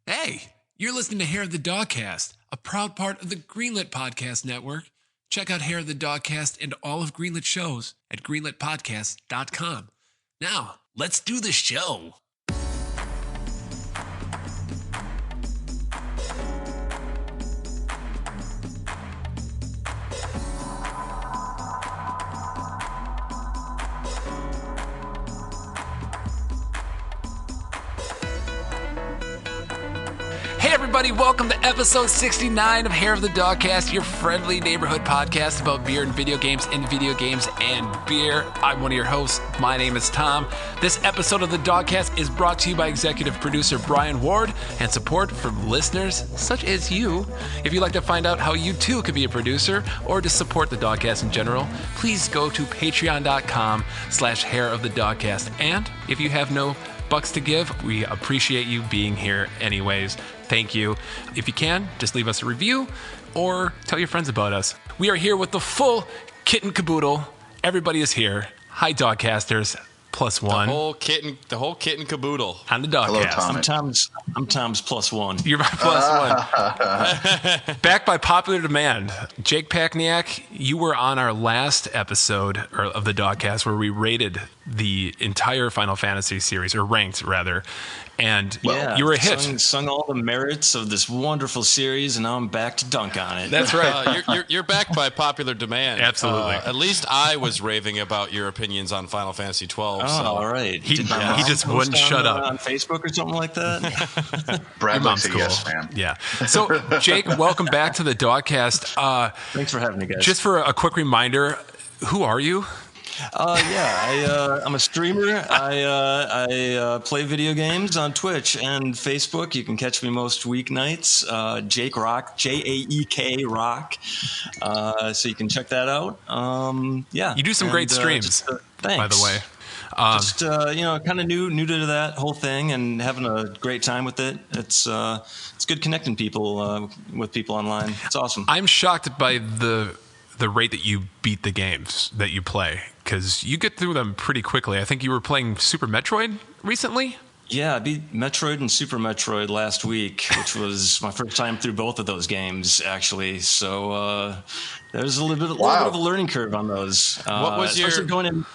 Hey, you're listening to Hair of the Dogcast, a proud part of the Greenlit Podcast Network. Check out Hair of the Dogcast and all of Greenlit shows at greenlitpodcast.com. Now, let's do the show. Everybody, welcome to episode 69 of Hair of the Dogcast, your friendly neighborhood podcast about beer and video games and beer. I'm one of your hosts. My name is Tom. This episode of the Dogcast is brought to you by executive producer Brian Ward and support from listeners such as you. If you'd like to find out how you too could be a producer or to support the Dogcast in general, please go to patreon.com/Hair of the Dogcast. And if you have no bucks to give, we appreciate you being here anyways. Thank you. If you can, just leave us a review or tell your friends about us. We are here with the full kit and caboodle. Everybody is here. Hi, Dogcasters. +1. The whole kit and caboodle. On the Dogcast. Hello, Tom. I'm Tom's +1. You're my +1. Back by popular demand. Jake Packniak, you were on our last episode of the Dogcast where we rated the entire Final Fantasy series, or ranked rather. And you were a hit. Sung all the merits of this wonderful series, and now I'm back to dunk on it. That's right. You're back by popular demand. Absolutely. At least I was raving about your opinions on Final Fantasy 12. Oh, so. all right. He just wouldn't shut up. On Facebook or something like that? Brad Your likes mom's it, cool. yes, man. Yeah. So, Jake, welcome back to the Dogcast. Thanks for having me, guys. Just for a quick reminder, who are you? I'm a streamer. I play video games on Twitch and Facebook. You can catch me most weeknights. Jaek Rock, Jaek Rock. So you can check that out. You do some great streams, thanks. by the way. Kind of new to that whole thing and having a great time with it. It's good connecting people with people online. It's awesome. I'm shocked by the rate that you beat the games that you play, because you get through them pretty quickly. I think you were playing Super Metroid recently. Yeah, I beat Metroid and Super Metroid last week, which was my first time through both of those games, actually. So there's a little bit of a learning curve on those. What was especially going in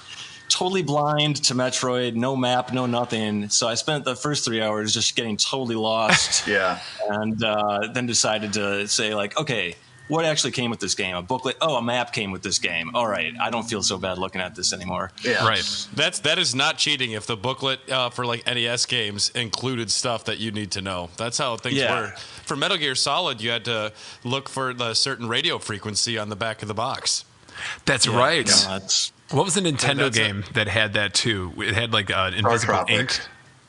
totally blind to Metroid, no map, no nothing. So I spent the first 3 hours just getting totally lost. Yeah. And then decided to say, like, okay, what actually came with this game? A booklet? Oh, a map came with this game. All right, I don't feel so bad looking at this anymore. Yeah. Right. That is not cheating if the booklet for like NES games included stuff that you need to know. That's how things were. For Metal Gear Solid, you had to look for the certain radio frequency on the back of the box. That's right. Yeah, What was the Nintendo game that had that too? It had like invisible ink.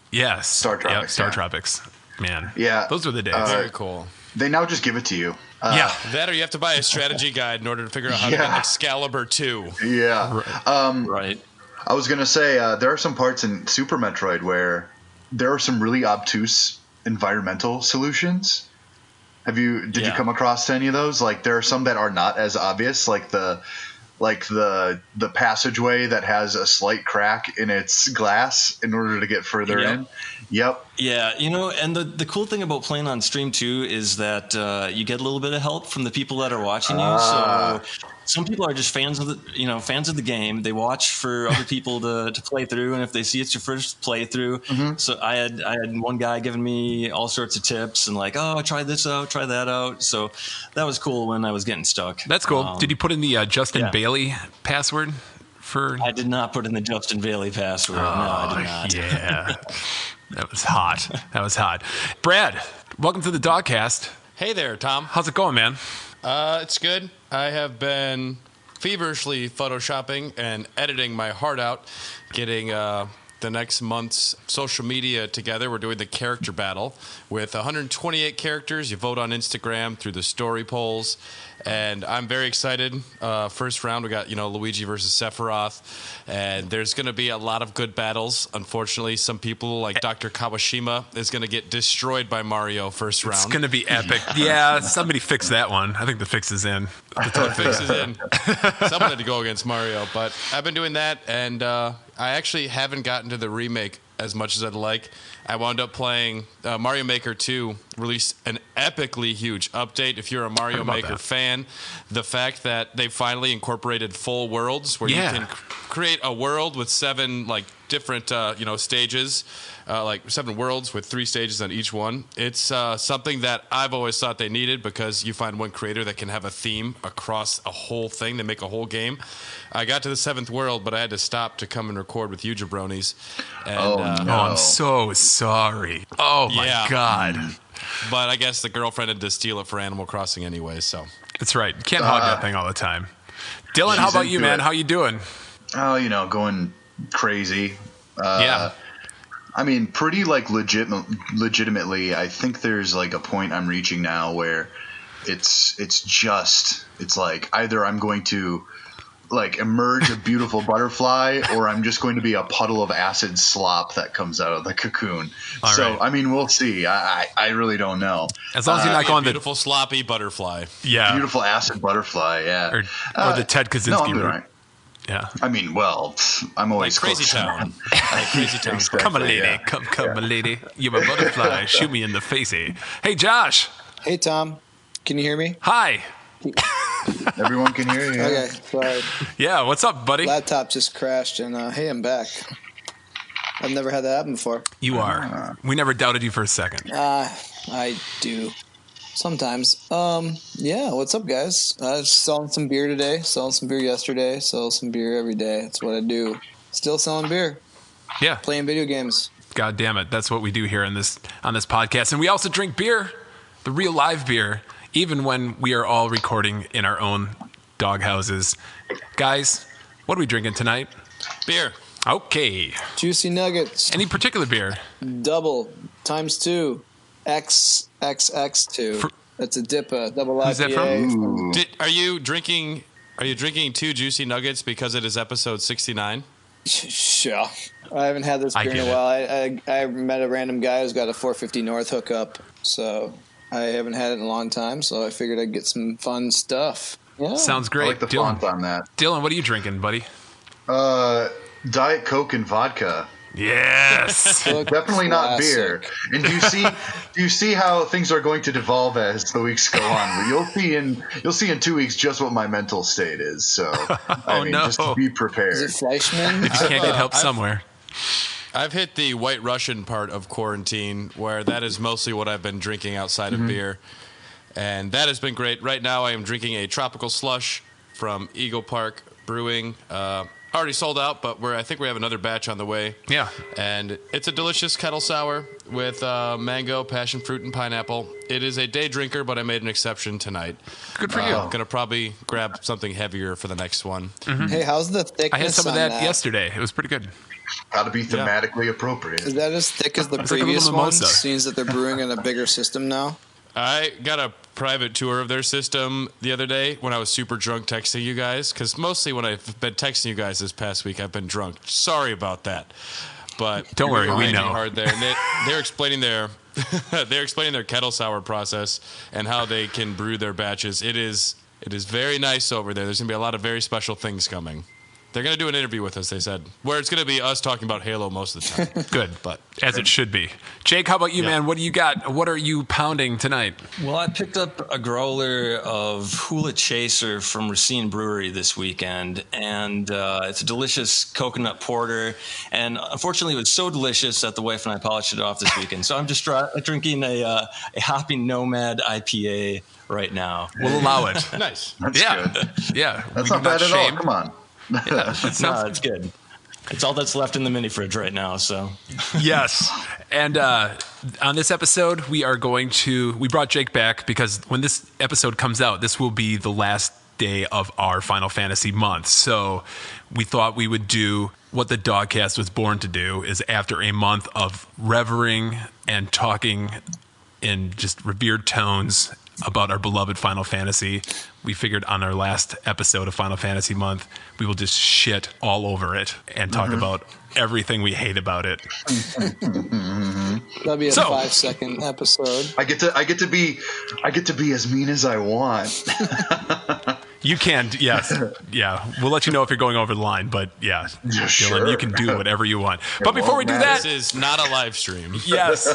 Yes. Star Tropics. Star Tropics. Man. Yeah. Those were the days. Very cool. They now just give it to you. That or you have to buy a strategy guide in order to figure out how to get Excalibur 2. Yeah. right. I was going to say, there are some parts in Super Metroid where there are some really obtuse environmental solutions. Did you come across any of those? Like, there are some that are not as obvious, like the passageway that has a slight crack in its glass in order to get further in. Yep. Yeah, and the cool thing about playing on stream too is that you get a little bit of help from the people that are watching you. So some people are just fans of the game. They watch for other people to play through, and if they see it's your first playthrough, so I had one guy giving me all sorts of tips and like, oh, try this out, try that out. So that was cool when I was getting stuck. That's cool. Did you put in the Justin Bailey password? I did not put in the Justin Bailey password. No, I did not. Yeah. That was hot. Brad, welcome to the Dogcast. Hey there, Tom. How's it going, man? It's good. I have been feverishly photoshopping and editing my heart out, getting the next month's social media together. We're doing the character battle with 128 characters. You vote on Instagram through the story polls. And I'm very excited. First round, we got Luigi versus Sephiroth, and there's going to be a lot of good battles. Unfortunately, some people like Dr. Kawashima is going to get destroyed by Mario first round. It's going to be epic. Yeah, somebody fix that one. I think the fix is in. The fix is in. Someone had to go against Mario, but I've been doing that, and I actually haven't gotten to the remake as much as I'd like. I wound up playing Mario Maker 2 released an epically huge update. If you're a Mario Maker fan, the fact that they finally incorporated full worlds where you can create a world with 7 different stages, 7 worlds with 3 stages on each one. It's something that I've always thought they needed because you find one creator that can have a theme across a whole thing. They make a whole game. I got to the 7th world, but I had to stop to come and record with you jabronis. And, no. I'm so sorry. Oh, my God. But I guess the girlfriend had to steal it for Animal Crossing anyway, so. That's right. You can't hog that thing all the time. Dylan, how about you, man? How you doing? Oh, going crazy. I mean, pretty legitimately, I think there's a point I'm reaching now where it's like either I'm going to emerge a beautiful butterfly or I'm just going to be a puddle of acid slop that comes out of the cocoon. All right. I mean, we'll see. I really don't know. As long as you're not going beautiful sloppy butterfly. Yeah. Beautiful acid butterfly, yeah. Or the Ted Kaczynski route. Right. Yeah. I mean, well, I'm always Crazy Town. Crazy Town. Exactly, Come, a lady. yeah. Come, my lady. You're a butterfly. Shoot me in the facey. Hey, Josh. Hey, Tom. Can you hear me? Hi. Everyone can hear you. Okay, sorry. Yeah, what's up, buddy? Laptop just crashed, and hey, I'm back. I've never had that happen before. You are. We never doubted you for a second. I do. Sometimes. Yeah, what's up, guys? Selling some beer today, selling some beer yesterday, sell some beer every day. That's what I do. Still selling beer. Yeah. Playing video games. God damn it. That's what we do here on this podcast. And we also drink beer, the real live beer, even when we are all recording in our own dog houses. Guys, what are we drinking tonight? Beer. Okay. Juicy Nuggets. Any particular beer? Double times 2. XXX2. That's a DIPA, double IPA. Who's that from? Are you drinking 2 Juicy Nuggets because it is episode 69? Sure. I haven't had this beer in a while. I met a random guy who's got a 450 North hookup, so I haven't had it in a long time, so I figured I'd get some fun stuff. Yeah. Sounds great. I like the font on that. Dylan, what are you drinking, buddy? Diet Coke and vodka. Yes. Definitely not beer. And do you see how things are going to devolve as the weeks go on? You'll see in 2 weeks just what my mental state is. So just be prepared. Is it Fleischmann? If you can't get help somewhere. I've hit the White Russian part of quarantine, where that is mostly what I've been drinking outside of beer, and that has been great. Right now, I am drinking a tropical slush from Eagle Park Brewing. Already sold out, but I think we have another batch on the way. Yeah. And it's a delicious kettle sour with mango, passion fruit, and pineapple. It is a day drinker, but I made an exception tonight. Good for you. I'm going to probably grab something heavier for the next one. Hey, how's the thickness? I had some of on that yesterday. It was pretty good. Got to be thematically appropriate. Is that as thick as the It's like a previous little one? mimosa. Seems that they're brewing in a bigger system now. I got a private tour of their system the other day when I was super drunk texting you guys, because mostly when I've been texting you guys this past week, I've been drunk. Sorry about that. But don't worry, we know. Hard there. And they're explaining their kettle sour process and how they can brew their batches. It is very nice over there. There's going to be a lot of very special things coming. They're going to do an interview with us, they said, where it's going to be us talking about Halo most of the time. Good, but as it should be. Jake, how about you, man? What do you got? What are you pounding tonight? Well, I picked up a growler of Hula Chaser from Racine Brewery this weekend, and it's a delicious coconut porter. And unfortunately, it was so delicious that the wife and I polished it off this weekend. So I'm just drinking a Hoppy Nomad IPA right now. We'll allow it. Nice. That's good. Yeah. That's not bad at all. Come on. Yeah, No, it's good. It's all that's left in the mini fridge right now. So yes. And on this episode, we brought Jake back because when this episode comes out, this will be the last day of our Final Fantasy month. So we thought we would do what the Dogcast was born to do, is after a month of revering and talking in just revered tones about our beloved Final Fantasy, we figured on our last episode of Final Fantasy month, we will just shit all over it and talk about everything we hate about it. That'll be a 5-second episode. I get to be as mean as I want. You can, yes. Yeah. We'll let you know if you're going over the line, but yeah, Sure. Dylan, you can do whatever you want. But before we do that, this is not a live stream. yes.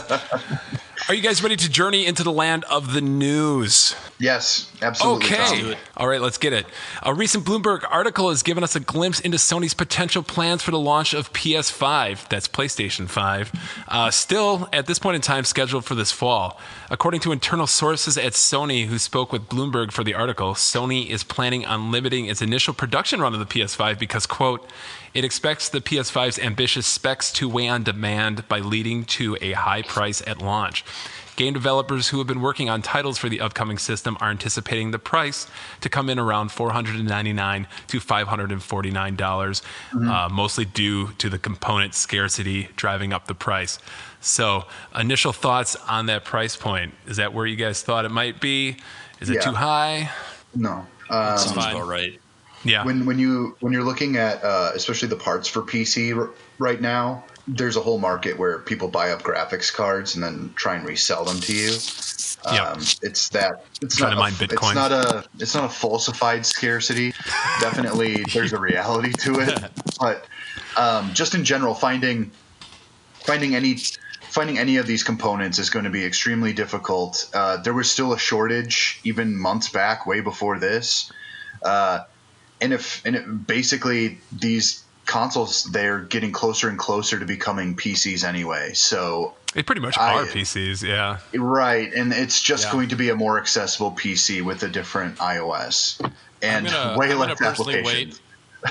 Are you guys ready to journey into the land of the news? Yes, absolutely. Okay. All right, let's get it. A recent Bloomberg article has given us a glimpse into Sony's potential plans for the launch of PS5. That's PlayStation 5. Still, at this point in time, scheduled for this fall. According to internal sources at Sony who spoke with Bloomberg for the article, Sony is planning on limiting its initial production run of the PS5 because, quote, it expects the PS5's ambitious specs to weigh on demand by leading to a high price at launch. Game developers who have been working on titles for the upcoming system are anticipating the price to come in around $499 to $549, mostly due to the component scarcity driving up the price. So, initial thoughts on that price point. Is that where you guys thought it might be? Is it too high? No. Sounds about right. Yeah. When you're looking at especially the parts for PC right now, there's a whole market where people buy up graphics cards and then try and resell them to you. It's not a falsified scarcity. Definitely, there's a reality to it. But just in general, finding any of these components is going to be extremely difficult. There was still a shortage even months back, way before this. Basically these consoles, they're getting closer and closer to becoming PCs anyway. So they pretty much are PCs, yeah. Right, and it's just going to be a more accessible PC with a different iOS and way less applications. Wait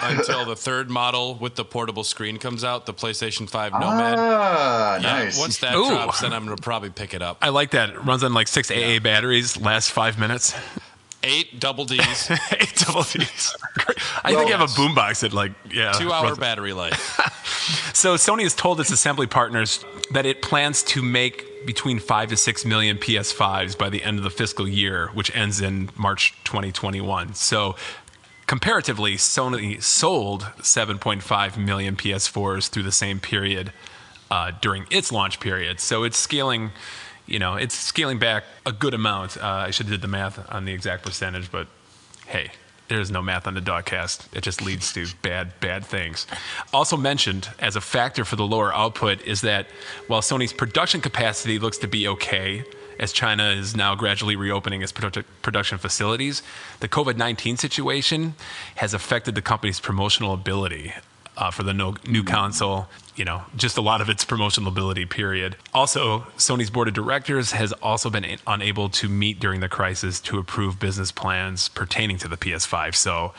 until the third model with the portable screen comes out, the PlayStation 5 Nomad. Nice. Once that drops, then I'm going to probably pick it up. I like that. It runs on like 6 AA batteries, lasts 5 minutes. 8 double Ds. 8 double Ds. I think you have a boombox that 2-hour battery life. So Sony has told its assembly partners that it plans to make between 5 to 6 million PS5s by the end of the fiscal year, which ends in March 2021. So comparatively, Sony sold 7.5 million PS4s through the same period during its launch period. So it's scaling back a good amount. I should have did the math on the exact percentage, but hey, there's no math on the Dogcast. It just leads to bad things. Also mentioned as a factor for the lower output is that while Sony's production capacity looks to be okay, as China is now gradually reopening its production facilities, the COVID-19 situation has affected the company's promotional ability for the new console, just a lot of its promotional ability, period. Also, Sony's board of directors has also been unable to meet during the crisis to approve business plans pertaining to the PS5. So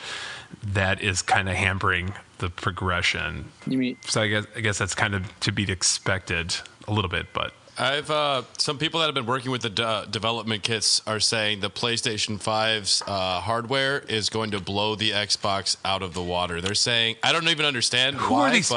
that is kind of hampering the progression. So I guess that's kind of to be expected a little bit, but I've some people that have been working with the development kits are saying the PlayStation 5's hardware is going to blow the Xbox out of the water. They're saying, I don't even understand who are these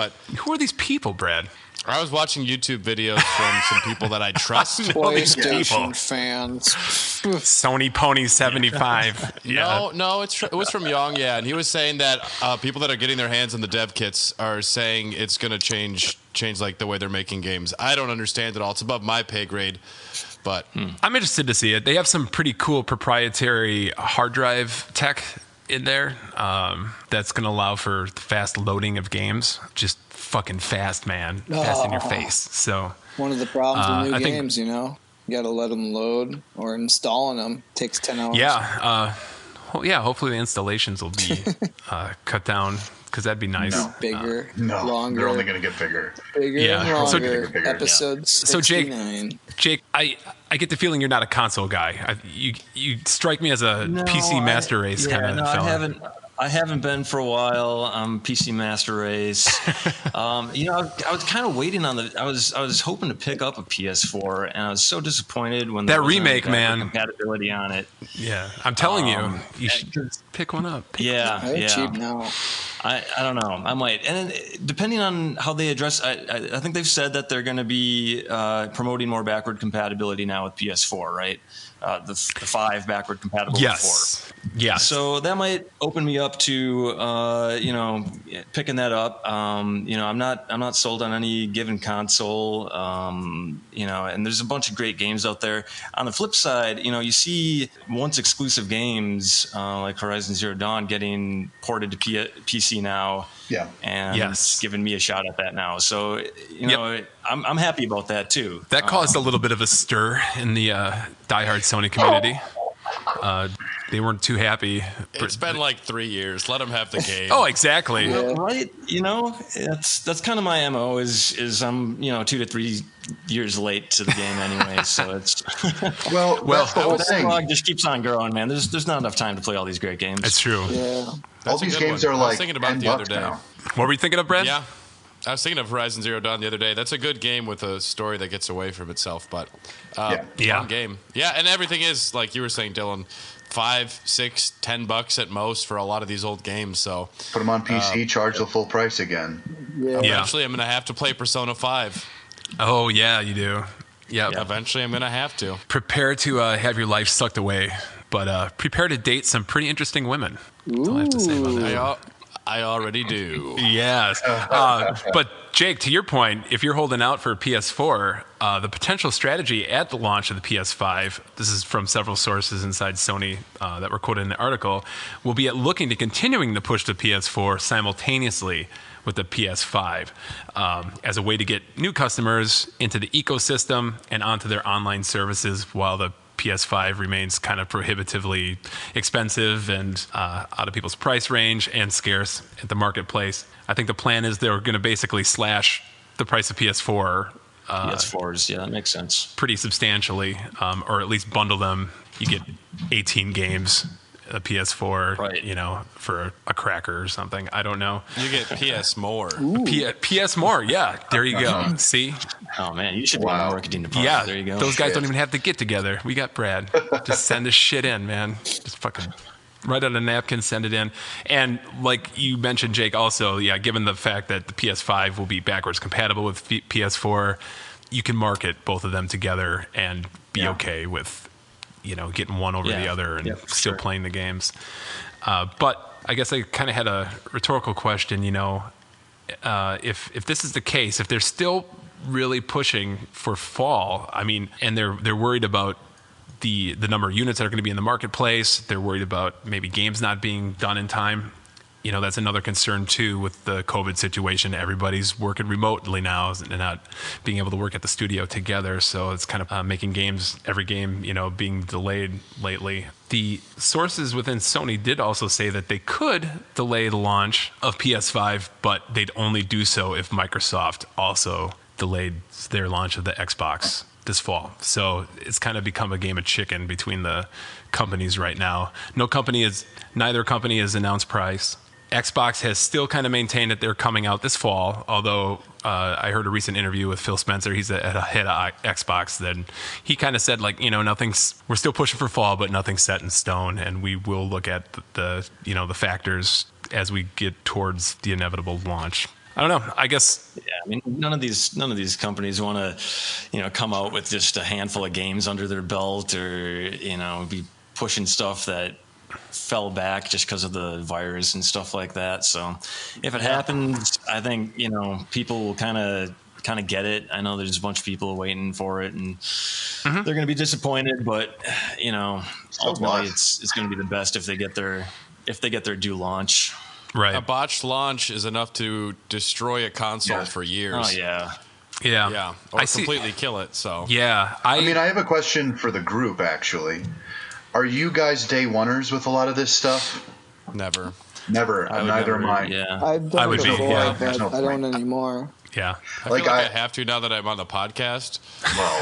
people, Brad? I was watching YouTube videos from some people that I trust. PlayStation fans. Sony Pony 75. Yeah. No, it was from Young, and he was saying that people that are getting their hands on the dev kits are saying it's going to change like the way they're making games. I don't understand it all. It's above my pay grade, but I'm interested to see it. They have some pretty cool proprietary hard drive tech in there that's going to allow for fast loading of games. Just fucking fast, man. Fast in your face. So one of the problems with new games, you got to let them load, or installing them takes 10 hours. Yeah. Hopefully the installations will be cut down, because that'd be nice. Bigger, no, longer. They're only going to get bigger. Bigger and longer. Episode 69. So Jake, I get the feeling you're not a console guy. You strike me as a PC Master Race kind of fella. I haven't been for a while. PC Master Race. I was kind of waiting on I was hoping to pick up a PS4, and I was so disappointed when that remake, man, compatibility on it. Yeah, I'm telling you should pick one up. Yeah. They're cheap now. I don't know. I might. And depending on how they address, I think they've said that they're going to be promoting more backward compatibility now with PS4, right? The 5 backward compatible Yes. with 4. Yes. So that might open me up to picking that up. I'm not sold on any given console. And there's a bunch of great games out there. On the flip side, you see once exclusive games like Horizon Zero Dawn getting ported to PC now. Yeah. And giving me a shot at that now. So I'm happy about that too. That caused a little bit of a stir in the diehard Sony community. They weren't too happy. It's been like 3 years. Let them have the game. Oh, exactly. Yeah. Right. That's kind of my MO is I'm 2 to 3 years late to the game anyway. So it's well, that's the whole thing. Backlog just keeps on growing, man. There's not enough time to play all these great games. That's true. Yeah. All these games are like I was thinking about the other day. now. What were you thinking of, Brad? Yeah. I was thinking of Horizon Zero Dawn the other day. That's a good game with a story that gets away from itself, but fun game. Yeah, and everything is, like you were saying, Dylan, $5, $6, $10 at most for a lot of these old games. So put them on PC, charge the full price again. Yeah. Eventually, I'm going to have to play Persona 5. Oh, yeah, you do. Yep. Yeah. Eventually, I'm going to have to. Prepare to have your life sucked away, but prepare to date some pretty interesting women. That's all I have to say about that. I already do. Yes. But Jake, to your point, if you're holding out for PS4, the potential strategy at the launch of the PS5, this is from several sources inside Sony that were quoted in the article, will be at looking to continuing to push the PS4 simultaneously with the PS5 as a way to get new customers into the ecosystem and onto their online services while the PS5 remains kind of prohibitively expensive and out of people's price range and scarce at the marketplace. I think the plan is they're going to basically slash the price of PS4. PS4s, yeah, that makes sense. Pretty substantially, or at least bundle them. You get 18 games, a PS4, right. For a cracker or something. I don't know. You get PS more. PS more, yeah. There you go. See? Oh, man, you should be in the marketing department. Yeah, there you go. Those guys don't even have to get together. We got Brad. Just send this shit in, man. Just fucking write on a napkin, send it in. And like you mentioned, Jake, also, given the fact that the PS5 will be backwards compatible with PS4, you can market both of them together and be okay with getting one over the other and still playing the games. But I guess I kind of had a rhetorical question, if this is the case, if they're still really pushing for fall, and they're worried about the number of units that are going to be in the marketplace, they're worried about maybe games not being done in time. That's another concern too with the COVID situation. Everybody's working remotely now and not being able to work at the studio together. So it's kind of making every game, being delayed lately. The sources within Sony did also say that they could delay the launch of PS5, but they'd only do so if Microsoft also delayed their launch of the Xbox this fall. So it's kind of become a game of chicken between the companies right now. Neither company has announced price. Xbox has still kind of maintained that they're coming out this fall, although I heard a recent interview with Phil Spencer. He's at a head of Xbox. Then he kind of said, we're still pushing for fall, but nothing's set in stone, and we will look at the factors as we get towards the inevitable launch. I don't know. I guess. Yeah, none of these companies want to, come out with just a handful of games under their belt, or be pushing stuff that fell back just because of the virus and stuff like that. So if it happens, I think people will kind of get it. I know there's a bunch of people waiting for it, and they're going to be disappointed. But ultimately, it's going to be the best if they get their due launch. Right. A botched launch is enough to destroy a console for years. Oh yeah. Yeah. Or completely kill it. So yeah. I have a question for the group actually. Are you guys day oneers with a lot of this stuff? Never. Neither am I. Yeah. I've done it before, There's no but I don't point. anymore. Yeah. I feel like I have to now that I'm on the podcast.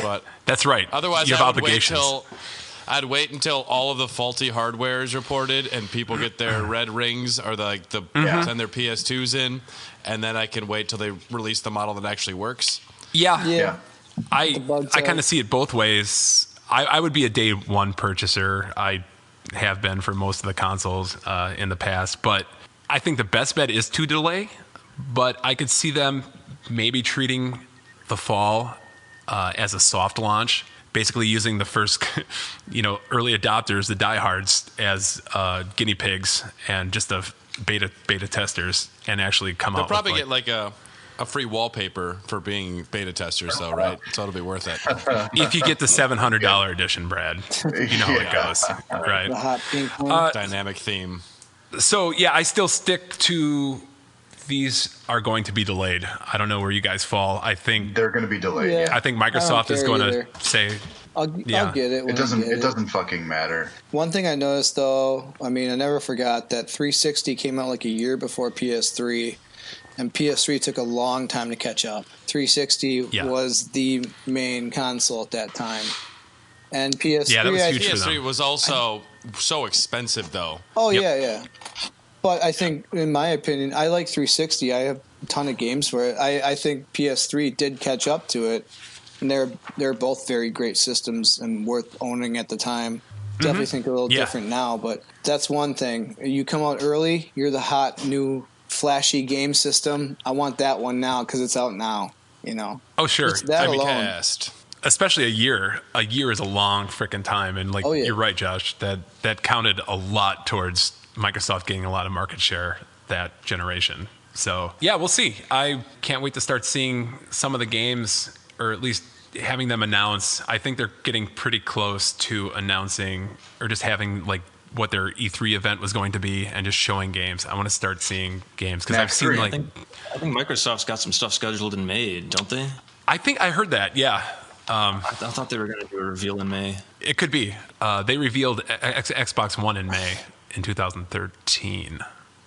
But that's right. Otherwise, you have obligations. I'd wait until all of the faulty hardware is reported and people get their red rings or send their PS2s in, and then I can wait till they release the model that actually works. Yeah. I kind of see it both ways. I would be a day one purchaser. I have been for most of the consoles in the past, but I think the best bet is to delay, but I could see them maybe treating the fall as a soft launch, basically using the first, early adopters, the diehards, as guinea pigs and just the beta testers, and actually come They'll out. They'll probably with, get like a free wallpaper for being beta testers, though, right? So it'll be worth it. If you get the $700 edition, Brad, you know how it goes, right? The hot pink one. Dynamic theme. So yeah, I still stick to these are going to be delayed. I don't know where you guys fall. I think They're going to be delayed. Yeah. I think Microsoft is going to say I'll get it. When It doesn't. I get It doesn't fucking matter. One thing I noticed, though, I never forgot that 360 came out like a year before PS3, and PS3 took a long time to catch up. 360 was the main console at that time, and PS3. Yeah, that was huge for them. PS3 was also so expensive, though. Oh yeah. But I think, in my opinion, I like 360. I have a ton of games for it. I think PS3 did catch up to it, and they're both very great systems and worth owning at the time. Definitely think a little different now, but that's one thing. You come out early, you're the hot new flashy game system. I want that one now because it's out now. Oh sure, Just that alone. Cast. especially a year. A year is a long freaking time, and you're right, Josh. That counted a lot towards Microsoft getting a lot of market share that generation. So yeah, we'll see. I can't wait to start seeing some of the games, or at least having them announce. I think they're getting pretty close to announcing, or just having what their E3 event was going to be, and just showing games. I want to start seeing games because I've seen I think Microsoft's got some stuff scheduled in May, don't they? I think I heard that. Yeah. I thought they were going to do a reveal in May. It could be. They revealed Xbox One in May in 2013,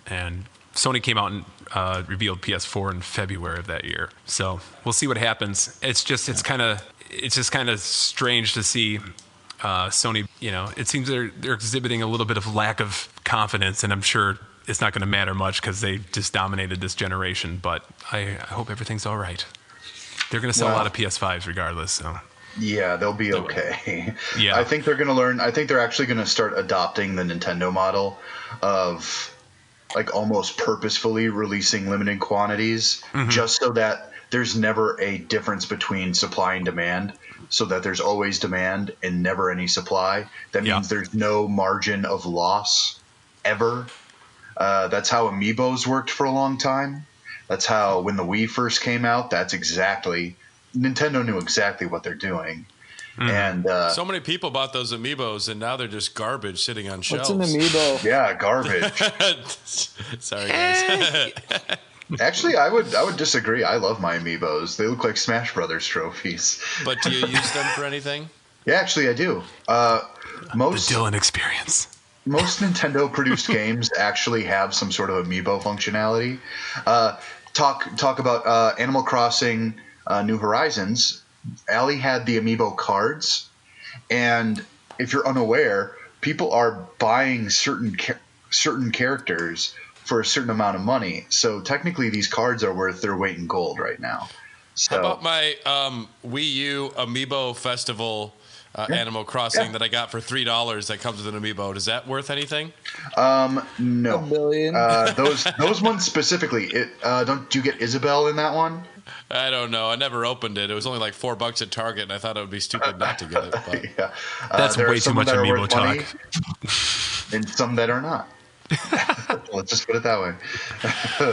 and Sony came out and revealed PS4 in February of that year. So we'll see what happens. It's just kind of strange to see Sony. It seems they're exhibiting a little bit of lack of confidence, and I'm sure it's not going to matter much because they just dominated this generation. But I hope everything's all right. They're going to sell a lot of PS5s regardless. So. Yeah, they'll be okay. Yeah. I think they're going to learn. I think they're actually going to start adopting the Nintendo model of almost purposefully releasing limited quantities just so that there's never a difference between supply and demand, so that there's always demand and never any supply. That means there's no margin of loss ever. That's how Amiibos worked for a long time. That's how, when the Wii first came out, Nintendo knew exactly what they're doing. And so many people bought those Amiibos, and now they're just garbage sitting on shelves. What's an Amiibo? Yeah, garbage. Sorry, guys. Actually, I would disagree. I love my Amiibos. They look like Smash Brothers trophies. But do you use them for anything? Yeah, actually, I do. The Dylan experience. Most Nintendo-produced games actually have some sort of Amiibo functionality. Talk about Animal Crossing New Horizons. Allie had the Amiibo cards, and if you're unaware, people are buying certain characters for a certain amount of money. So technically, these cards are worth their weight in gold right now. So, how about my Wii U Amiibo Festival Animal Crossing that I got for $3 that comes with an Amiibo? Is that worth anything? No. $1 billion. Those ones specifically. Don't you get Isabelle in that one? I don't know. I never opened it. It was only like $4 at Target, and I thought it would be stupid not to get it. But. Yeah. That's way too much Amiibo talk. And some that are not. Let's just put it that way.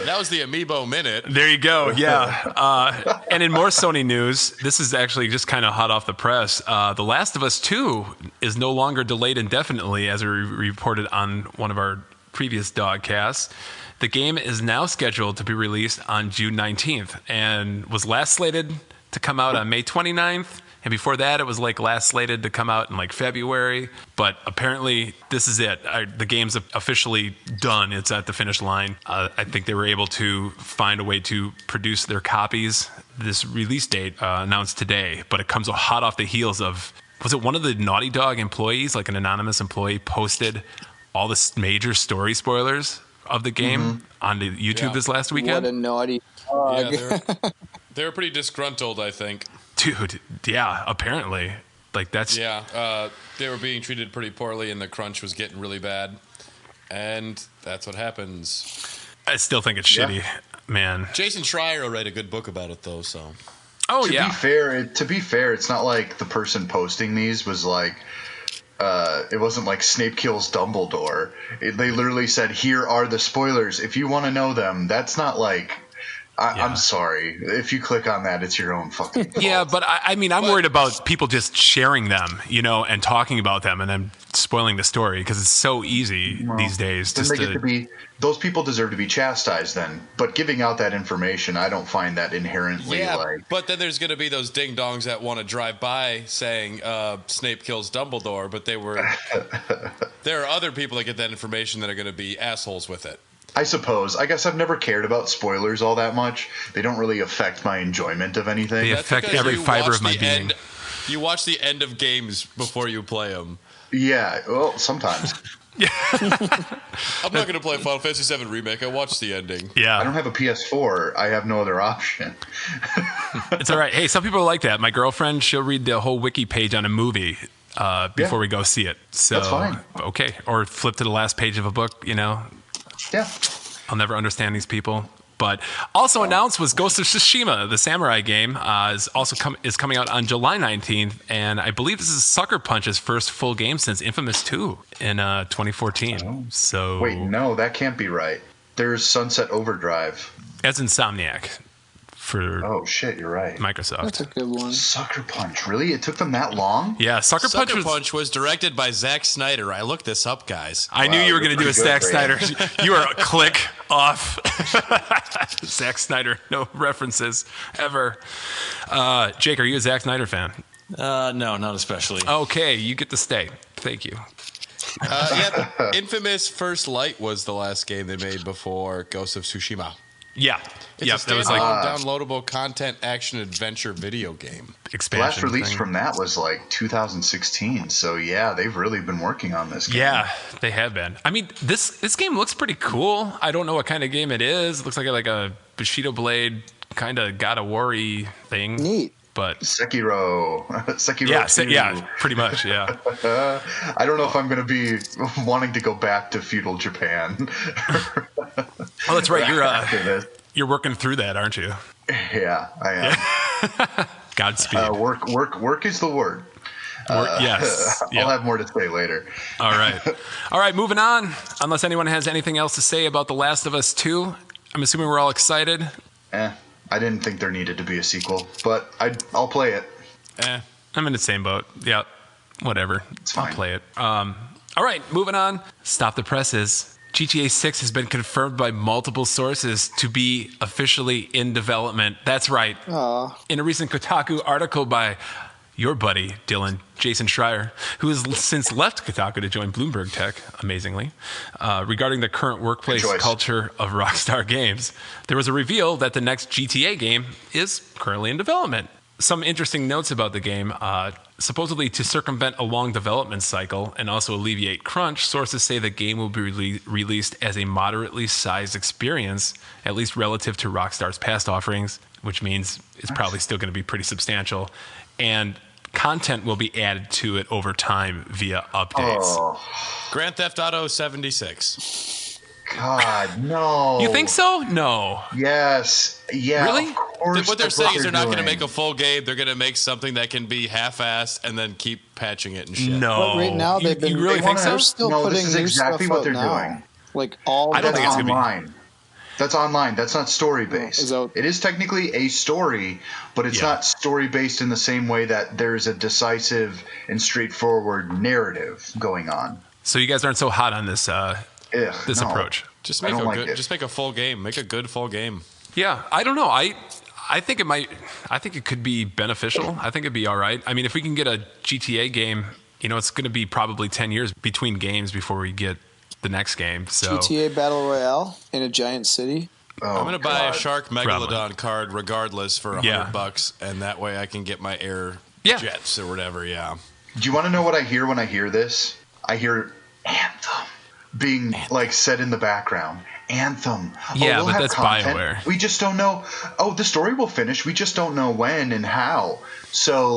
That was the Amiibo Minute. There you go. Yeah. And in more Sony news, this is actually just kind of hot off the press. The Last of Us 2 is no longer delayed indefinitely, as we reported on one of our previous Dogcasts. The game is now scheduled to be released on June 19th and was last slated to come out on May 29th. And before that, it was last slated to come out in February. But apparently, this is it. The game's officially done. It's at the finish line. I think they were able to find a way to produce their copies. This release date announced today, but it comes hot off the heels of, was it one of the Naughty Dog employees, an anonymous employee, posted all the major story spoilers of the game onto YouTube this last weekend? What a naughty dog. Yeah, they were pretty disgruntled, I think. Dude, yeah, apparently. That's... Yeah, they were being treated pretty poorly, and the crunch was getting really bad. And that's what happens. I still think it's shitty, man. Jason Schreier will write a good book about it, though, so... Oh, to be fair, it's not like the person posting these was like, it wasn't like Snape kills Dumbledore. They literally said, here are the spoilers. If you want to know them, that's not like, I'm sorry. If you click on that, it's your own fucking fault. Yeah, but I'm worried about people just sharing them, and talking about them and then spoiling the story because it's so easy these days. Those people deserve to be chastised then. But giving out that information, I don't find that inherently but then there's going to be those ding-dongs that want to drive by saying Snape kills Dumbledore, but there are other people that get that information that are going to be assholes with it. I suppose. I guess I've never cared about spoilers all that much. They don't really affect my enjoyment of anything. They affect every fiber of my being. You watch the end of games before you play them. Yeah, well, sometimes. I'm not going to play Final Fantasy VII Remake. I watched the ending. Yeah. I don't have a PS4. I have no other option. It's all right. Hey, some people are like that. My girlfriend, she'll read the whole wiki page on a movie before we go see it. So, that's fine. Okay. Or flip to the last page of a book, Yeah. I'll never understand these people. But also announced was Ghost of Tsushima, the samurai game, is coming out on July 19th, and I believe this is Sucker Punch's first full game since Infamous 2 in 2014. Oh. So wait, no, that can't be right. There's Sunset Overdrive. That's Insomniac for Oh shit, you're right. Microsoft. That's a good one. Sucker Punch, really? It took them that long? Yeah, Sucker Punch was directed by Zack Snyder. I looked this up, guys. I knew you were going to do a Zack Snyder. You are a click off. Zack Snyder, no references ever. Jake, are you a Zack Snyder fan? No, not especially. Okay, you get to stay. Thank you. Infamous First Light was the last game they made before Ghost of Tsushima. Yeah. It's a standalone downloadable content action adventure video game. Expansion. The last release from that was like 2016. So yeah, they've really been working on this game. Yeah, they have been. I mean, this game looks pretty cool. I don't know what kind of game it is. It looks like a Bushido Blade kind of God of War-y thing. Neat. But Sekiro. Yeah, pretty much, yeah. I don't know if I'm going to be wanting to go back to feudal Japan. Oh, that's right. You're working through that, aren't you? Yeah, I am. Godspeed. Work is the word. Yes. I'll have more to say later. All right, moving on. Unless anyone has anything else to say about The Last of Us 2, I'm assuming we're all excited. I didn't think there needed to be a sequel, but I'll play it. I'm in the same boat. Yeah, whatever. It's fine. I'll play it. All right, moving on. Stop the presses. GTA 6 has been confirmed by multiple sources to be officially in development. That's right. Aww. In a recent Kotaku article by your buddy, Dylan, Jason Schreier, who has since left Kotaku to join Bloomberg Tech, amazingly, regarding the current workplace culture of Rockstar Games, there was a reveal that the next GTA game is currently in development. Some interesting notes about the game. Supposedly to circumvent a long development cycle and also alleviate crunch, sources say the game will be released as a moderately sized experience, at least relative to Rockstar's past offerings, which means it's probably still going to be pretty substantial. And content will be added to it over time via updates. Grand Theft Auto 76. God, no. You think so? No. Yes. Yeah. Really? What they're saying is they're not going to make a full game. They're going to make something that can be half-assed and then keep patching it and shit. No. But right now you really think so? They're still putting this is new exactly stuff what they're out doing. Like all. I don't think it's online. That's online. That's not story-based. It is technically a story, but it's not story-based in the same way that there's a decisive and straightforward narrative going on. So you guys aren't so hot on this approach. Just make a full game. Make a good full game. Yeah, I don't know. I think it might. I think it could be beneficial. I think it'd be all right. I mean, if we can get a GTA game, it's going to be probably 10 years between games before we get the next game. So GTA Battle Royale in a giant city. I'm going to buy a Shark Megalodon card regardless for $100, and that way I can get my air jets or whatever. Yeah. Do you want to know what I hear when I hear this? I hear Anthem being like said in the background. Anthem. Yeah, we'll but have that's content. BioWare. We just don't know. The story will finish. We just don't know when and how. So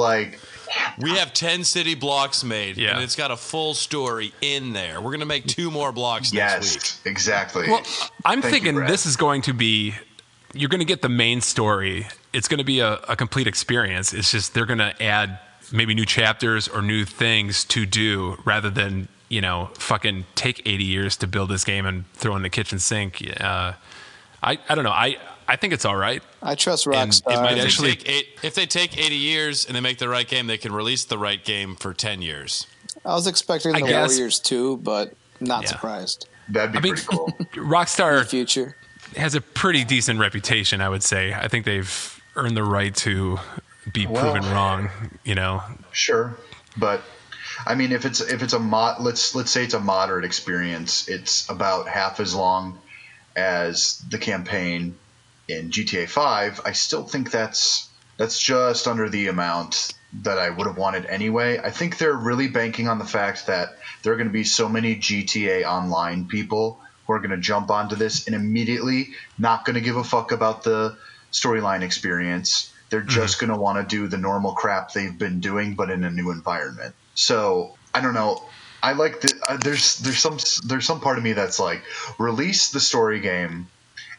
We have 10 city blocks made, Yeah. and it's got a full story in there. We're going to make 2 more blocks next week. Yes, exactly. Well, I'm Thank you, thinking Brad. this is going to be, you're going to get the main story. It's going to be a complete experience. It's just they're going to add maybe new chapters or new things to do rather than, fucking take 80 years to build this game and throw in the kitchen sink. I don't know. I think it's all right. I trust And Rockstar. it might If actually, if they take 80 years and they make the right game, they can release the right game for 10 years. I was expecting I the guess. Warriors too, but not Yeah. surprised. That'd be pretty cool. Rockstar Future. has a pretty decent reputation, I would say. I think they've earned the right to be proven wrong, Sure, but I mean, if it's a mod, let's say it's a moderate experience. It's about half as long as the campaign in GTA 5. I still think that's just under the amount that I would have wanted anyway. I think they're really banking on the fact that there are going to be so many GTA Online people who are going to jump onto this and immediately not going to give a fuck about the storyline experience. They're just going to want to do the normal crap they've been doing, but in a new environment. So I don't know. I like there's some part of me that's like, release the story game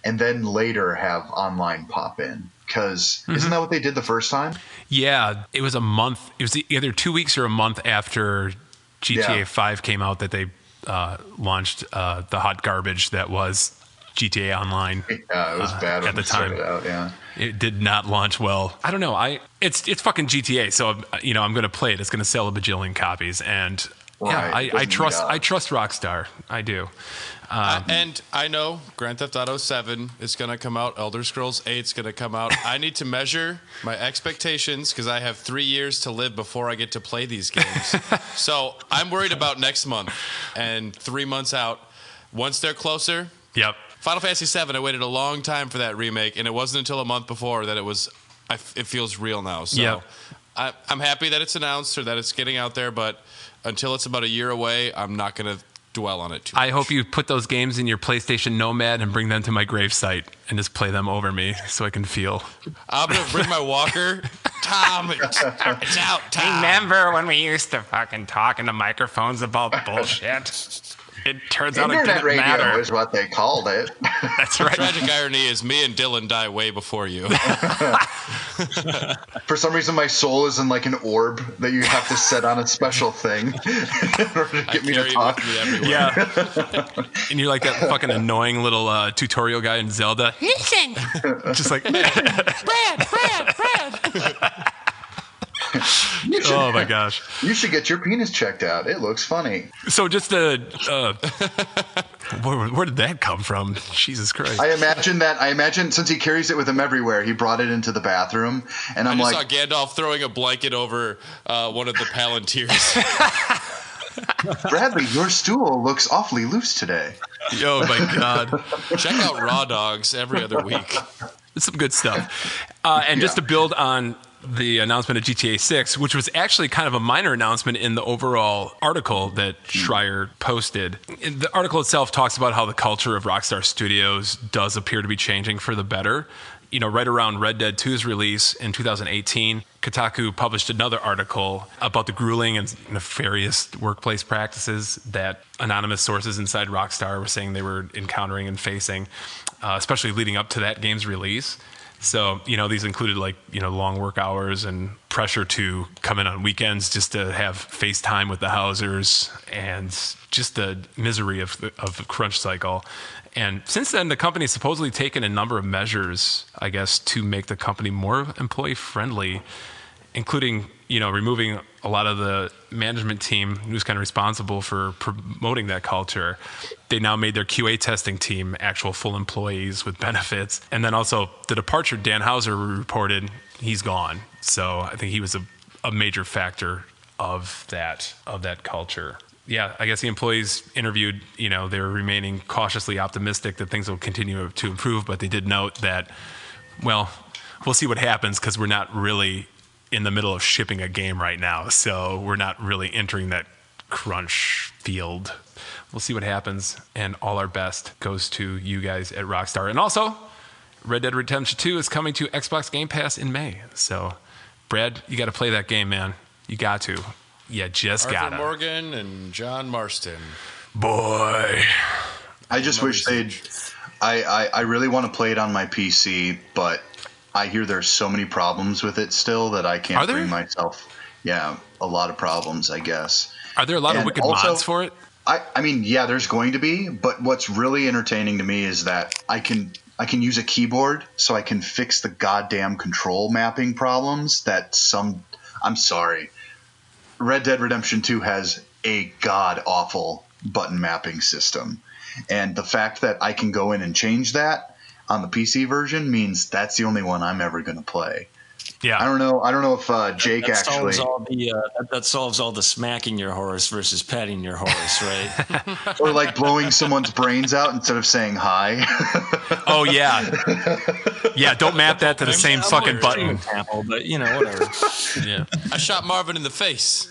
and then later have online pop in, because isn't that what they did the first time? Yeah, it was a month. It was either 2 weeks or a month after GTA Yeah. 5 came out that they launched the hot garbage that was GTA Online. Yeah, it was bad at when the it started time. out, yeah. It did not launch well. I don't know. It's fucking GTA, so I'm going to play it. It's going to sell a bajillion copies, and Right, it I doesn't trust need a- I trust Rockstar. I do. And I know Grand Theft Auto 7 is going to come out. Elder Scrolls 8 is going to come out. I need to measure my expectations because I have 3 years to live before I get to play these games. So I'm worried about next month and 3 months out. Once they're closer, Yep. Final Fantasy 7, I waited a long time for that remake, and it wasn't until a month before that it feels real now. So Yep. I'm happy that it's announced or that it's getting out there, but until it's about a year away, I'm not going to dwell on it too much. I hope you put those games in your PlayStation Nomad and bring them to my gravesite and just play them over me so I can feel. I'm going to bring my walker. Tom, it's out, Tom. Remember when we used to fucking talk into microphones about bullshit? It turns out it Internet didn't radio matter. is what they called it. That's right. Tragic irony is me and Dylan die way before you. For some reason, my soul is in like an orb that you have to set on a special thing in order to I get me carry to it talk. with me everywhere. Yeah. And you're like that fucking annoying little tutorial guy in Zelda. Listen, Just like, Brad. oh my gosh. You should get your penis checked out. It looks funny. So just where did that come from? Jesus Christ. I imagine since he carries it with him everywhere, he brought it into the bathroom, and I I'm just like, saw Gandalf throwing a blanket over one of the Palantirs. Bradley, your stool looks awfully loose today. Oh my God. Check out Raw Dogs every other week. It's some good stuff. And just to build on the announcement of GTA 6, which was actually kind of a minor announcement in the overall article that Schreier posted. The article itself talks about how the culture of Rockstar Studios does appear to be changing for the better. Right around Red Dead 2's release in 2018, Kotaku published another article about the grueling and nefarious workplace practices that anonymous sources inside Rockstar were saying they were encountering and facing, especially leading up to that game's release. So, these included long work hours and pressure to come in on weekends just to have FaceTime with the Housers and just the misery of the crunch cycle. And since then, the company's supposedly taken a number of measures, I guess, to make the company more employee friendly, including, removing a lot of the management team who's kind of responsible for promoting that culture. They now made their QA testing team actual full employees with benefits. And then also the departure, Dan Houser reported he's gone. So I think he was a major factor of that culture. Yeah, I guess the employees interviewed, they were remaining cautiously optimistic that things will continue to improve, but they did note that, well, we'll see what happens because we're not really in the middle of shipping a game right now, so we're not really entering that crunch field. We'll see what happens, and all our best goes to you guys at Rockstar. And also, Red Dead Redemption 2 is coming to Xbox Game Pass in May, so Brad, you got to play that game, man. You got to. Yeah, just Arthur gotta. Morgan and John Marston. Boy. I just wish they'd. I really want to play it on my PC, but I hear there's so many problems with it still that I can't bring myself. Yeah, a lot of problems, I guess. Are there a lot of wicked mods for it? I mean, yeah, there's going to be, but what's really entertaining to me is that I can use a keyboard so I can fix the goddamn control mapping problems that I'm sorry. Red Dead Redemption 2 has a god-awful button mapping system. And the fact that I can go in and change that on the PC version means that's the only one I'm ever going to play. Yeah. I don't know if Jake actually that solves all the smacking your horse versus petting your horse, right? or like blowing someone's brains out instead of saying hi. Oh yeah. Yeah, don't map that to the same fucking button. Example, but whatever. Yeah. I shot Marvin in the face.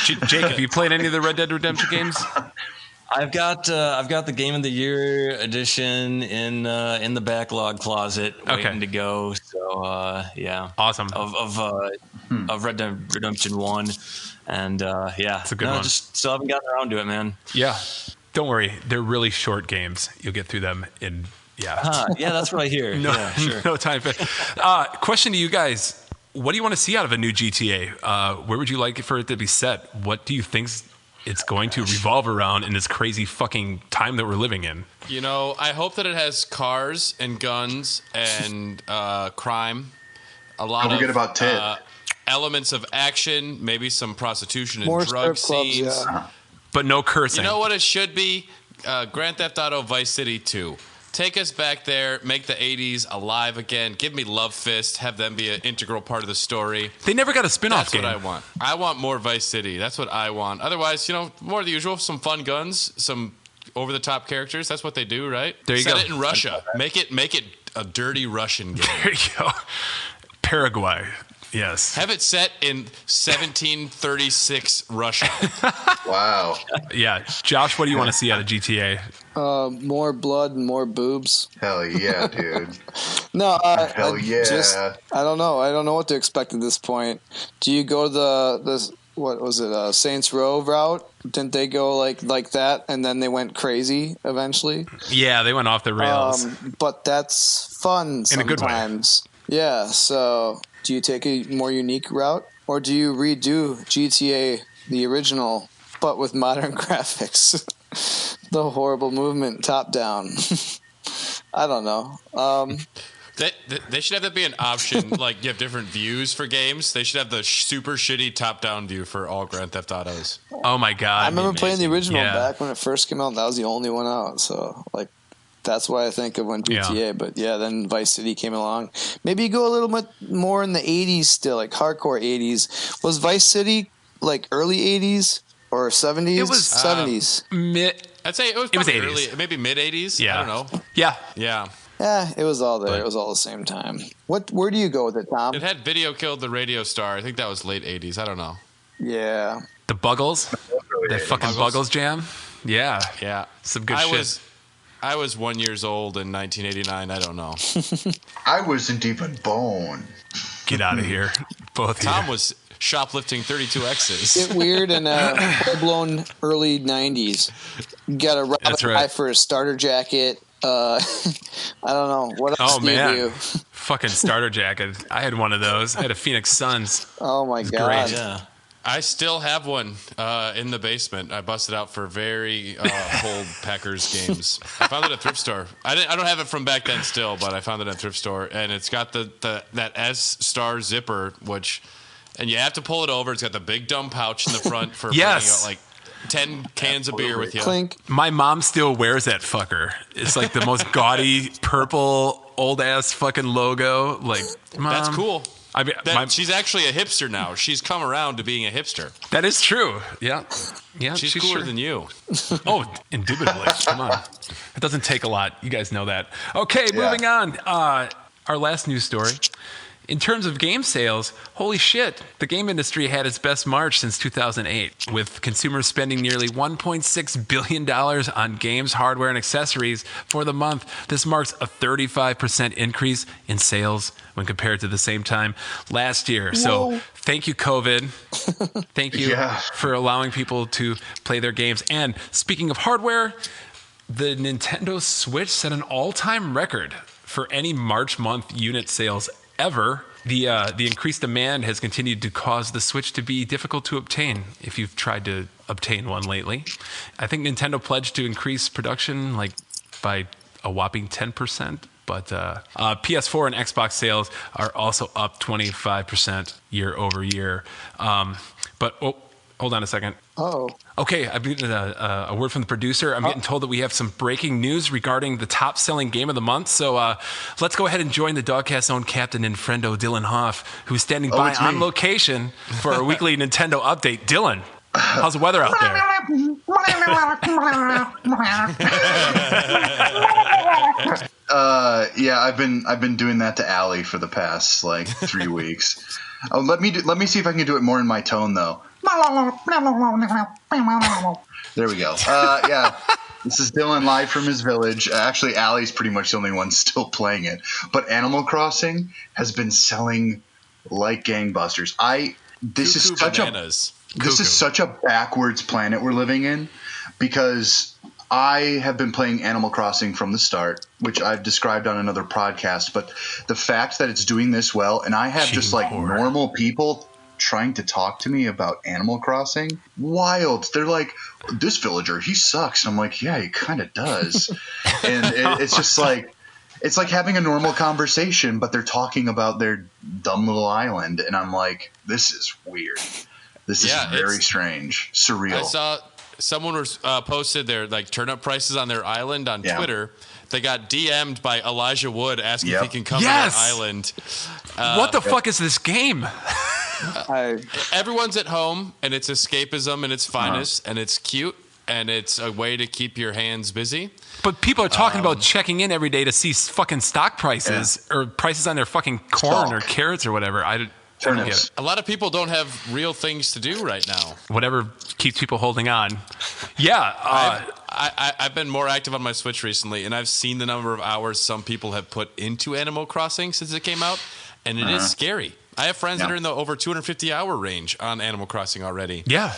Jake, have you played any of the Red Dead Redemption games? I've got the Game of the Year edition in the backlog closet waiting to go. So yeah, awesome of Red Dead Redemption 1, and yeah, it's a good one. Just still haven't gotten around to it, man. Yeah, don't worry, they're really short games. You'll get through them in yeah, that's what I hear. No, yeah, sure. No time. Question to you guys: what do you want to see out of a new GTA? Where would you like for it to be set? What do you think it's going to revolve around in this crazy fucking time that we're living in? I hope that it has cars and guns and crime. A lot Don't forget about Ted. Elements of action, maybe some prostitution and More drug strip clubs, scenes. yeah. But no cursing. You know what it should be? Grand Theft Auto Vice City 2. Take us back there, make the 80s alive again, give me Love Fist, have them be an integral part of the story. They never got a spin-off game. That's what I want. I want more Vice City. That's what I want. Otherwise, more of the usual, some fun guns, some over-the-top characters. That's what they do, right? There you go. Set it in Russia. Make it a dirty Russian game. There you go. Paraguay. Yes. Have it set in 1736 Russia. Wow. Yeah. Josh, what do you want to see out of GTA? More blood and more boobs. Hell yeah, dude. No, Hell yeah. I don't know. I don't know what to expect at this point. Do you go the what was it, Saints Row route? Didn't they go like that, and then they went crazy eventually? Yeah, they went off the rails. But that's fun sometimes. In a good way. Yeah. So, do you take a more unique route, or do you redo GTA the original but with modern graphics? The horrible movement, top down. I don't know. They should have that be an option. Like, you have different views for games. They should have the super shitty top-down view for all Grand Theft Autos. Oh my god! I remember playing the original Yeah. back when it first came out. That was the only one out. So, that's why I think of when GTA. Yeah. But yeah, then Vice City came along. Maybe you go a little bit more in the 80s still, like hardcore 80s. Was Vice City like early 80s or 70s? It was 70s. I'd say it was 80s. early, maybe mid-80s. Yeah. I don't know. Yeah. Yeah. Yeah, it was all there. It was all the same time. Where do you go with it, Tom? It had Video Killed the Radio Star. I think that was late 80s. I don't know. Yeah. The Buggles. That fucking Buggles jam. Yeah. Yeah. Some good shit. I was 1 year old in 1989. I don't know. I wasn't even born. Get out of here. Both of Tom you. was shoplifting 32Xs. Get weird in full-blown early 90s. You got to rob a That's guy right. for a starter jacket. I don't know. What else Oh do you man. do? Fucking starter jacket. I had one of those. I had a Phoenix Suns. Oh, my It's God. great. Yeah. I still have one in the basement. I busted out for very old Packers games. I found it at a thrift store. I don't have it from back then still, but I found it at a thrift store, and it's got that S-star zipper, and you have to pull it over. It's got the big dumb pouch in the front for Yes. bringing out 10 cans of beer with you. Clink. My mom still wears that fucker. It's like the most gaudy purple old ass fucking logo. Like, Mom, That's cool. I mean, She's actually a hipster now. She's come around to being a hipster. that is true. Yeah. Yeah. She's cooler than you. Oh, indubitably. Come on. It doesn't take a lot. You guys know that. Okay, moving on. Our last news story In terms of game sales, holy shit, the game industry had its best March since 2008, with consumers spending nearly $1.6 billion on games, hardware, and accessories for the month. This marks a 35% increase in sales when compared to the same time last year. Whoa. So thank you, COVID. Thank you Yeah. for allowing people to play their games. And speaking of hardware, the Nintendo Switch set an all-time record for any March month unit sales ever. The increased demand has continued to cause the Switch to be difficult to obtain if you've tried to obtain one lately. I think Nintendo pledged to increase production by a whopping 10%. But PS4 and Xbox sales are also up 25% year over year. Hold on a second. Oh. Okay, I've gotten a word from the producer. I'm getting told that we have some breaking news regarding the top-selling game of the month. So let's go ahead and join the Dogcast's own captain and friendo, Dylan Hoff, who's standing by it's on me. location for our weekly Nintendo update. Dylan, how's the weather out there? Yeah, I've been doing that to Allie for the past 3 weeks. Let me see if I can do it more in my tone though. There we go. Yeah, this is Dylan live from his village. Actually, Allie's pretty much the only one still playing it. But Animal Crossing has been selling like gangbusters. This is such a backwards planet we're living in, because I have been playing Animal Crossing from the start, which I've described on another podcast. But the fact that it's doing this well, and I have just normal people trying to talk to me about Animal Crossing, wild. They're like, this villager, he sucks. And I'm like, yeah, he kind of does. And it's just it's like having a normal conversation, but they're talking about their dumb little island. And I'm like, this is weird. This is very strange, surreal. I saw someone was posted their turnip prices on their island on Twitter. They got DM'd by Elijah Wood asking if he can come to their island. What the fuck is this game? Everyone's at home, and it's escapism in its finest, and it's cute, and it's a way to keep your hands busy. But people are talking about checking in every day to see fucking stock prices or prices on their fucking corn or carrots or whatever. I don't get it. A lot of people don't have real things to do right now. Whatever keeps people holding on. Yeah. I've been more active on my Switch recently, and I've seen the number of hours some people have put into Animal Crossing since it came out, and it is scary. I have friends that are in the over 250-hour range on Animal Crossing already. Yeah.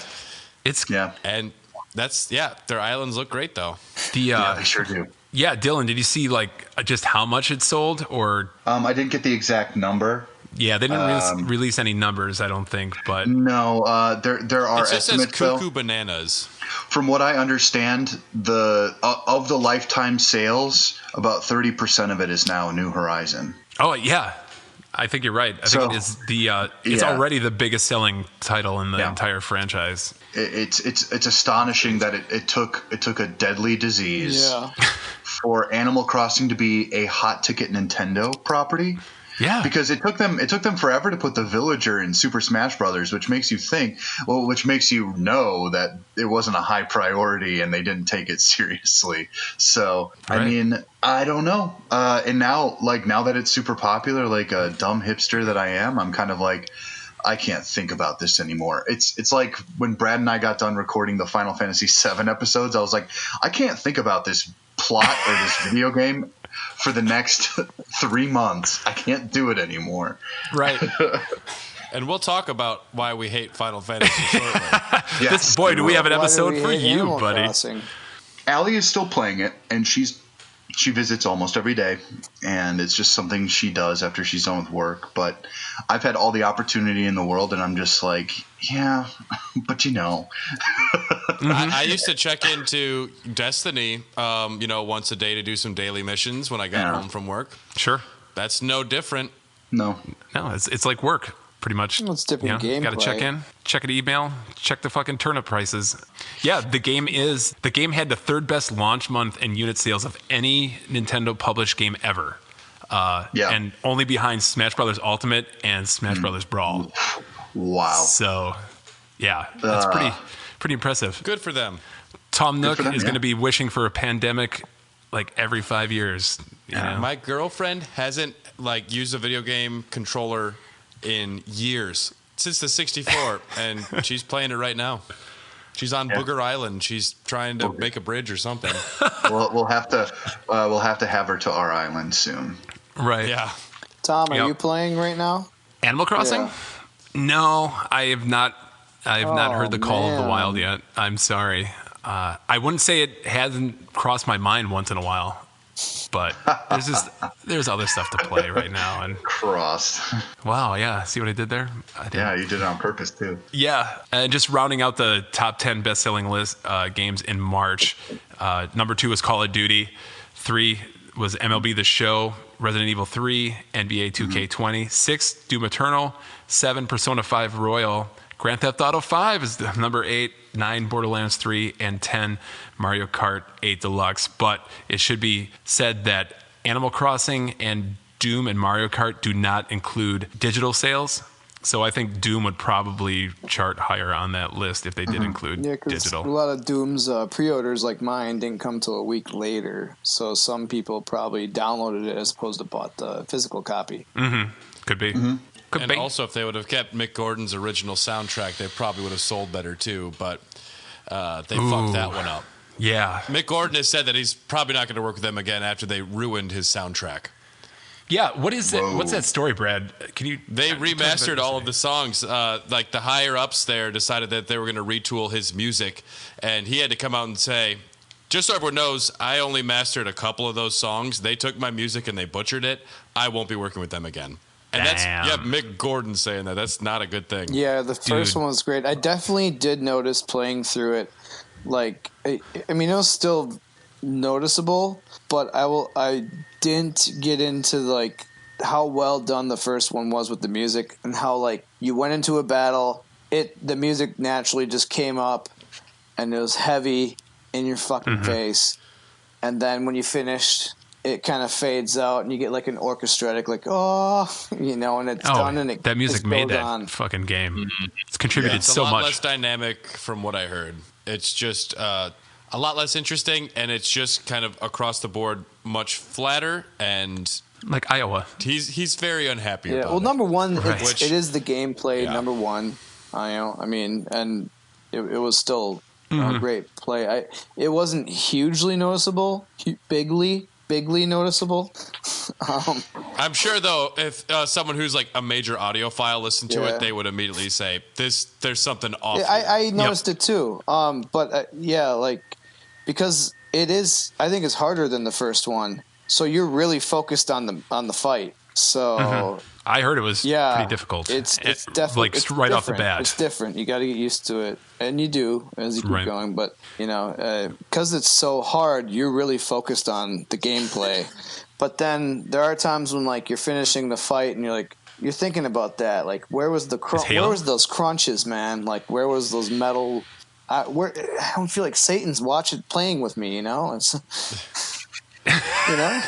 And their islands look great, though. They sure do. Yeah, Dylan, did you see just how much it sold, or? I didn't get the exact number. Yeah, they didn't release any numbers, I don't think. But no, there are it just estimates. Says cuckoo bananas. From what I understand, of the lifetime sales, about 30% of it is now New Horizon. Oh yeah, I think you're right. I think it is it's already the biggest selling title in the entire franchise. It's astonishing that it took a deadly disease for Animal Crossing to be a hot ticket Nintendo property. Yeah, because it took them forever to put the villager in Super Smash Brothers, which makes you know that it wasn't a high priority and they didn't take it seriously. So I mean, I don't know. And now that it's super popular, like a dumb hipster that I am, I'm kind of like, I can't think about this anymore. It's like when Brad and I got done recording the Final Fantasy VII episodes, I was like, I can't think about this plot or this video game for the next 3 months. I can't do it anymore. Right. And we'll talk about why we hate Final Fantasy shortly. Yes. Boy, do we have an episode for you, Animal buddy. Crossing? Allie is still playing it, and she visits almost every day, and it's just something she does after she's done with work. But I've had all the opportunity in the world, and I'm just like, yeah, but I used to check into Destiny, once a day to do some daily missions when I got home from work. Sure. That's no different. No, it's like work. Pretty much. Well, it's different gameplay. Got to check in, check an email, check the fucking turnip prices. Yeah, the game had the third best launch month in unit sales of any Nintendo published game ever. And only behind Smash Brothers Ultimate and Smash Brothers Brawl. Wow. So, yeah, that's pretty impressive. Good for them. Tom Nook is going to be wishing for a pandemic like every 5 years. You know? My girlfriend hasn't like used a video game controller in years, since the 64, and she's playing it right now. She's on Booger Island. She's trying to make a bridge or something. We'll have to have her to our island soon. Right. Yeah. Tom, are you playing right now? Animal Crossing? Yeah. No, I have not. I have not heard the call of the man. wild yet. I'm sorry. I wouldn't say it hasn't crossed my mind once in a while, but there's other stuff to play right now. And Crossed. wow, yeah. See what I did there? Yeah, you did it on purpose too. Yeah, and just rounding out the top 10 best-selling list games in March. Number 2 was Call of Duty. 3 was MLB The Show, Resident Evil 3, NBA 2K20. 6, Doom Eternal. 7, Persona 5 Royal. Grand Theft Auto 5 is the number 8. 9, Borderlands 3, and 10, Mario Kart 8 Deluxe. But it should be said that Animal Crossing and Doom and Mario Kart do not include digital sales. So I think Doom would probably chart higher on that list if they did include digital. A lot of Doom's pre-orders, like mine, didn't come till a week later. So some people probably downloaded it as opposed to bought the physical copy. Could be. Could And be. also, if they would have kept Mick Gordon's original soundtrack, they probably would have sold better too. But they fucked that one up. Yeah. Mick Gordon has said that he's probably not going to work with them again after they ruined his soundtrack. Yeah. What is it? What's that story, Brad? Can you? They remastered all of the songs. Like the higher ups there decided that they were going to retool his music, and he had to come out and say, just so everyone knows, I only mastered a couple of those songs. They took my music and they butchered it. I won't be working with them again. And that's Mick Gordon saying that. That's not a good thing. Yeah, the first one was great. I definitely did notice playing through it. Like, I mean, it was still noticeable, but I didn't get into like how well done the first one was with the music, and how like you went into a battle, the music naturally just came up, and it was heavy in your fucking face, and then when you finished, it kind of fades out, and you get like an orchestratic, like and it's done, and that music made that on. fucking game. It's contributed It's so a lot much. less dynamic from what I heard. It's just a lot less interesting, and it's just kind of across the board much flatter, and Like Iowa. he's very unhappy about well, it. number one, Right. it is the gameplay. Yeah. Number one, I mean, and it was still a great play. It wasn't hugely noticeable, bigly noticeable. I'm sure, though, if someone who's like a major audiophile listened to Yeah. it, they would immediately say, there's something off here. I noticed it too. But like because it is, I think it's harder than the first one. So you're really focused on the fight. So I heard it was pretty difficult. It's definitely like it's right off the different. bat. It's different. You got to get used to it, and you do as you keep Right. going. But because it's so hard, you're really focused on the gameplay. But then there are times when like you're finishing the fight, and you're thinking about that. Like where was where was those crunches, man? Like where was those metal? I don't feel like Satan's playing with me. It's.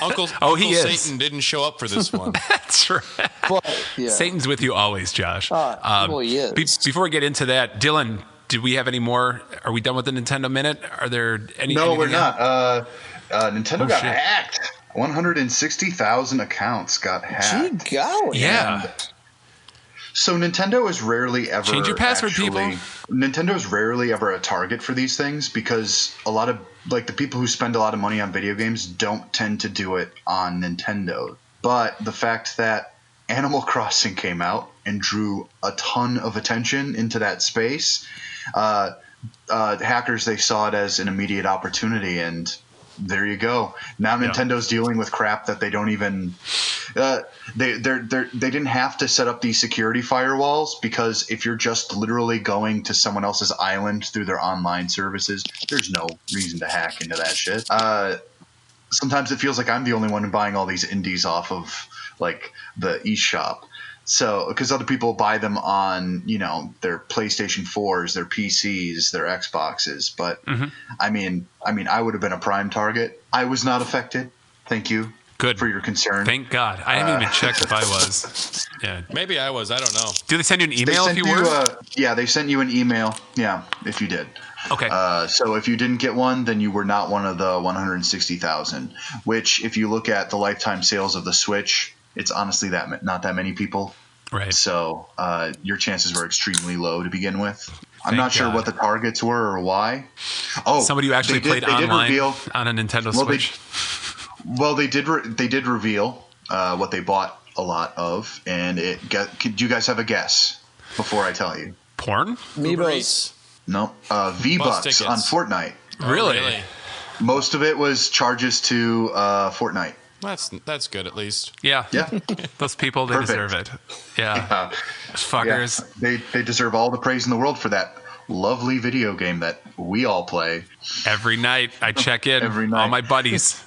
Uncle he is. Satan didn't show up for this one. That's right. But, yeah. Satan's with you always, Josh. Well, he is. Before we get into that, Dylan, did we have any more? Are we done with the Nintendo Minute? Are there any? No, we're anything not. Nintendo got shit. hacked. 160,000 accounts got hacked. Gee golly. Yeah. So Nintendo is rarely ever Change your password, people. Nintendo is rarely ever a target for these things because a lot of the people who spend a lot of money on video games don't tend to do it on Nintendo. But the fact that Animal Crossing came out and drew a ton of attention into that space, hackers, they saw it as an immediate opportunity, and there you go. Now Nintendo's dealing with crap that they don't even they didn't have to set up these security firewalls, because if you're just literally going to someone else's island through their online services, there's no reason to hack into that shit. Sometimes it feels like I'm the only one buying all these indies off of like the eShop. So, because other people buy them on, their PlayStation 4s, their PCs, their Xboxes. But I mean, I would have been a prime target. I was not affected. Thank you. Good. For your concern. Thank God. I haven't even checked if I was. Yeah. Maybe I was. I don't know. Do they send you an email if you were? Yeah, they sent you an email. Yeah, if you did. Okay. So if you didn't get one, then you were not one of the 160,000. Which, if you look at the lifetime sales of the Switch, it's honestly not that many people. Right. So your chances were extremely low to begin with. I'm Thank not sure God. what the targets were or why. Oh, somebody who actually played online on a Nintendo Switch. They did reveal what they bought a lot of, and do you guys have a guess before I tell you? Porn? Amiibos. No, V-Bucks on Fortnite. Really? Most of it was charges to Fortnite. That's good at least. Yeah. Those people, they Perfect. deserve it. Yeah. Fuckers. Yeah. They deserve all the praise in the world for that lovely video game that we all play. Every night I check in. Every night. All my buddies.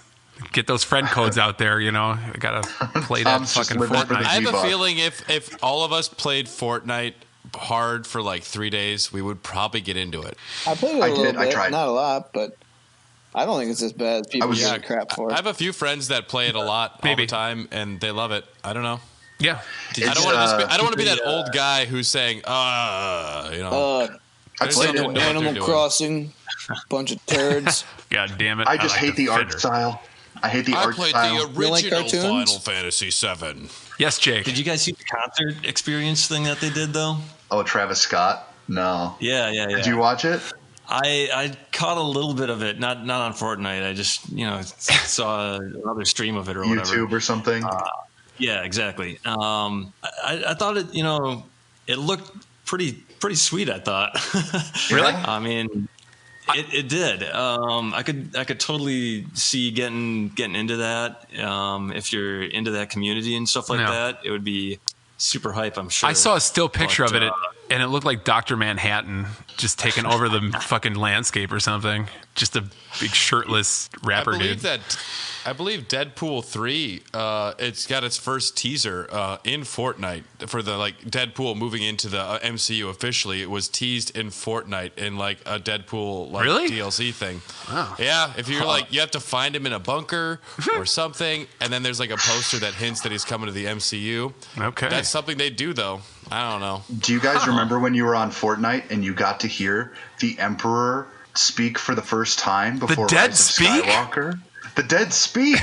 Get those friend codes out there, you know. I gotta play that Tom's just fucking living for the Fortnite. I have a V-Bucks. feeling if all of us played Fortnite hard for like 3 days, we would probably get into it. I played it a little bit, I tried. not a lot, but I don't think it's as bad as people give it crap for. I have a few friends that play it a lot all the time, and they love it. I don't know. Yeah. I don't want to be that old guy who's saying, I there's played something it. to what Animal they're doing. Crossing, bunch of turds. God damn it. I just hate the art Fitter. style. I hate the I art played style. the You like original cartoons? Final Fantasy VII. Yes, Jake. Did you guys see the concert experience thing that they did though? Oh, Travis Scott? No. Yeah. Did you watch it? I caught a little bit of it, not on Fortnite. I just saw another stream of it or whatever. YouTube or something? Yeah, exactly. I thought it it looked pretty sweet. I thought. Really? I mean, it did. I could totally see getting into that. If you're into that community and stuff like that, it would be super hype. I'm sure. I saw a still picture of it, and it looked like Dr. Manhattan just taking over the fucking landscape or something. Just a big shirtless rapper dude. I believe Deadpool 3, it's got its first teaser in Fortnite for the Deadpool moving into the MCU officially. It was teased in Fortnite in like a Deadpool Really? DLC thing. Wow. Yeah, if you're you have to find him in a bunker or something, and then there's like a poster that hints that he's coming to the MCU. Okay. That's something they do though. I don't know. Do you guys remember when you were on Fortnite and you got to hear the Emperor speak for the first time before dead Rise of speak? Skywalker? The dead speak.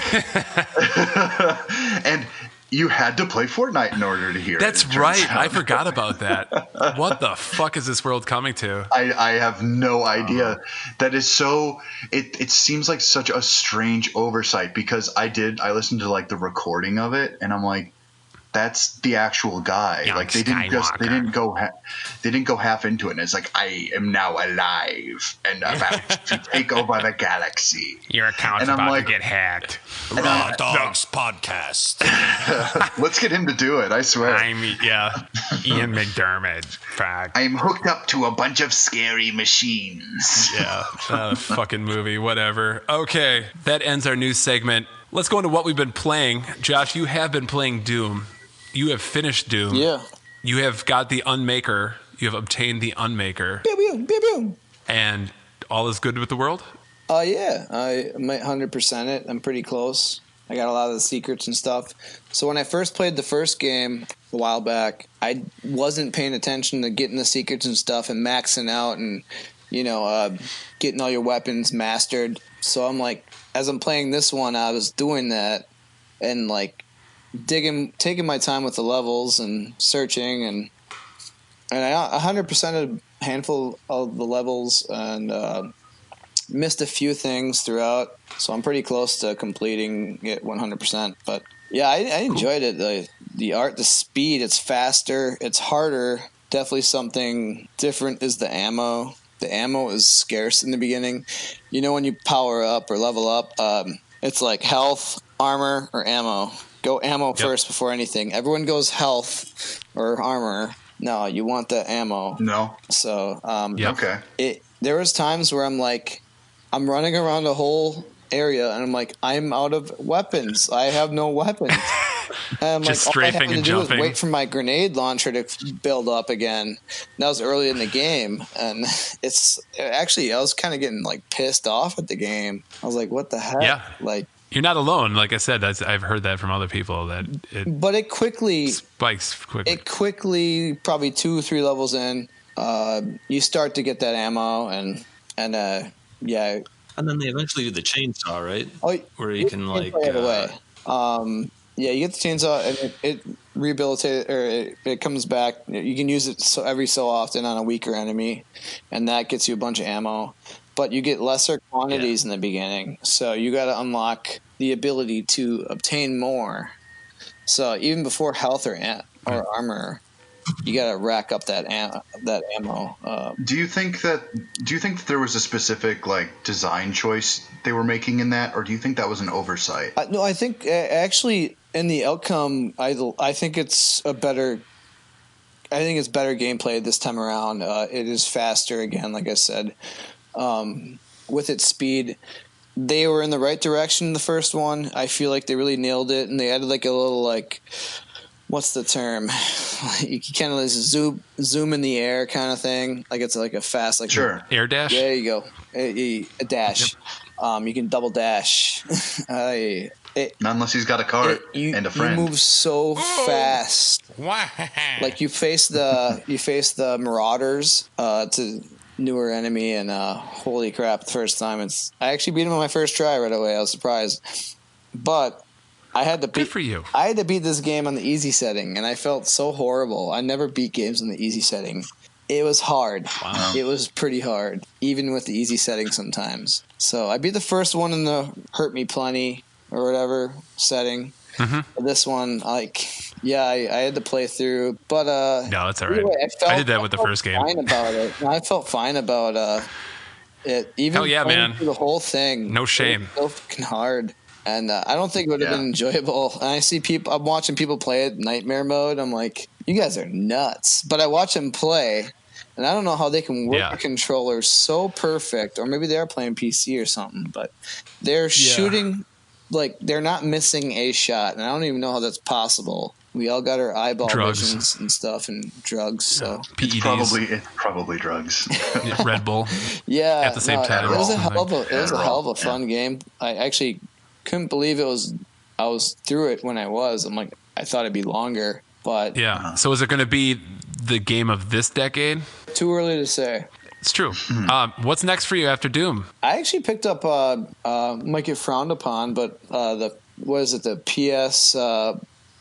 And you had to play Fortnite in order to hear That's it. That's right. I forgot about that. What the fuck is this world coming to? I have no idea. That is so. It seems like such a strange oversight because I listened to like the recording of it and I'm like, that's the actual guy. Yeah, like like they didn't go half into it. And it's like, I am now alive and about to take over the galaxy. Your account's And I'm about like- to get hacked. Raw Dogs Podcast. Let's get him to do it. I swear. Ian McDermott. Fuck. I'm hooked up to a bunch of scary machines. Yeah, fucking movie, whatever. Okay, that ends our news segment. Let's go into what we've been playing. Josh, you have been playing Doom. You have finished Doom. Yeah. You have got the Unmaker. You have obtained the Unmaker. Pew, pew, pew, pew. And all is good with the world? Yeah. I might 100% it. I'm pretty close. I got a lot of the secrets and stuff. So when I first played the first game a while back, I wasn't paying attention to getting the secrets and stuff and maxing out and, getting all your weapons mastered. So I'm like, as I'm playing this one, I was doing that and like taking my time with the levels and searching and I 100%ed a handful of the levels and missed a few things throughout. So I'm pretty close to completing it 100%. But yeah, I enjoyed it. The art, the speed, it's faster, it's harder. Definitely something different is the ammo. The ammo is scarce in the beginning. When you power up or level up, it's like health, armor, or ammo. Go ammo first before anything. Everyone goes health or armor. No, you want the ammo. No. So, Okay. there was times where I'm like, I'm running around a whole area and I'm like, I'm out of weapons. I have no weapons. And Just all I strafing had to and do jumping. was wait for my grenade launcher to build up again. And that was early in the game, and I was kind of getting like pissed off at the game. I was like, "What the heck?" Yeah. Like, You're not alone. Like I said, I've heard that from other people that it but it quickly spikes quickly. It quickly, probably 2-3 levels in, you start to get that ammo, and And then they eventually do the chainsaw, right? Oh, Where you can like. play it away. Yeah, you get the chainsaw, and it rehabilitates, or it comes back. You can use it every so often on a weaker enemy, and that gets you a bunch of ammo. But you get lesser quantities in the beginning, so you got to unlock the ability to obtain more. So even before health or armor, you got to rack up that ammo. Do you think that there was a specific like design choice they were making in that, or do you think that was an oversight? No, I think actually in the outcome, I think it's better gameplay this time around. It is faster again, like I said, with its speed. They were in the right direction in the first one. I feel like they really nailed it, and they added like a little what's the term? You kind of zoom in the air kind of thing. Like it's like a fast sure air dash. Yeah, there you go, a dash. Yep. You can double dash. Not unless he's got a cart and a friend. You move so fast. Like you face the marauders to newer enemy, and holy crap, the first time I actually beat him on my first try right away. I was surprised, but I had to beat. Good for you. I had to beat this game on the easy setting, and I felt so horrible. I never beat games on the easy setting. It was hard. Wow. It was pretty hard, even with the easy setting sometimes. So I beat the first one in the hurt me plenty or whatever setting. Mm-hmm. This one, I had to play through, but no, it's all right. Anyway, I did that with the first game. Fine about it. I felt fine about it. Even hell yeah, man! Through the whole thing, no shame. It was so fucking hard. And I don't think it would have been enjoyable. And I see people. I'm watching people play it nightmare mode. I'm like, you guys are nuts. But I watch them play, and I don't know how they can work the controller so perfect. Or maybe they are playing PC or something. But they're shooting like they're not missing a shot, and I don't even know how that's possible. We all got our eyeball visions and stuff, and drugs. So it's probably drugs. Red Bull. Yeah, at the same time. It was a hell of a fun game. I actually couldn't believe I was through it when I was. I'm like, I thought it'd be longer, but So is it going to be the game of this decade? Too early to say. It's true. What's next for you after Doom? I actually picked up might get frowned upon, but the PS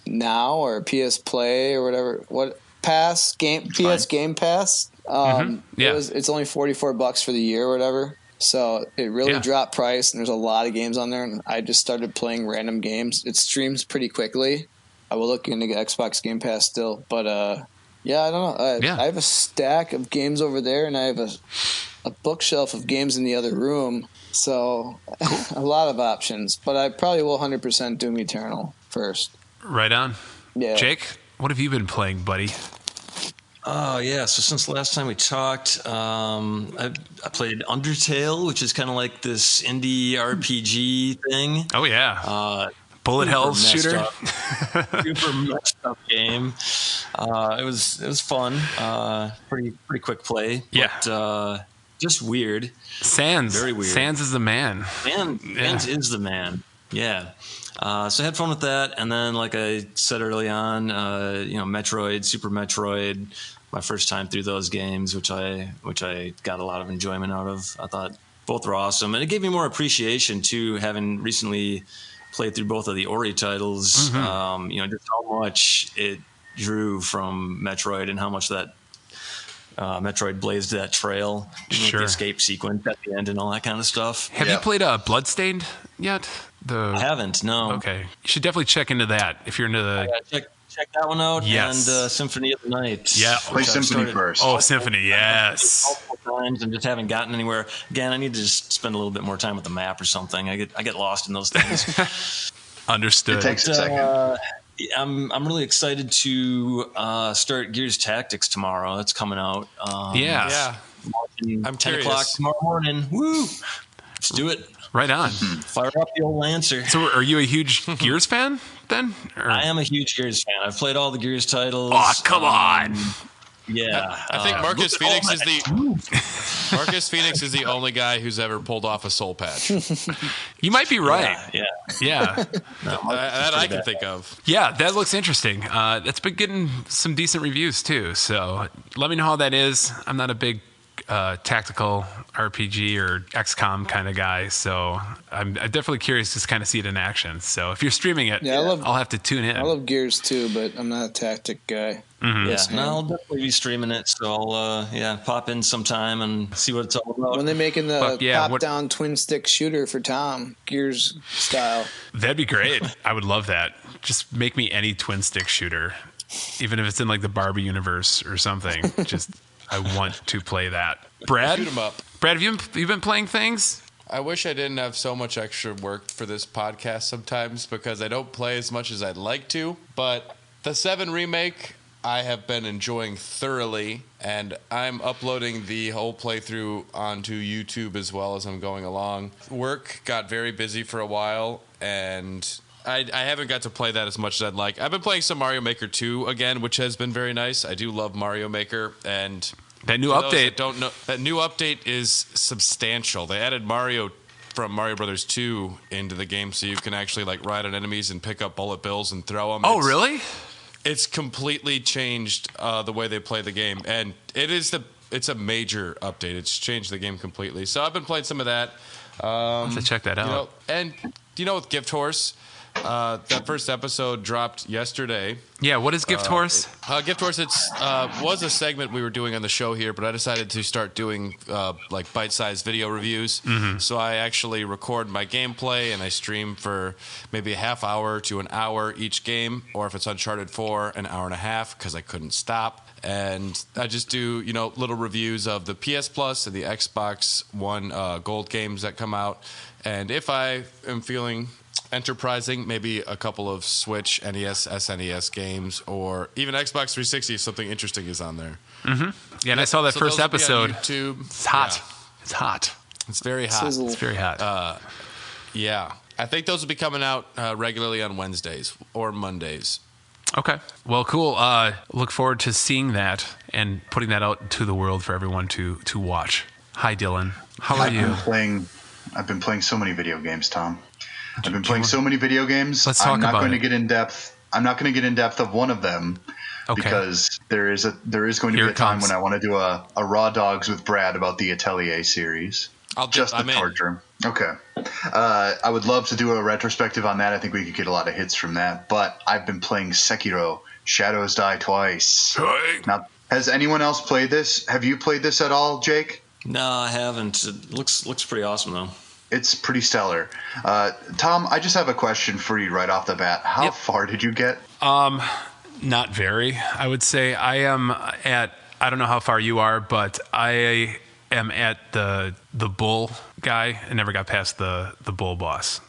Now or PS Play or whatever PS Game Pass. It's only $44 for the year or whatever. So it really dropped price, and there's a lot of games on there, and I just started playing random games. It streams pretty quickly. I will look into Xbox Game Pass still, but I don't know. I have a stack of games over there, and I have a bookshelf of games in the other room, so a lot of options. But I probably will 100% Doom Eternal first. Right on. Yeah. Jake, what have you been playing, buddy? So since the last time we talked, I played Undertale, which is kind of like this indie RPG thing. Oh, yeah. Bullet hell shooter. Super messed up game. It was fun. Pretty quick play. But just weird. Sans. Very weird. Sans is the man. Sans is the man. Yeah. So I had fun with that, and then, like I said early on, Metroid, Super Metroid, my first time through those games, which I got a lot of enjoyment out of. I thought both were awesome, and it gave me more appreciation too, having recently played through both of the Ori titles. Mm-hmm. Just how much it drew from Metroid and how much that Metroid blazed that trail, the escape sequence at the end and all that kind of stuff. Have you played Bloodstained yet? I haven't, no. Okay. You should definitely check into that if you're into the... Check that one out. Yes. And Symphony of the Night. Yeah. Play Symphony first. Oh, Symphony, yes. Multiple times and just haven't gotten anywhere. Again, I need to just spend a little bit more time with the map or something. I get lost in those things. Understood. It takes a second. I'm really excited to start Gears Tactics tomorrow. That's coming out. Yeah. I'm 10 o'clock tomorrow morning. Woo! Let's do it. Right on. Fire up the old Lancer. So are you a huge Gears fan then? Or? I am a huge Gears fan. I've played all the Gears titles. Oh, come on. Yeah. I think Marcus Phoenix is the only guy who's ever pulled off a soul patch. You might be right. Yeah. That I can think of. Yeah, that looks interesting. That's been getting some decent reviews too. So let me know how that is. I'm not a big tactical RPG or XCOM kind of guy, so I'm definitely curious to kind of see it in action. So if you're streaming it, I'll have to tune in. I love Gears too, but I'm not a tactic guy. Mm-hmm. Yeah, no, I'll definitely be streaming it, so I'll pop in sometime and see what it's all about. When they're making the top-down twin-stick shooter for Tom, Gears style. That'd be great. I would love that. Just make me any twin-stick shooter, even if it's in like the Barbie universe or something. Just I want to play that. Brad? Shoot 'em up. Brad, have you been playing things? I wish I didn't have so much extra work for this podcast sometimes because I don't play as much as I'd like to. But the 7 remake I have been enjoying thoroughly, and I'm uploading the whole playthrough onto YouTube as well as I'm going along. Work got very busy for a while, and I haven't got to play that as much as I'd like. I've been playing some Mario Maker 2 again, which has been very nice. I do love Mario Maker, and that new update. That new update is substantial. They added Mario from Mario Brothers 2 into the game, so you can actually like ride on enemies and pick up bullet bills and throw them. Oh, really? It's completely changed the way they play the game, and it's a major update. It's changed the game completely. So I've been playing some of that. I'll have to check that out. With Gift Horse, that first episode dropped yesterday. Yeah, what is Gift Horse? Gift Horse, was a segment we were doing on the show here, but I decided to start doing like bite-sized video reviews. Mm-hmm. So I actually record my gameplay and I stream for maybe a half hour to an hour each game, or if it's Uncharted 4, an hour and a half because I couldn't stop. And I just do, little reviews of the PS Plus and the Xbox One Gold games that come out. And if I am feeling enterprising, maybe a couple of Switch, NES, SNES games, or even Xbox 360 if something interesting is on there. Mm-hmm. Yeah, and I saw that first episode. YouTube. It's hot. Yeah. It's hot. It's very hot. Sizzle. It's very hot. Yeah. I think those will be coming out regularly on Wednesdays or Mondays. Okay. Well, cool. Look forward to seeing that and putting that out to the world for everyone to watch. Hi, Dylan. How are you? I've been playing so many video games, Tom. I've been playing so many video games. Let's talk about it. I'm not going to get in depth of one of them because there is going to be a time when I want to do a Raw Dogs with Brad about the Atelier series. Torture. Okay. I would love to do a retrospective on that. I think we could get a lot of hits from that. But I've been playing Sekiro: Shadows Die Twice. Now, has anyone else played this? Have you played this at all, Jake? No, I haven't. It looks pretty awesome though. It's pretty stellar. Tom, I just have a question for you right off the bat. How far did you get? Not very. I would say I am at, I don't know how far you are, but I am at the bull guy. I never got past the bull boss.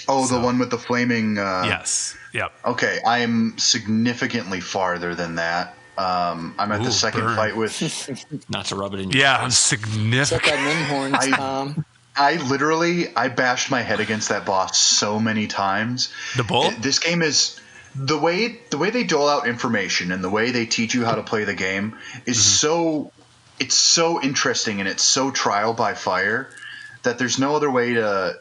Oh, the one with the flaming... Yes. Yep. Okay, I'm significantly farther than that. I'm at the second fight with... Not to rub it in your face. I'm significant. Check out them horns, Tom. I bashed my head against that boss so many times. The bull? This game is... The way they dole out information and the way they teach you how to play the game is so... It's so interesting and it's so trial by fire that there's no other way to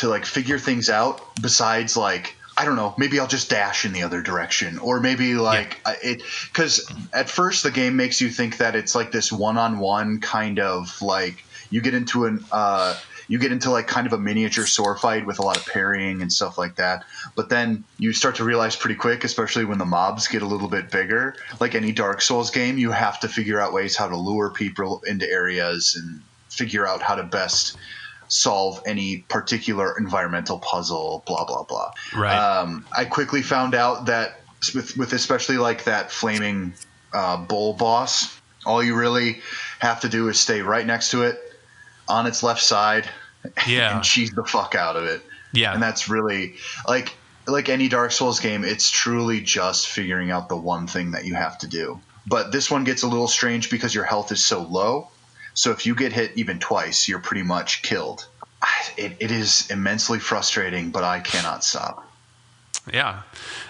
like figure things out besides like, I don't know, maybe I'll just dash in the other direction, or maybe because at first the game makes you think that it's like this one-on-one kind of like you get into like kind of a miniature sword fight with a lot of parrying and stuff like that. But then you start to realize pretty quick, especially when the mobs get a little bit bigger, like any Dark Souls game, you have to figure out ways how to lure people into areas and figure out how to best solve any particular environmental puzzle, blah, blah, blah. Right. I quickly found out that with especially like that flaming bull boss, all you really have to do is stay right next to it on its left side and cheese the fuck out of it. Yeah. And that's really like any Dark Souls game, it's truly just figuring out the one thing that you have to do. But this one gets a little strange because your health is so low. So if you get hit even twice, you're pretty much killed. It is immensely frustrating, but I cannot stop. Yeah.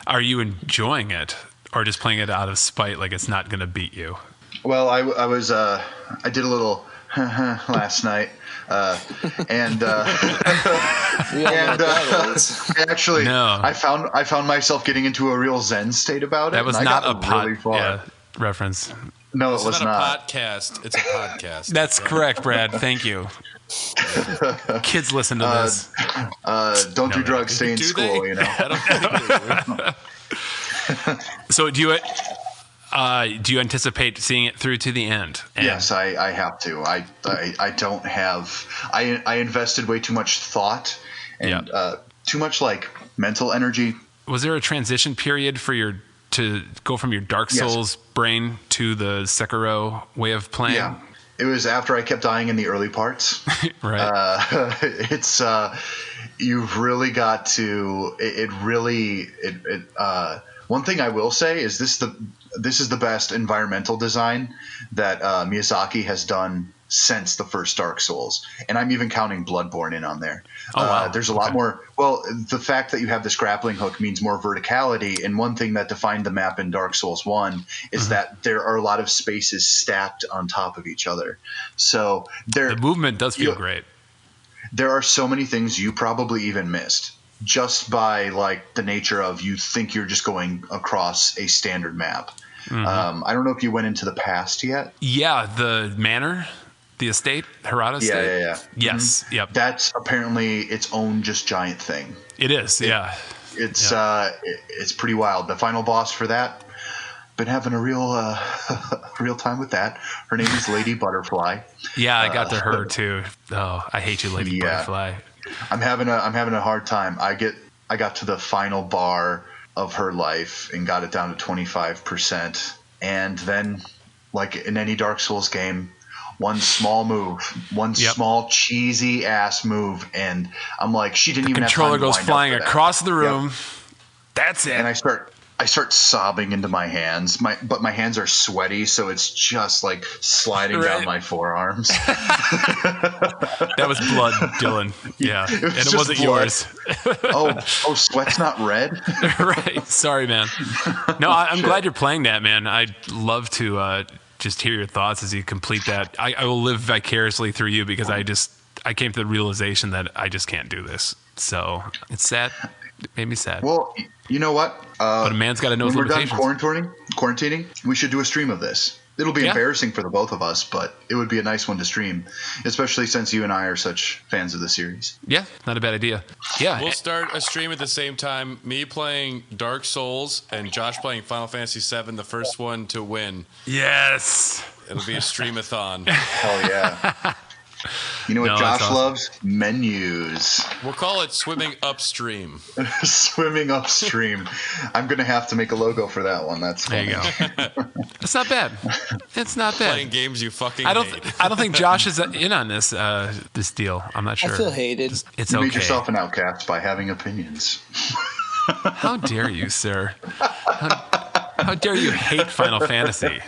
Are you enjoying it or just playing it out of spite like it's not going to beat you? Well, I did a little last night. Actually, I found myself getting into a real Zen state about it. That was and not I got a pot. Really far. Yeah, reference. No, it was It's not. a podcast. It's a podcast. That's correct, Brad. Thank you. Kids listen to this. Don't do drugs, stay in Do school, they? you know. I don't think they do. So do you anticipate seeing it through to the end? And Yes, I have to. I don't have. I invested way too much thought and too much like mental energy. Was there a transition period to go from your Dark Souls brain to the Sekiro way of playing? Yeah, it was after I kept dying in the early parts. Right. It's you've really got to. One thing I will say is this is the best environmental design that Miyazaki has done since the first Dark Souls, and I'm even counting Bloodborne in on there. Oh, wow. There's a lot more. Well, the fact that you have this grappling hook means more verticality, and one thing that defined the map in Dark Souls 1 is that there are a lot of spaces stacked on top of each other. So The movement does feel great. There are so many things you probably even missed just by like the nature of you think you're just going across a standard map. I don't know if you went into the past yet. Yeah, the manor, the estate, Harada estate. Yeah. Yes, yep. That's apparently its own just giant thing. It is, yeah. It's pretty wild. The final boss for that, been having a real time with that. Her name is Lady Butterfly. Yeah, I got to her too. Oh, I hate you, Lady Butterfly. I'm having a hard time. I got to the final bar of her life and got it down to 25%, and then like in any Dark Souls game, one small move, small cheesy ass move, and I'm like, she didn't even have time to controller goes wind flying up for that. across the room. Yep. That's it. And I start sobbing into my hands. But my hands are sweaty, so it's just like sliding down my forearms. That was blood, Dylan. Yeah, it wasn't blood. yours. oh, sweat's not red. Right. Sorry, man. No, I'm glad you're playing that, man. I'd love to just hear your thoughts as you complete that. I will live vicariously through you because I came to the realization that I just can't do this. So it's sad. It made me sad. Well, you know what? But a man's got to know his when we're limitations. done quarantining, we should do a stream of this. It'll be embarrassing for the both of us, but it would be a nice one to stream, especially since you and I are such fans of the series. Yeah, not a bad idea. Yeah. We'll start a stream at the same time. Me playing Dark Souls and Josh playing Final Fantasy VII, the first one to win. Yes. It'll be a streamathon. Hell yeah. You know what Josh loves? Menus. We'll call it Swimming Upstream. Swimming Upstream. I'm going to have to make a logo for that one. That's funny. There you go. It's not bad. It's not bad. Playing games you fucking I don't hate. think Josh is in on this this deal. I'm not sure. I feel hated. It's You okay. made yourself an outcast by having opinions. How dare you, sir? How dare you hate Final Fantasy?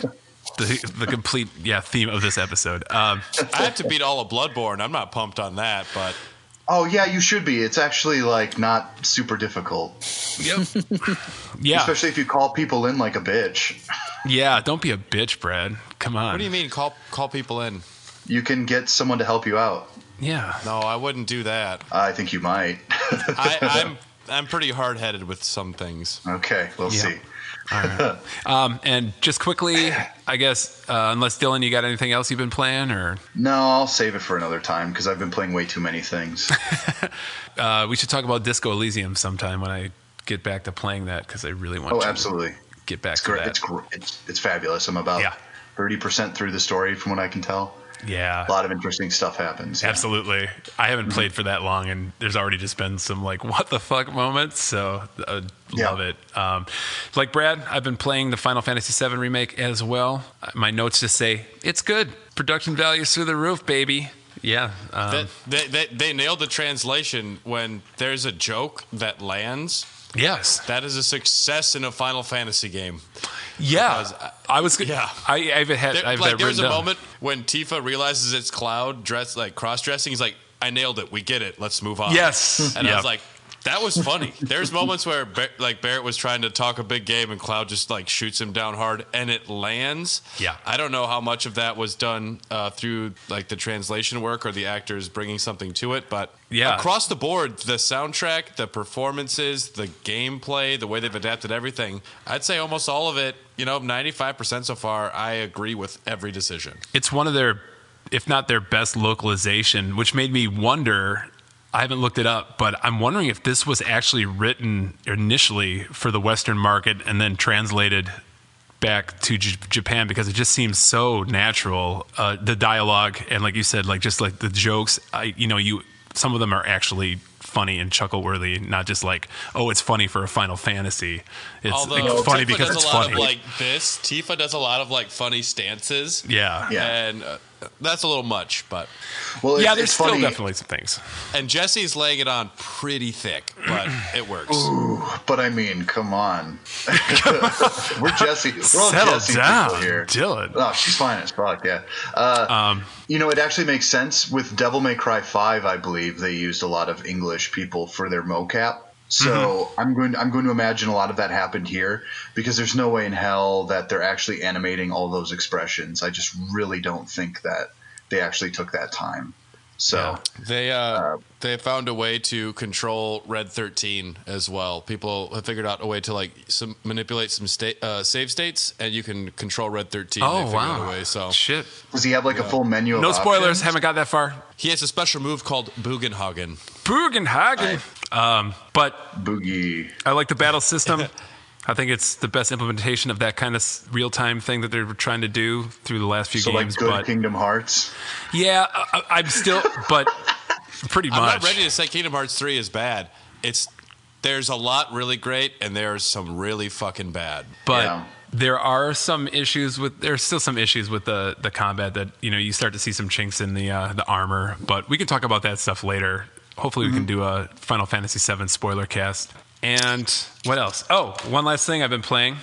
The complete theme of this episode. I have to beat all of Bloodborne. I'm not pumped on that, but Oh yeah, you should be. It's actually like not super difficult. Yep. Yeah. Especially if you call people in like a bitch. Yeah. Don't be a bitch, Brad. Come on. what do you mean call people in? You can get someone to help you out. Yeah. No, I wouldn't do that. I think you might. I'm pretty hard-headed with some things. Okay, we'll see. All right. And just quickly, I guess, unless Dylan, you got anything else you've been playing, or No, I'll save it for another time because I've been playing way too many things. we should talk about Disco Elysium sometime when I get back to playing that because I really want to Absolutely. get back It's to great. that. It's fabulous. I'm about 30% through the story from what I can tell. Yeah. A lot of interesting stuff happens. Yeah. Absolutely. I haven't played for that long, and there's already just been some like what the fuck moments. So love it. Like Brad, I've been playing the Final Fantasy VII remake as well. My notes just say it's good. Production values through the roof, baby. Yeah. They nailed the translation. When there's a joke that lands, Yes. that is a success in a Final Fantasy game. Yeah. Because, I was. yeah. I've had. There's a moment when Tifa realizes it's Cloud cross-dressing. He's like, "I nailed it. We get it. Let's move on." Yes. And I was like, That was funny. There's moments where Barrett was trying to talk a big game and Cloud just like shoots him down hard and it lands. Yeah. I don't know how much of that was done through like the translation work or the actors bringing something to it, but across the board, the soundtrack, the performances, the gameplay, the way they've adapted everything, I'd say almost all of it, 95% so far, I agree with every decision. It's one of their, if not their best localization, which made me wonder. I haven't looked it up, but I'm wondering if this was actually written initially for the Western market and then translated back to Japan, because it just seems so natural. The dialogue and, like you said, like just like the jokes, some of them are actually funny and chuckle-worthy, not just like, oh, it's funny for a Final Fantasy. It's funny Tifa because does it's a lot funny. Of, like this. Tifa does a lot of like funny stances. Yeah. And that's a little much, but there's still definitely some things. And Jesse's laying it on pretty thick, but it works. Ooh, but I mean, come on. We're Jesse. We're all Settle Jesse down, people here. Dylan. Oh, she's fine as fuck. Yeah. It actually makes sense with Devil May Cry 5. I believe they used a lot of English people for their mocap. So I'm going to imagine a lot of that happened here, because there's no way in hell that they're actually animating all those expressions. I just really don't think that they actually took that time. So they found a way to control Red 13 as well. People have figured out a way to manipulate some save states, and you can control Red 13. Oh, they wow! A way, so shit. Does he have a full menu? No of spoilers. options? Haven't got that far. he has a special move called Bugenhagen. But Boogie. I like the battle system. I think it's the best implementation of that kind of real-time thing that they're trying to do through the last few games. Like good Kingdom Hearts. Yeah, I'm still, but pretty much. I'm not ready to say Kingdom Hearts 3 is bad. There's a lot really great, and there's some really fucking bad. But there are some issues with. There's still some issues with the combat that you start to see some chinks in the armor. But we can talk about that stuff later. Hopefully, we can do a Final Fantasy VII spoiler cast. And what else? Oh, one last thing I've been playing.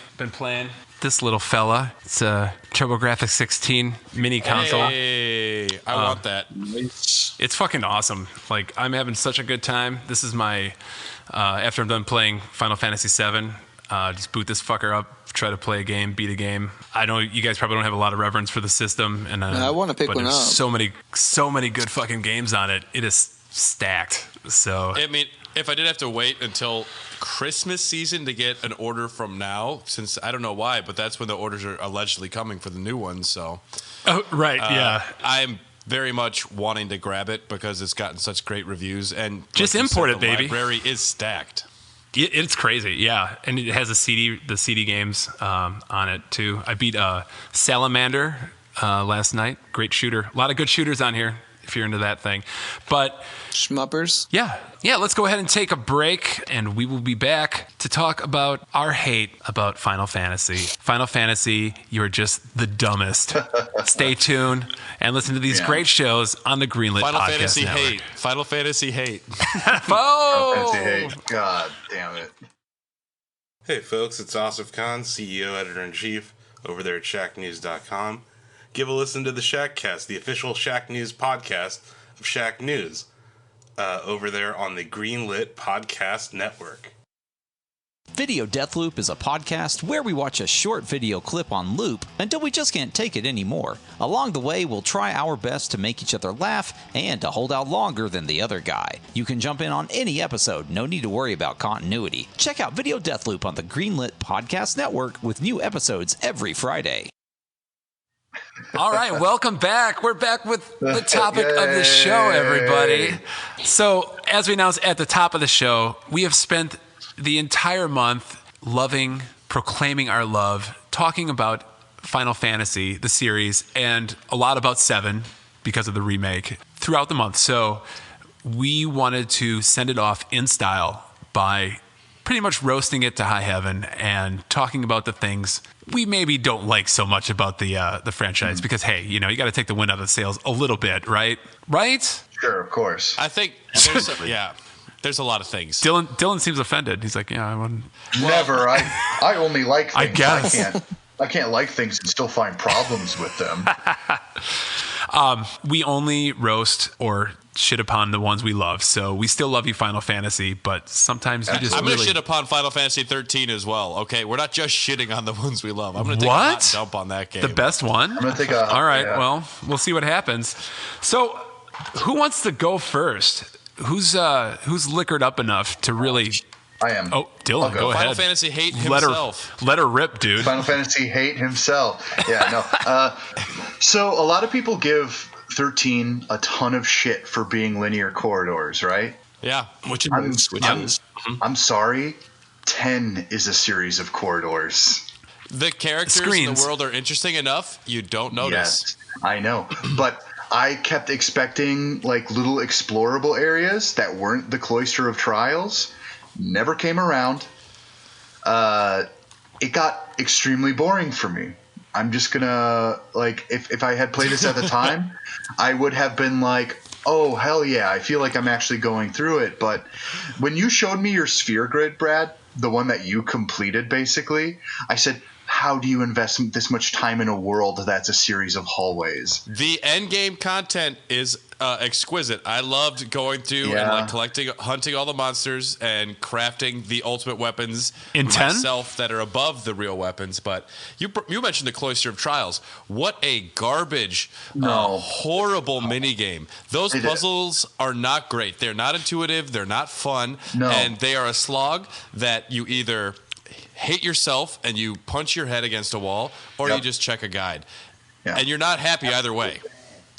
This little fella. It's a TurboGrafx 16 mini console. Hey, I want that. It's fucking awesome. Like, I'm having such a good time. This is my, after I'm done playing Final Fantasy VII, just boot this fucker up, try to play a game, beat a game. I know you guys probably don't have a lot of reverence for the system. And I want to pick one up. So many good fucking games on it. It is stacked. So I mean, if I did have to wait until Christmas season to get an order from now, since I don't know why, but that's when the orders are allegedly coming for the new ones. So, I'm very much wanting to grab it because it's gotten such great reviews, and just import it, baby. The library is stacked. It's crazy, yeah, and it has the CD games on it too. I beat Salamander last night. Great shooter. A lot of good shooters on here if you're into that thing. But Schmuppers. Yeah, let's go ahead and take a break, and we will be back to talk about our hate about Final Fantasy. Final Fantasy, you're just the dumbest. Stay tuned and listen to these great shows on the Greenlit Final Podcast Fantasy Network. hate. Final Fantasy hate. Oh! Final Fantasy hate. God damn it. Hey folks, it's Asif Khan, CEO, Editor-in-Chief, over there at ShackNews.com. Give a listen to the Shackcast, the official Shack News podcast of Shack News, over there on the Greenlit Podcast Network. Video Death Loop is a podcast where we watch a short video clip on loop until we just can't take it anymore. Along the way, we'll try our best to make each other laugh and to hold out longer than the other guy. You can jump in on any episode, no need to worry about continuity. Check out Video Death Loop on the Greenlit Podcast Network with new episodes every Friday. All right, welcome back. We're back with the topic of the show, everybody. So, as we announced at the top of the show, we have spent the entire month proclaiming our love, talking about Final Fantasy, the series, and a lot about 7 because of the remake throughout the month. So, we wanted to send it off in style by pretty much roasting it to high heaven and talking about the things we maybe don't like so much about the franchise because, hey, you got to take the wind out of the sails a little bit, right? Right? Sure, of course. I think there's a lot of things. Dylan seems offended. He's like, I wouldn't. Never. I only like things. I guess. I can't like things and still find problems with them. We only roast or shit upon the ones we love. So we still love you, Final Fantasy, but sometimes you just I'm going to shit upon Final Fantasy 13 as well. Okay, we're not just shitting on the ones we love. I'm going to take a hot dump on that game. The best one? I'm going to take a... All right, well, we'll see what happens. So who wants to go first? Who's liquored up enough to really... I am. Oh, Dylan, go ahead. Final Fantasy hate himself. Let her rip, dude. Final Fantasy hate himself. Yeah, no. So a lot of people give 13 a ton of shit for being linear corridors, right? Yeah. I'm sorry. 10 is a series of corridors. The characters in the world are interesting enough, you don't notice. Yes, I know. But I kept expecting like little explorable areas that weren't the Cloister of Trials. Never came around. It got extremely boring for me. I'm just gonna like if I had played this at the time, I would have been like, oh hell yeah, I feel like I'm actually going through it. But when you showed me your sphere grid, Brad, the one that you completed basically, I said, how do you invest this much time in a world that's a series of hallways? The end game content is exquisite. I loved going through and like hunting all the monsters and crafting the ultimate weapons in 10 myself that are above the real weapons. But you mentioned the Cloister of Trials. What a garbage, horrible mini game. Those puzzles are not great. They're not intuitive. They're not fun, and they are a slog that you either hate yourself and you punch your head against a wall, or you just check a guide, and you're not happy either way.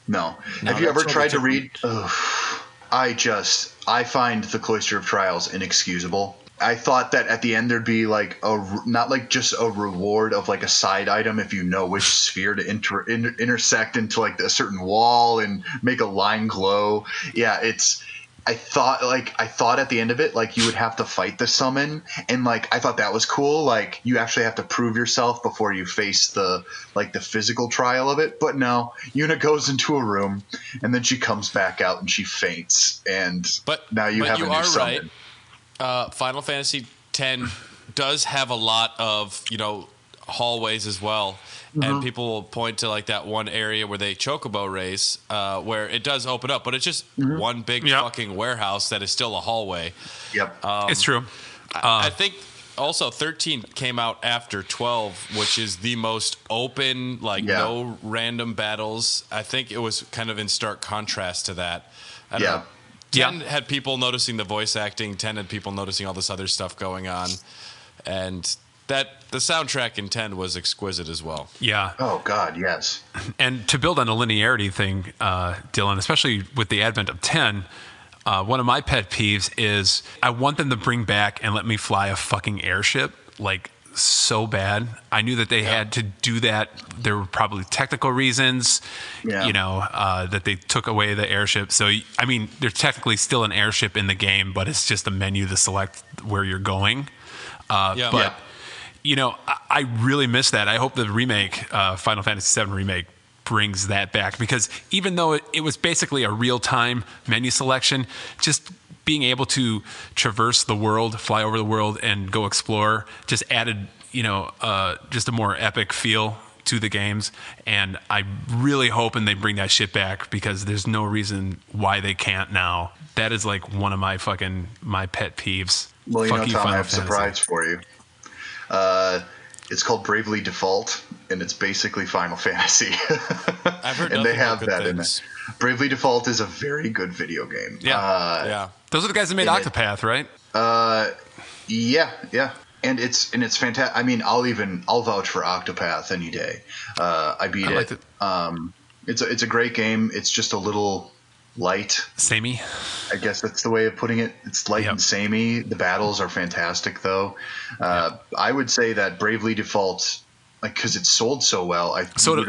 No. Have you ever tried to read? I find the Cloister of Trials inexcusable. I thought that at the end there'd be like not like just a reward of like a side item if you know which sphere to intersect into like a certain wall and make a line glow. Yeah, I thought at the end of it, like you would have to fight the summon, and like I thought that was cool. Like you actually have to prove yourself before you face the physical trial of it. But no, Yuna goes into a room and then she comes back out and she faints, and now you have a new summon. Right. Final Fantasy X does have a lot of hallways as well. And people will point to like that one area where they chocobo race, where it does open up, but it's just one big fucking warehouse that is still a hallway. Yep, it's true. I think also 13 came out after 12, which is the most open, no random battles. I think it was kind of in stark contrast to that. I don't know. 10 had people noticing the voice acting. 10 had people noticing all this other stuff going on, and the soundtrack in 10 was exquisite as well. Yeah. Oh, God, yes. And to build on the linearity thing, Dylan, especially with the advent of 10, one of my pet peeves is I want them to bring back and let me fly a fucking airship, like, so bad. I knew that they had to do that. There were probably technical reasons, that they took away the airship. So, I mean, there's technically still an airship in the game, but it's just a menu to select where you're going. I really miss that. I hope the remake, Final Fantasy VII Remake, brings that back, because even though it was basically a real-time menu selection, just being able to traverse the world, fly over the world, and go explore just added, just a more epic feel to the games. And I really hoping they bring that shit back, because there's no reason why they can't now. That is like one of my pet peeves. Well, Tom, I have a surprise for you. It's called Bravely Default, and it's basically Final Fantasy. I've heard and they have that in it. Bravely Default is a very good video game. Yeah. Those are the guys that made Octopath, right? Yeah. And it's fantastic. I mean, I'll vouch for Octopath any day. I beat it. It's a great game. It's just a little light. Samey. I guess that's the way of putting it. It's light and samey. The battles are fantastic, though. I would say that Bravely Default, because it sold so well.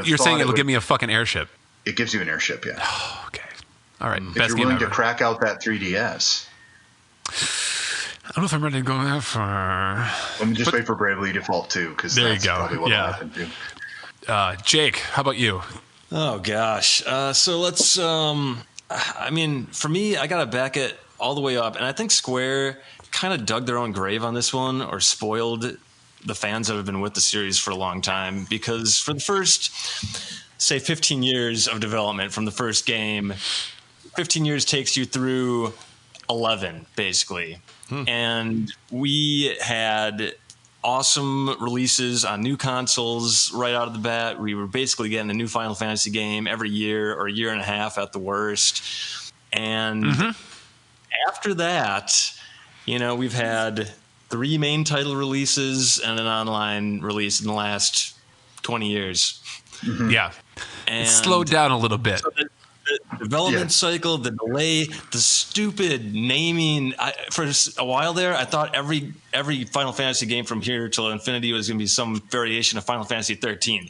You're saying it'll give me a fucking airship? It gives you an airship, yeah. Oh, okay. All right. If you're willing to crack out that 3DS. I don't know if I'm ready to go that far. Let me just wait for Bravely Default 2, because that's probably what will happen too. Jake, how about you? Oh, gosh. So let's... for me, I got to back it all the way up. And I think Square kind of dug their own grave on this one, or spoiled the fans that have been with the series for a long time. Because for the first say 15 years of development from the first game. 15 years takes you through 11, basically. And we had awesome releases on new consoles right out of the bat. We were basically getting a new Final Fantasy game every year or a year and a half at the worst. And after that, we've had 3 main title releases and an online release in the last 20 years. Yeah. And it's slowed down a little bit. So the development cycle, the delay, the stupid naming. For a while there, I thought every Final Fantasy game from here till infinity was going to be some variation of Final Fantasy 13.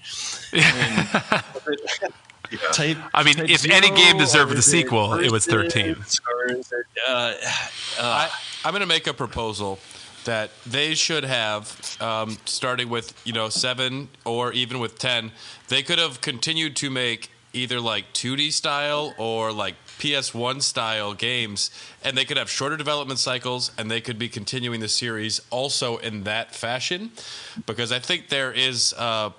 If any game deserved the sequel, it was 13. I'm going to make a proposal that they should have, starting with 7 or even with 10, they could have continued to make either like 2D style or like PS1 style games, and they could have shorter development cycles, and they could be continuing the series also in that fashion, because I think there is a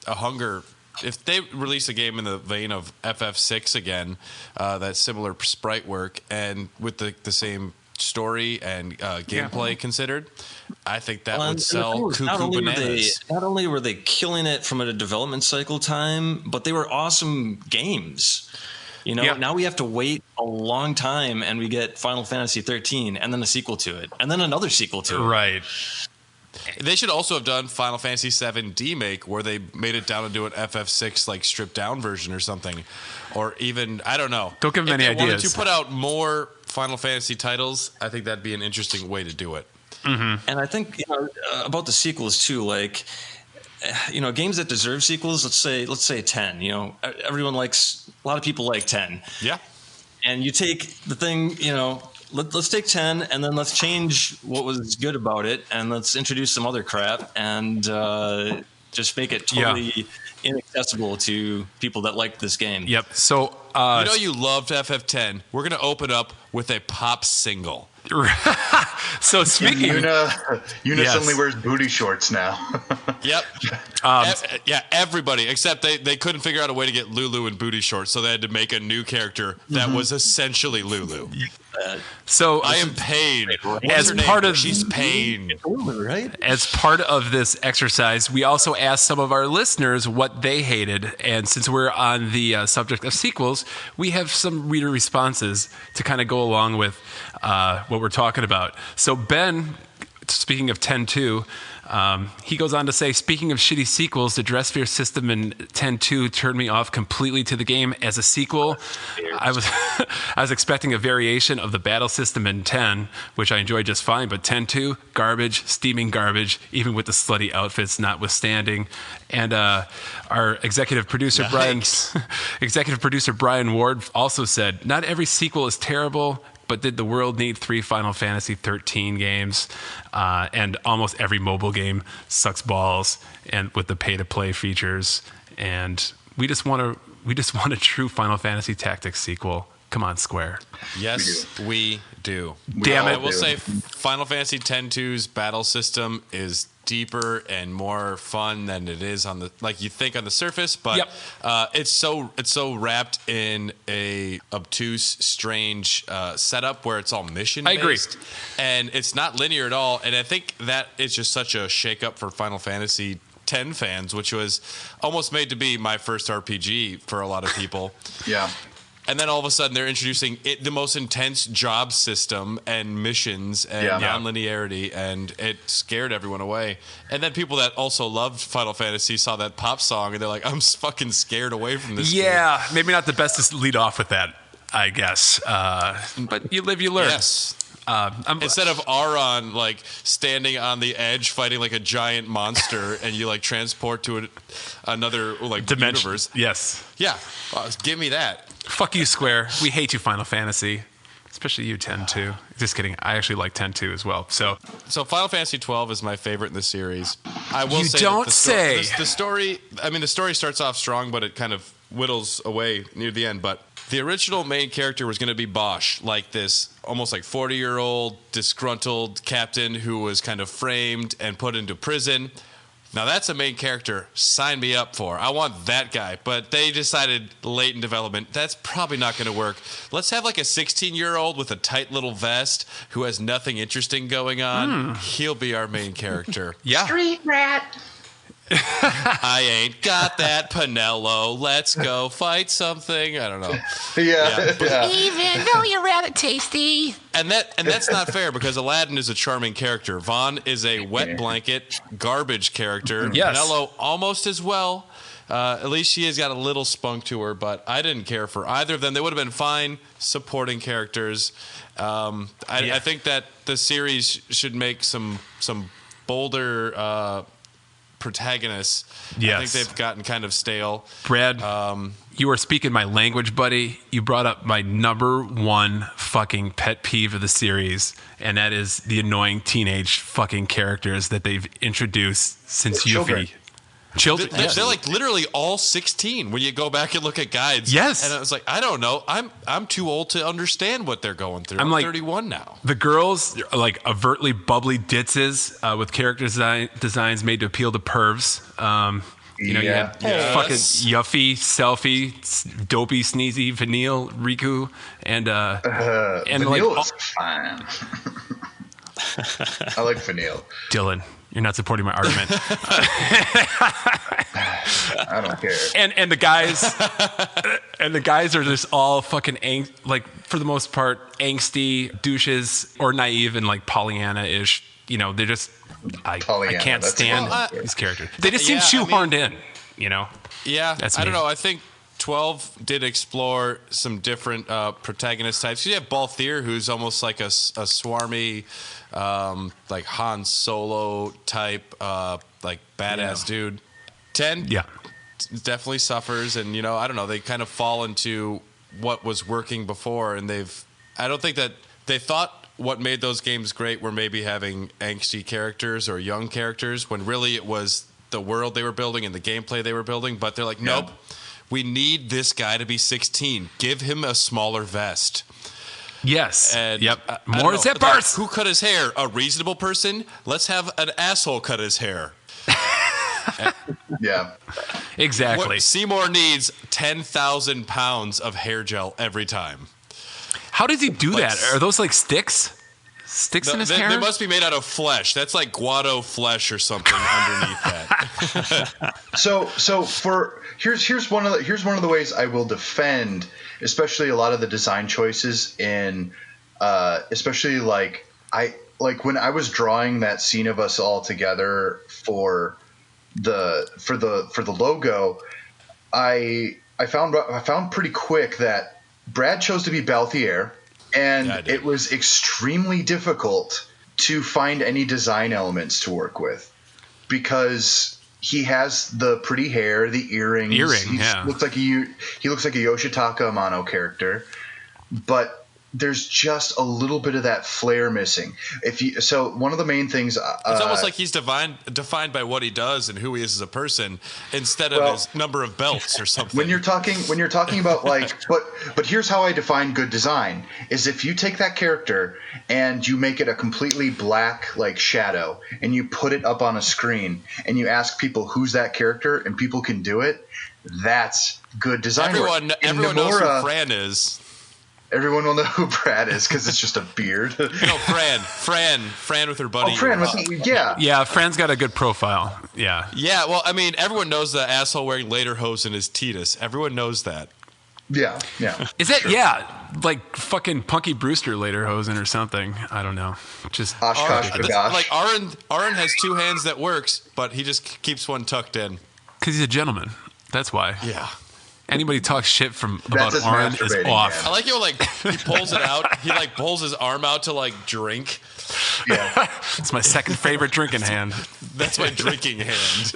hunger. If they release a game in the vein of FF6 again, that similar sprite work and with the same story and gameplay considered, I think that would sell cuckoo bananas. Not only were they killing it from a development cycle time, but they were awesome games. Now we have to wait a long time, and we get Final Fantasy 13, and then a sequel to it, and then another sequel to it. Right. They should also have done Final Fantasy VII Remake, where they made it down into an FF6 like stripped down version or something, or even I don't know. Don't give them any ideas. If they wanted to put out more Final Fantasy titles, I think that'd be an interesting way to do it. And I think about the sequels too, like games that deserve sequels. Let's say 10. Everyone likes. A lot of people like 10. Yeah. And you take the thing. Let's take 10 and then let's change what was good about it, and let's introduce some other crap and just make it totally inaccessible to people that like this game. Yep. So you loved FF10. We're gonna open up with a pop single. So speaking, Yuna suddenly wears booty shorts now. Yep. Everybody except they couldn't figure out a way to get Lulu in booty shorts, so they had to make a new character that was essentially Lulu. So I am paid. As part of she's paid. Right? As part of this exercise, we also asked some of our listeners what they hated, and since we're on the subject of sequels, we have some reader responses to kind of go along with what we're talking about. So Ben, speaking of 10-2, he goes on to say, speaking of shitty sequels, the dress sphere system in 10-2 turned me off completely to the game. As a sequel, I was expecting a variation of the battle system in 10, which I enjoyed just fine, but 10-2, garbage, steaming garbage, even with the slutty outfits notwithstanding. And our executive producer Brian Ward also said, not every sequel is terrible, but did the world need 3 Final Fantasy 13 games? And almost every mobile game sucks balls, and with the pay-to-play features. And we just want a true Final Fantasy Tactics sequel. Come on, Square. Yes, we do. Damn it! I will say, Final Fantasy X-2's battle system is deeper and more fun than it is on the you think on the surface, but it's so wrapped in a obtuse, strange setup where it's all mission based. I agree. And it's not linear at all. And I think that is just such a shakeup for Final Fantasy X fans, which was almost made to be my first RPG for a lot of people. Yeah. And then all of a sudden they're introducing the most intense job system and missions and non-linearity, and it scared everyone away. And then people that also loved Final Fantasy saw that pop song, and they're like, I'm fucking scared away from this game. Maybe not the best to lead off with that, I guess. But you live, you learn. Yes. Instead of Auron standing on the edge fighting like a giant monster, and you transport to another dimension. Universe. Yes. Yeah. Give me that. Fuck you, Square. We hate you, Final Fantasy. Especially you, 10-2. Just kidding. I actually like 10-2 as well. So Final Fantasy 12 is my favorite in the series. I will you say don't that say. The story. I mean, the story starts off strong, but it kind of whittles away near the end. But the original main character was going to be Bosch, this almost 40-year-old disgruntled captain who was kind of framed and put into prison. Now that's a main character. Sign me up for. I want that guy. But they decided late in development, that's probably not going to work. Let's have like a 16-year-old with a tight little vest who has nothing interesting going on. He'll be our main character. Yeah. Street rat. I ain't got that, Pinello. Let's go fight something. I don't know. Yeah. Even though you're rather tasty. And that's not fair because Aladdin is a charming character. Vaughn is a wet blanket garbage character. Yes. Pinello almost as well. At least she has got a little spunk to her, but I didn't care for either of them. They would have been fine supporting characters. I think that the series should make some bolder protagonists. Yes. I think they've gotten kind of stale. Brad, you are speaking my language, buddy. You brought up my number one fucking pet peeve of the series, and that is the annoying teenage fucking characters that they've introduced since Yuffie. Children. They're like literally all 16 when you go back and look at guides. Yes. And I was like, I don't know. I'm too old to understand what they're going through. I'm like 31 now. The girls are like overtly bubbly ditzes with character designs made to appeal to pervs. You had fucking Yuffie, Selfie, Dopey, Sneezy, Vanille, Riku, and Vanille is fine. I like Vanille. Dylan. You're not supporting my argument. I don't care. And the guys are just all fucking like for the most part angsty douches or naive and like Pollyanna-ish. You know, they're just I can't stand these characters. They just seem shoehorned in. You know. Yeah, that's I don't know. I think 12 did explore some different protagonist types. You have Balthier, who's almost like a swarmy, like Han Solo type, like badass dude. 10, definitely suffers, and I don't know. They kind of fall into what was working before, and I don't think that they thought what made those games great were maybe having angsty characters or young characters, when really it was the world they were building and the gameplay they were building. But they're like, nope. We need this guy to be 16. Give him a smaller vest. Yes. And more zippers. Who cut his hair? A reasonable person? Let's have an asshole cut his hair. Yeah. Exactly. Seymour needs 10,000 pounds of hair gel every time. How does he do that? Are those like sticks? Sticks in his hair? They must be made out of flesh. That's like guado flesh or something underneath that. Here's one of the ways I will defend, especially a lot of the design choices in, especially like when I was drawing that scene of us all together for the logo, I found pretty quick that Brad chose to be Balthier. And it was extremely difficult to find any design elements to work with because he has the pretty hair, the earrings. He looks like a Yoshitaka Amano character, but there's just a little bit of that flair missing. So one of the main things it's almost like he's defined by what he does and who he is as a person instead of his number of belts or something. When you're talking about like, but here's how I define good design is if you take that character and you make it a completely black like shadow and you put it up on a screen and you ask people who's that character and people can do it, that's good design. Everyone knows who Fran is. Everyone will know who Brad is because it's just a beard. No, Fran with her buddy. Oh, Fran, yeah. Fran's got a good profile. Yeah. Yeah. Well, I mean, everyone knows the asshole wearing lederhosen is Titus. Everyone knows that. Yeah. Is it? Yeah, like fucking Punky Brewster lederhosen or something. I don't know. Just Oshkosh. Like Aaron has two hands that works, but he just keeps one tucked in. Because he's a gentleman. That's why. Yeah. Anybody talks shit about Aaron is off. I like how like he pulls it out. He like pulls his arm out to like drink. Yeah, it's my second favorite drinking hand. That's my drinking hand.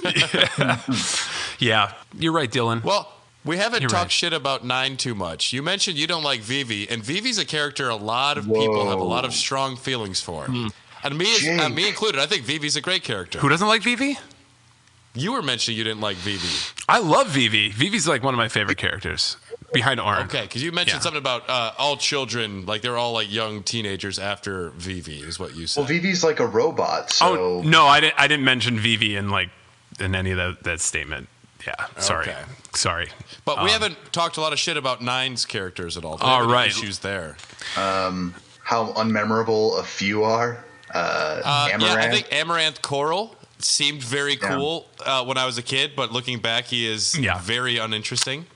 Yeah, you're right, Dylan. Well, we haven't talked shit about 9 too much. You mentioned you don't like Vivi, and Vivi's a character a lot of people have a lot of strong feelings for. And me included. I think Vivi's a great character. Who doesn't like Vivi? You were mentioning you didn't like Vivi. I love Vivi. Vivi's like one of my favorite characters behind Aaron. Okay, because you mentioned something about all children, like they're all like young teenagers after Vivi, is what you said. Well, Vivi's like a robot. So. Oh no, I didn't mention Vivi in like in any of that statement. Yeah, sorry. But we haven't talked a lot of shit about Nine's characters at all. All right. Issues there. How unmemorable a few are. Amaranth. Yeah, I think Amaranth Coral seemed very cool when I was a kid, but looking back, he is very uninteresting.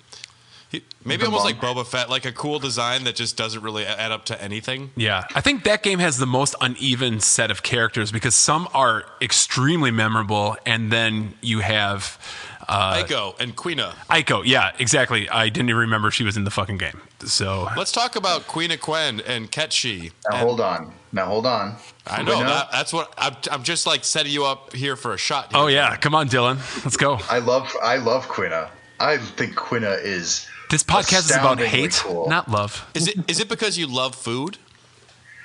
Maybe almost like Boba Fett, like a cool design that just doesn't really add up to anything. Yeah, I think that game has the most uneven set of characters because some are extremely memorable, and then you have Aiko and Quina. Aiko, yeah, exactly. I didn't even remember she was in the fucking game. So let's talk about Quina Quen and Ketchi. Now hold on. I know that's what I'm just like setting you up here for a shot. Here. Oh yeah, come on, Dylan, let's go. I love Quina. I think Quina is. This podcast is about hate, cool. not love. Is it because you love food?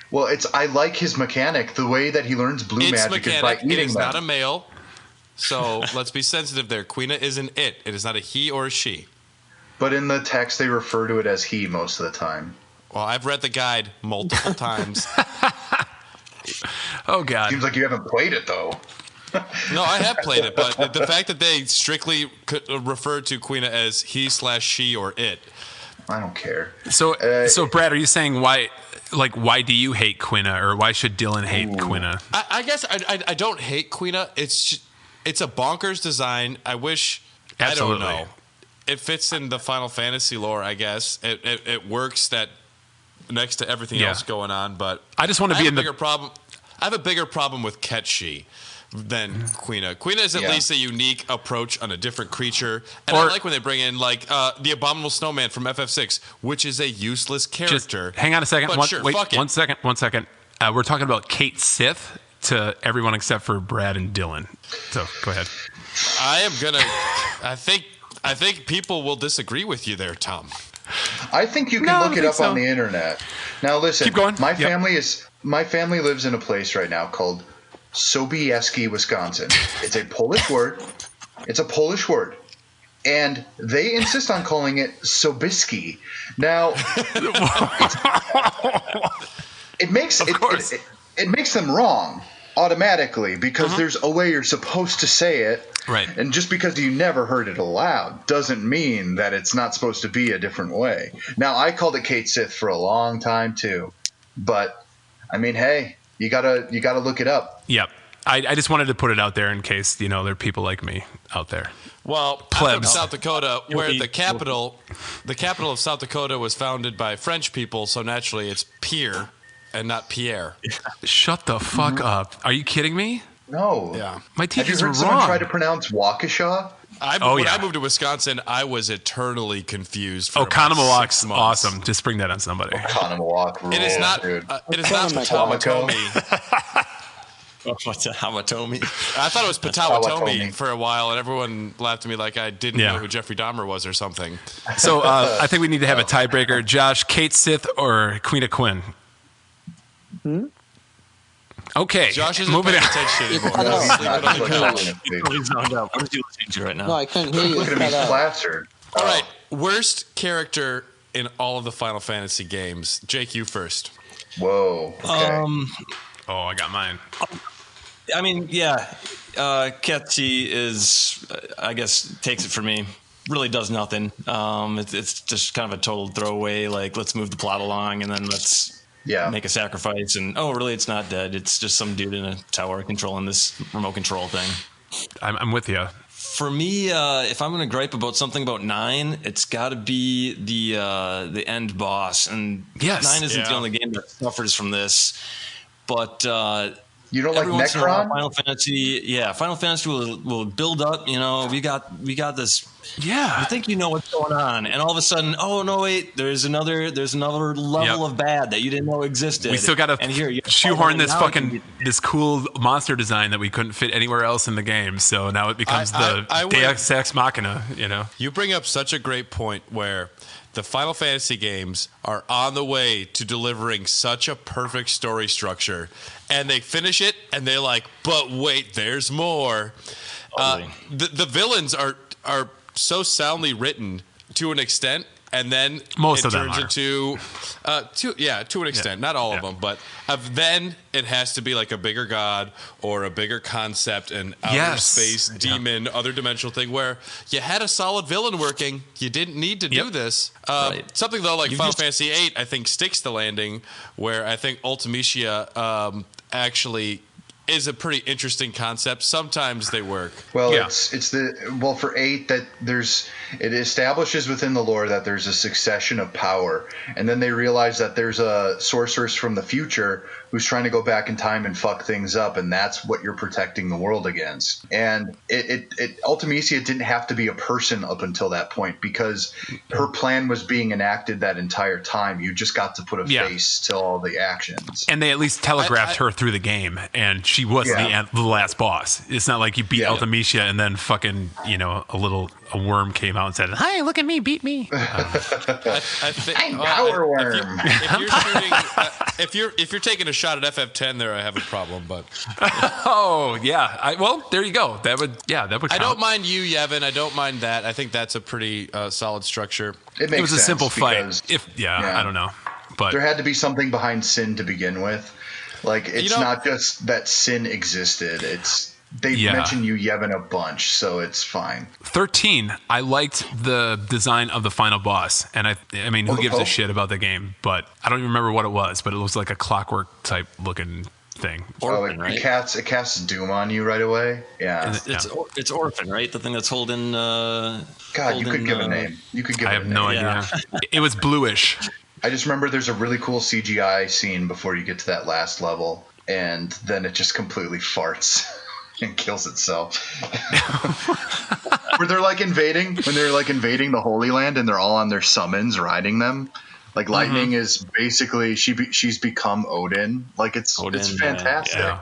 Well, I like his mechanic. The way that he learns blue magic is by eating them. It is not a male, so let's be sensitive there. Quina is an it. It is not a he or a she. But in the text, they refer to it as he most of the time. Well, I've read the guide multiple times. Oh, God. Seems like you haven't played it, though. No, I have played it, but the fact that they strictly refer to Quina as he/she or it. I don't care. So Brad, are you saying why do you hate Quina, or why should Dylan hate Quina? I guess I don't hate Quina. It's a bonkers design. I wish. Absolutely. I don't know. It fits in the Final Fantasy lore, I guess. It works that next to everything else going on, but I just want to be in the bigger problem. I have a bigger problem with Ketchi than Quina. Quina is at least a unique approach on a different creature. And I like when they bring in like the Abominable Snowman from FF6, which is a useless character. Just hang on a second. But One second. We're talking about Cait Sith to everyone except for Brad and Dylan. So go ahead. I think people will disagree with you there, Tom. I think you can look it up on the internet. Now listen, keep going. My family lives in a place right now called Sobieski, Wisconsin. It's a Polish word. And they insist on calling it Sobieski. Now it makes them wrong automatically because there's a way you're supposed to say it. Right. And just because you never heard it aloud doesn't mean that it's not supposed to be a different way. Now, I called it Cait Sith for a long time too. But I mean, hey, you gotta look it up. Yep. I just wanted to put it out there in case, there are people like me out there. Well, I'm from South Dakota, where the capital of South Dakota was founded by French people, so naturally it's Pierre and not Pierre. Shut the fuck up. Are you kidding me? No. Yeah. My teachers Have you heard were someone wrong. try to pronounce Waukesha? When I moved to Wisconsin, I was eternally confused. For Oconomowoc's awesome. Just bring that on somebody. Oconomowoc rules, It is not. dude. It is not Potawatomi. Hawatomi. I thought it was Potawatomi for a while, and everyone laughed at me like I didn't know who Jeffrey Dahmer was or something. So I think we need to have a tiebreaker. Josh, Cait Sith or Quina Quen? Okay. Josh isn't moving paying on. attention anymore. He's zoned out. What are you listening to right now? No, I couldn't hear you. Look at him, he's plastered. All right. Worst character in all of the Final Fantasy games. Jake, you first. Whoa. Okay. Oh, I got mine. I mean, Ketchi is, I guess, takes it for me. Really does nothing. It's just kind of a total throwaway. Like, let's move the plot along, and then let's make a sacrifice. And really, it's not dead. It's just some dude in a tower controlling this remote control thing. I'm with you. For me, if I'm going to gripe about something about 9, it's got to be the end boss. And 9 isn't the only game that suffers from this. But you don't like Necron? Final Fantasy will build up. We got this. Yeah, you think you know what's going on, and all of a sudden, oh no, wait, there's another level of bad that you didn't know existed. We still got to shoehorn this cool monster design that we couldn't fit anywhere else in the game. So now it becomes Deus Ex Machina. You bring up such a great point where the Final Fantasy games are on the way to delivering such a perfect story structure, and they finish it, and they're like, "But wait, there's more." The villains are so soundly written to an extent. and then Most it of them turns are. into to an extent, not all of them, but then it has to be like a bigger god or a bigger concept, an outer space demon, other dimensional thing where you had a solid villain working. You didn't need to do this. Something though like Final Fantasy VIII, I think sticks the landing, where I think Ultimecia actually is a pretty interesting concept. Sometimes they work. Well, for 8 that it establishes within the lore that there's a succession of power, and then they realize that there's a sorceress from the future who's trying to go back in time and fuck things up, and that's what you're protecting the world against. And Ultimecia didn't have to be a person up until that point because her plan was being enacted that entire time. You just got to put a face to all the actions. And they at least telegraphed her through the game, and she was the last boss. It's not like you beat Ultimecia and then fucking, a worm came out and said, "Hi, look at me, beat me." I'm Power Worm. If you're taking a shot at FF10 there, I have a problem, but there you go. That would count. I don't mind you, Yevon. I don't mind that. I think that's a pretty solid structure. It was a simple fight. I don't know, but there had to be something behind Sin to begin with. Like, it's not just that Sin existed. They mention you Yevon a bunch, so it's fine. 13, I liked the design of the final boss, and I mean, who gives a shit about the game? But I don't even remember what it was, but it was like a clockwork type looking thing. Orphan, right? It casts Doom on you right away. Yeah, it's Orphan, right? The thing that's holding. God, you could give a name. I have no idea. It was bluish. I just remember there's a really cool CGI scene before you get to that last level, and then it just completely farts and kills itself. Where they're invading the Holy Land, and they're all on their summons riding them. Like Lightning is basically she's become Odin. Like it's fantastic. Yeah.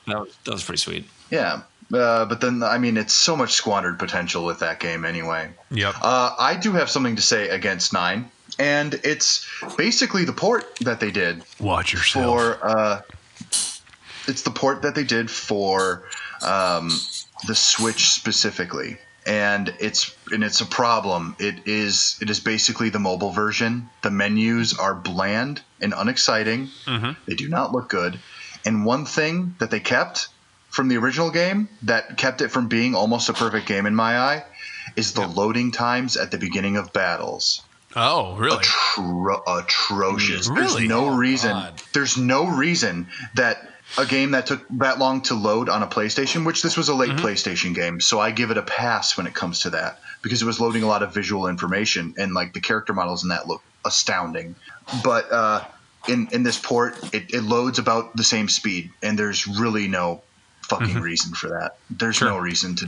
That was pretty sweet. Yeah. But then, I mean, it's so much squandered potential with that game anyway. Yep. I do have something to say against 9, and it's basically the port that they did. Watch yourself. It's the port that they did for the Switch specifically, and it's a problem. It is basically the mobile version. The menus are bland and unexciting. They do not look good. And one thing that they kept from the original game that kept it from being almost a perfect game in my eye is the loading times at the beginning of battles. Oh, really? Atrocious. Really? There's no reason that a game that took that long to load on a PlayStation, which this was a late PlayStation game, so I give it a pass when it comes to that, because it was loading a lot of visual information, and the character models in that look astounding. But in this port, it loads about the same speed, and there's really no fucking reason for that. There's no reason to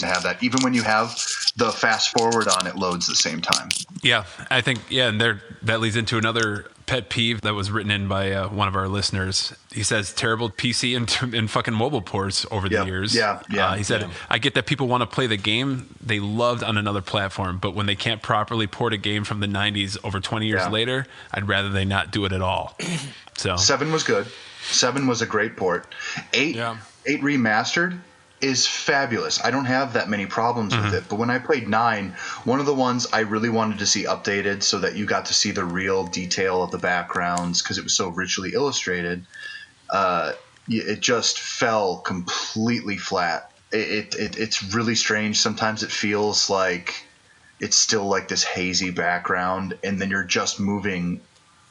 have that. Even when you have the fast forward on, it loads the same time. Yeah, I think and that leads into another pet peeve that was written in by one of our listeners. He says terrible PC and fucking mobile ports over the years. He said, I get that people want to play the game they loved on another platform, but when they can't properly port a game from the 90s over 20 years later, I'd rather they not do it at all. So 7 was good. 7 was a great port. 8 remastered is fabulous. I don't have that many problems with it, but when I played 9, one of the ones I really wanted to see updated so that you got to see the real detail of the backgrounds because it was so richly illustrated, it just fell completely flat. It's really strange. Sometimes it feels like it's still like this hazy background, and then you're just moving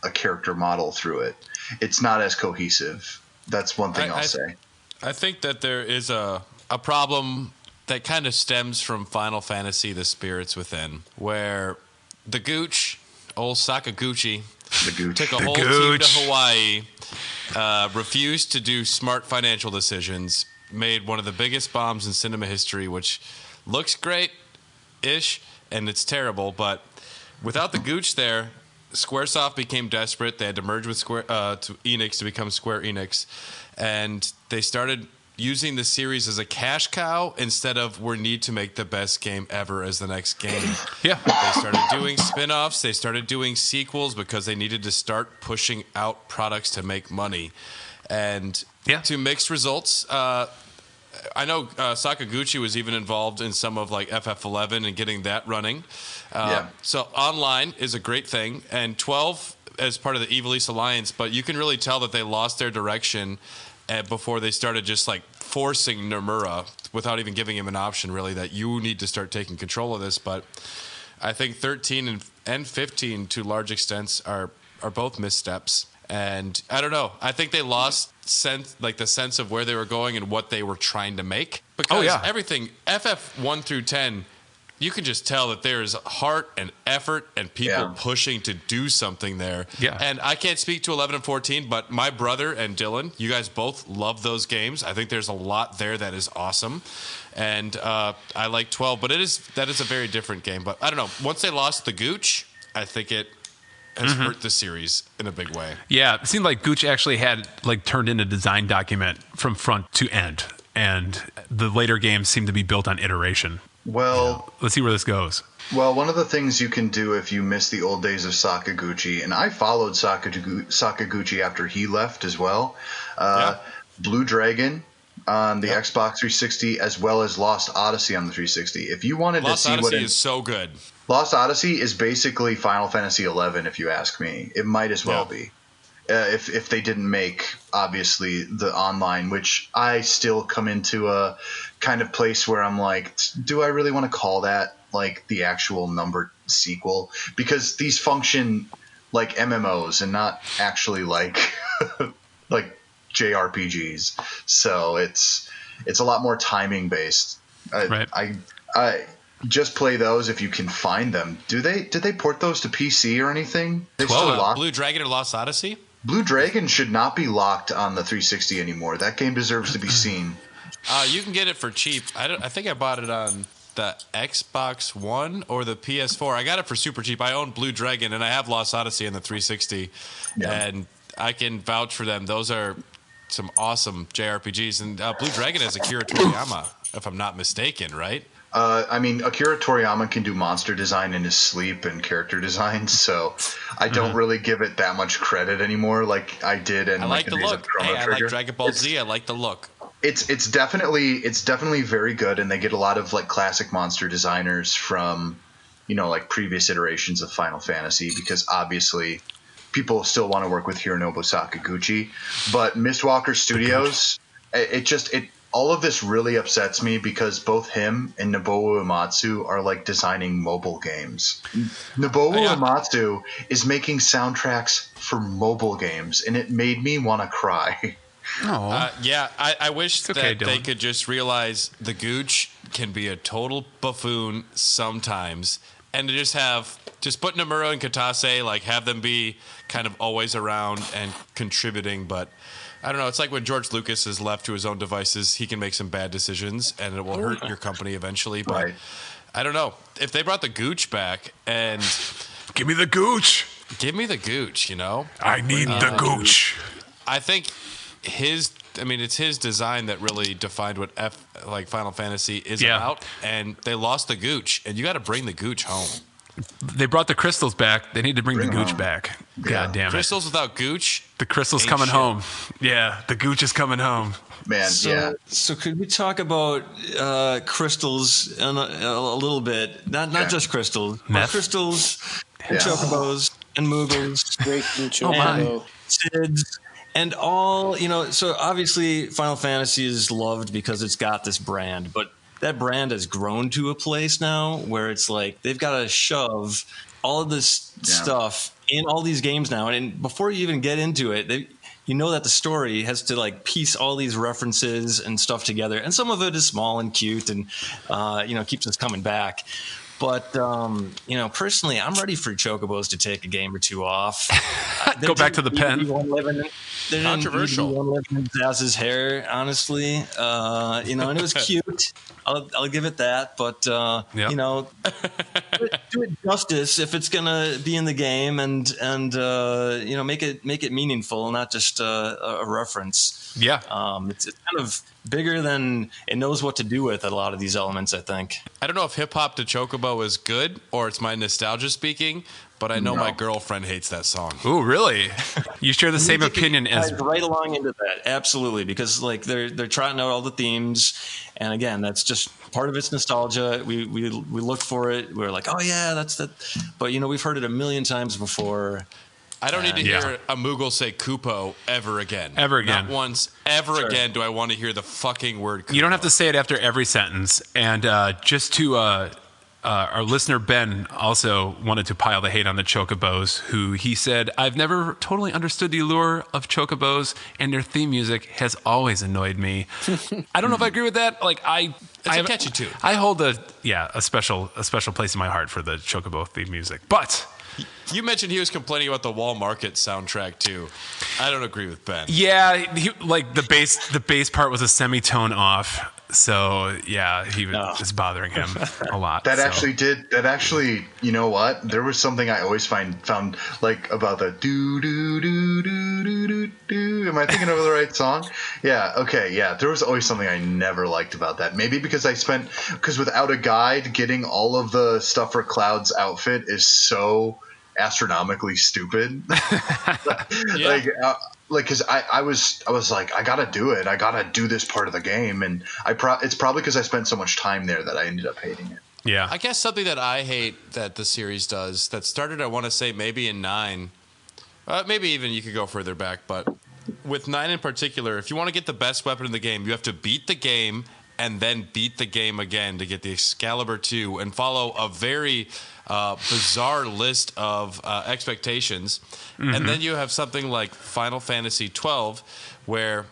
a character model through it. It's not as cohesive. That's one thing I'll say. I think that there is a problem that kind of stems from Final Fantasy: The Spirits Within, where the Gooch, old Sakaguchi, took a whole team to Hawaii, refused to do smart financial decisions, made one of the biggest bombs in cinema history, which looks great-ish, and it's terrible, but without the Gooch there, Squaresoft became desperate. They had to merge with Enix to become Square Enix, and they started using the series as a cash cow instead of we need to make the best game ever as the next game. Yeah. They started doing spin-offs. They started doing sequels because they needed to start pushing out products to make money. And to mixed results, I know Sakaguchi was even involved in some of like FF11 and getting that running. So online is a great thing, and 12 as part of the Evil East Alliance, but you can really tell that they lost their direction before they started just like forcing Nomura without even giving him an option, really, that you need to start taking control of this. But I think 13 and 15 to large extents are both missteps. And I don't know. I think they lost the sense of where they were going and what they were trying to make. Because everything, FF 1 through 10, you can just tell that there is heart and effort and people pushing to do something there. Yeah. And I can't speak to 11 and 14, but my brother and Dylan, you guys both love those games. I think there's a lot there that is awesome. And I like 12, but that is a very different game. But I don't know. Once they lost the Gooch, I think it has hurt the series in a big way. Yeah, it seemed like Gooch actually had like turned in a design document from front to end, and the later games seem to be built on iteration. Well, let's see where this goes. Well, one of the things you can do if you miss the old days of Sakaguchi, and I followed Sakaguchi after he left as well, Blue Dragon on the Xbox 360 as well as Lost Odyssey on the 360. If you wanted to see Lost what Odyssey is so good. Lost Odyssey is basically Final Fantasy 11, if you ask me. It might as well be. If they didn't make, obviously, the online, which I still come into a kind of place where I'm like, do I really want to call that like the actual numbered sequel? Because these function like MMOs and not actually like like JRPGs. So it's a lot more timing based. Right. I just play those if you can find them. Did they port those to PC or anything? They still locked? Blue Dragon or Lost Odyssey? Blue Dragon should not be locked on the 360 anymore. That game deserves to be seen. You can get it for cheap. I think I bought it on the Xbox One or the PS4. I got it for super cheap. I own Blue Dragon, and I have Lost Odyssey on the 360, and I can vouch for them. Those are some awesome JRPGs, and Blue Dragon has Akira Toriyama, if I'm not mistaken, right? I mean, Akira Toriyama can do monster design in his sleep and character design, so I don't really give it that much credit anymore like I did. And I like the look. Hey, I like Dragon Ball Z. I like the look. It's definitely very good, and they get a lot of like classic monster designers from, like previous iterations of Final Fantasy, because obviously people still want to work with Hironobu Sakaguchi. But Mistwalker Studios, all of this really upsets me because both him and Nobuo Uematsu are like designing mobile games. Nobuo Uematsu is making soundtracks for mobile games, and it made me want to cry. I wish that Dylan. they could just realize the Gooch can be a total buffoon sometimes, and to just put Nomura and Katase, like have them be kind of always around and contributing, but I don't know. It's like when George Lucas is left to his own devices, he can make some bad decisions, and it will hurt your company eventually. But I don't know. If they brought the Gooch back and Give me the Gooch. I need the Gooch. I think it's his design that really defined what Final Fantasy is about, and they lost the Gooch, and you got to bring the Gooch home. They brought the crystals back. They need to bring the Gooch back. God damn it. Crystals without Gooch? The crystal's coming home. Yeah, the Gooch is coming home. Man, So could we talk about crystals a little bit? Not just crystals, but crystals and chocobos and moogles. Breaking chocobo. Sids. And all, so obviously Final Fantasy is loved because it's got this brand, but that brand has grown to a place now where it's like they've got to shove all of this stuff in all these games now. And before you even get into it, that the story has to like piece all these references and stuff together. And some of it is small and cute and, keeps us coming back. But, personally, I'm ready for chocobos to take a game or two off. Go back to the pen. Controversial. One living in Zaz's hair, honestly. And it was cute. I'll give it that. But, do it justice if it's going to be in the game and make it meaningful, not just a reference. Yeah. It's kind of bigger than it knows what to do with a lot of these elements, I think. I don't know if Hip Hop to Chocobo is good or it's my nostalgia speaking, but I know my girlfriend hates that song. Ooh, really? You share the same opinion as right along into that, absolutely, because like they're trotting out all the themes, and again, that's just part of its nostalgia. We look for it. We're like, oh yeah, that's that. But we've heard it a million times before. I don't need to hear a Moogle say Kupo ever again. Ever again. Not once. Ever again do I want to hear the fucking word Kupo. You don't have to say it after every sentence. And just to our listener Ben also wanted to pile the hate on the chocobos, who he said, I've never totally understood the allure of chocobos, and their theme music has always annoyed me. I don't know if I agree with that. Like it's a catchy tune. I hold a special place in my heart for the chocobo theme music. But you mentioned he was complaining about the Wall Market soundtrack too. I don't agree with Ben. Yeah, the bass part was a semitone off. So yeah, he was bothering him a lot. That actually, you know what? There was something I always found like about the do do do do do do do. Am I thinking of the right song? Yeah. Okay. Yeah. There was always something I never liked about that. Maybe because without a guide, getting all of the stuff for Cloud's outfit is so astronomically stupid. Because I was like, I gotta do it. I gotta do this part of the game, and it's probably because I spent so much time there that I ended up hating it. Yeah, I guess something that I hate that the series does that started, I want to say maybe in 9, maybe even you could go further back, but with 9 in particular, if you want to get the best weapon in the game, you have to beat the game and then beat the game again to get the Excalibur 2 and follow a very bizarre list of expectations. Mm-hmm. And then you have something like Final Fantasy 12 where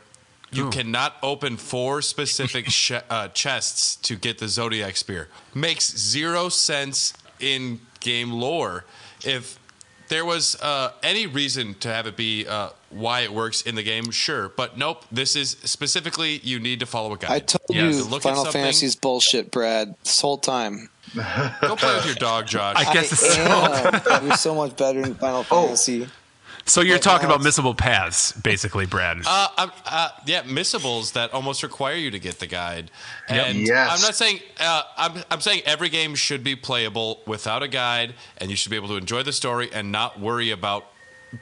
you cannot open 4 specific chests to get the Zodiac Spear. Makes 0 sense in game lore. If there was any reason to have it be why it works in the game, sure. But nope, this is specifically you need to follow a guide. I told you Final Fantasy's bullshit, Brad, this whole time. Go play with your dog, Josh. I guess it's You're so much better in Final Fantasy. So you're talking about missable paths, basically, Brad. Missables that almost require you to get the guide. And yes. I'm not saying I'm saying every game should be playable without a guide, and you should be able to enjoy the story and not worry about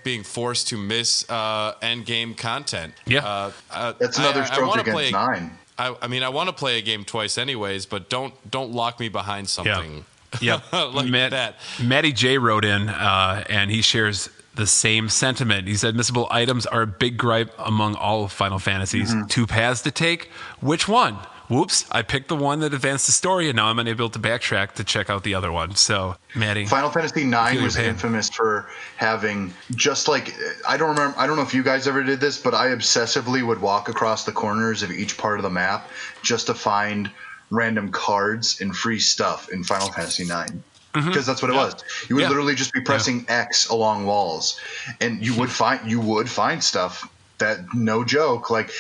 being forced to miss end game content. Yeah, that's another stroke against 9. I mean, I want to play a game twice anyways, but don't lock me behind something. Yeah. like that. Matty J wrote in, and he shares the same sentiment. He said, missable items are a big gripe among all Final Fantasies. 2 paths to take. Which one? Whoops, I picked the one that advanced the story, and now I'm unable to backtrack to check out the other one. So, Maddie. Final Fantasy 9 was infamous for having just like, I don't know if you guys ever did this, but I obsessively would walk across the corners of each part of the map just to find random cards and free stuff in Final Fantasy 9. Because that's what it was. You would literally just be pressing X along walls, and you would find stuff that, no joke, like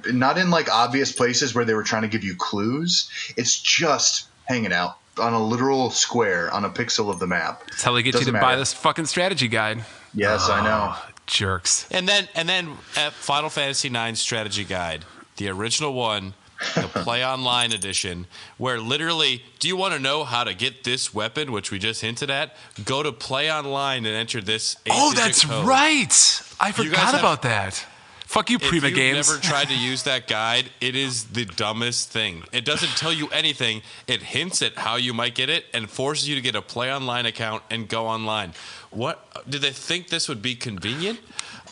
not in like obvious places where they were trying to give you clues. It's just hanging out on a literal square on a pixel of the map. That's how they get you to buy this fucking strategy guide. Yes, I know. Jerks. And then at Final Fantasy IX strategy guide, the original one, the Play Online edition, where literally, do you want to know how to get this weapon, which we just hinted at? Go to Play Online and enter this 8-digit that's code. Right. I forgot about that. Fuck you, Prima Games. If you've never tried to use that guide, it is the dumbest thing. It doesn't tell you anything. It hints at how you might get it and forces you to get a Play Online account and go online. What? Did they think this would be convenient?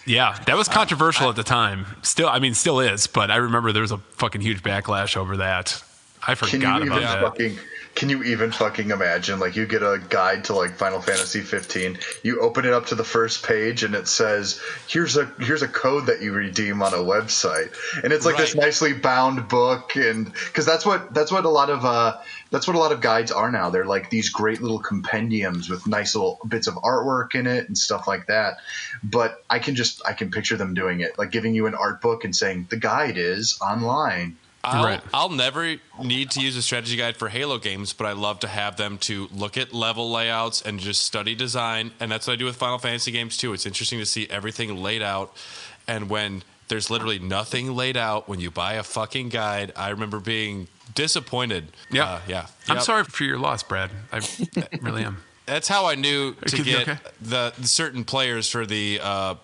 Yeah, that was controversial at the time. Still is, but I remember there was a fucking huge backlash over that. I forgot about that. Can you even fucking imagine? Like, you get a guide to like Final Fantasy 15. You open it up to the first page, and it says, "Here's a code that you redeem on a website." And it's like this nicely bound book, and because that's what a lot of guides are now. They're like these great little compendiums with nice little bits of artwork in it and stuff like that. But I can picture them doing it, like giving you an art book and saying the guide is online. I'll never need to use a strategy guide for Halo games, but I love to have them to look at level layouts and just study design. And that's what I do with Final Fantasy games too. It's interesting to see everything laid out. And when There's literally nothing laid out when you buy a fucking guide. I remember being disappointed. Yeah. I'm Yep. sorry for your loss, Brad. I really am. That's how I knew to get Okay? the certain players for the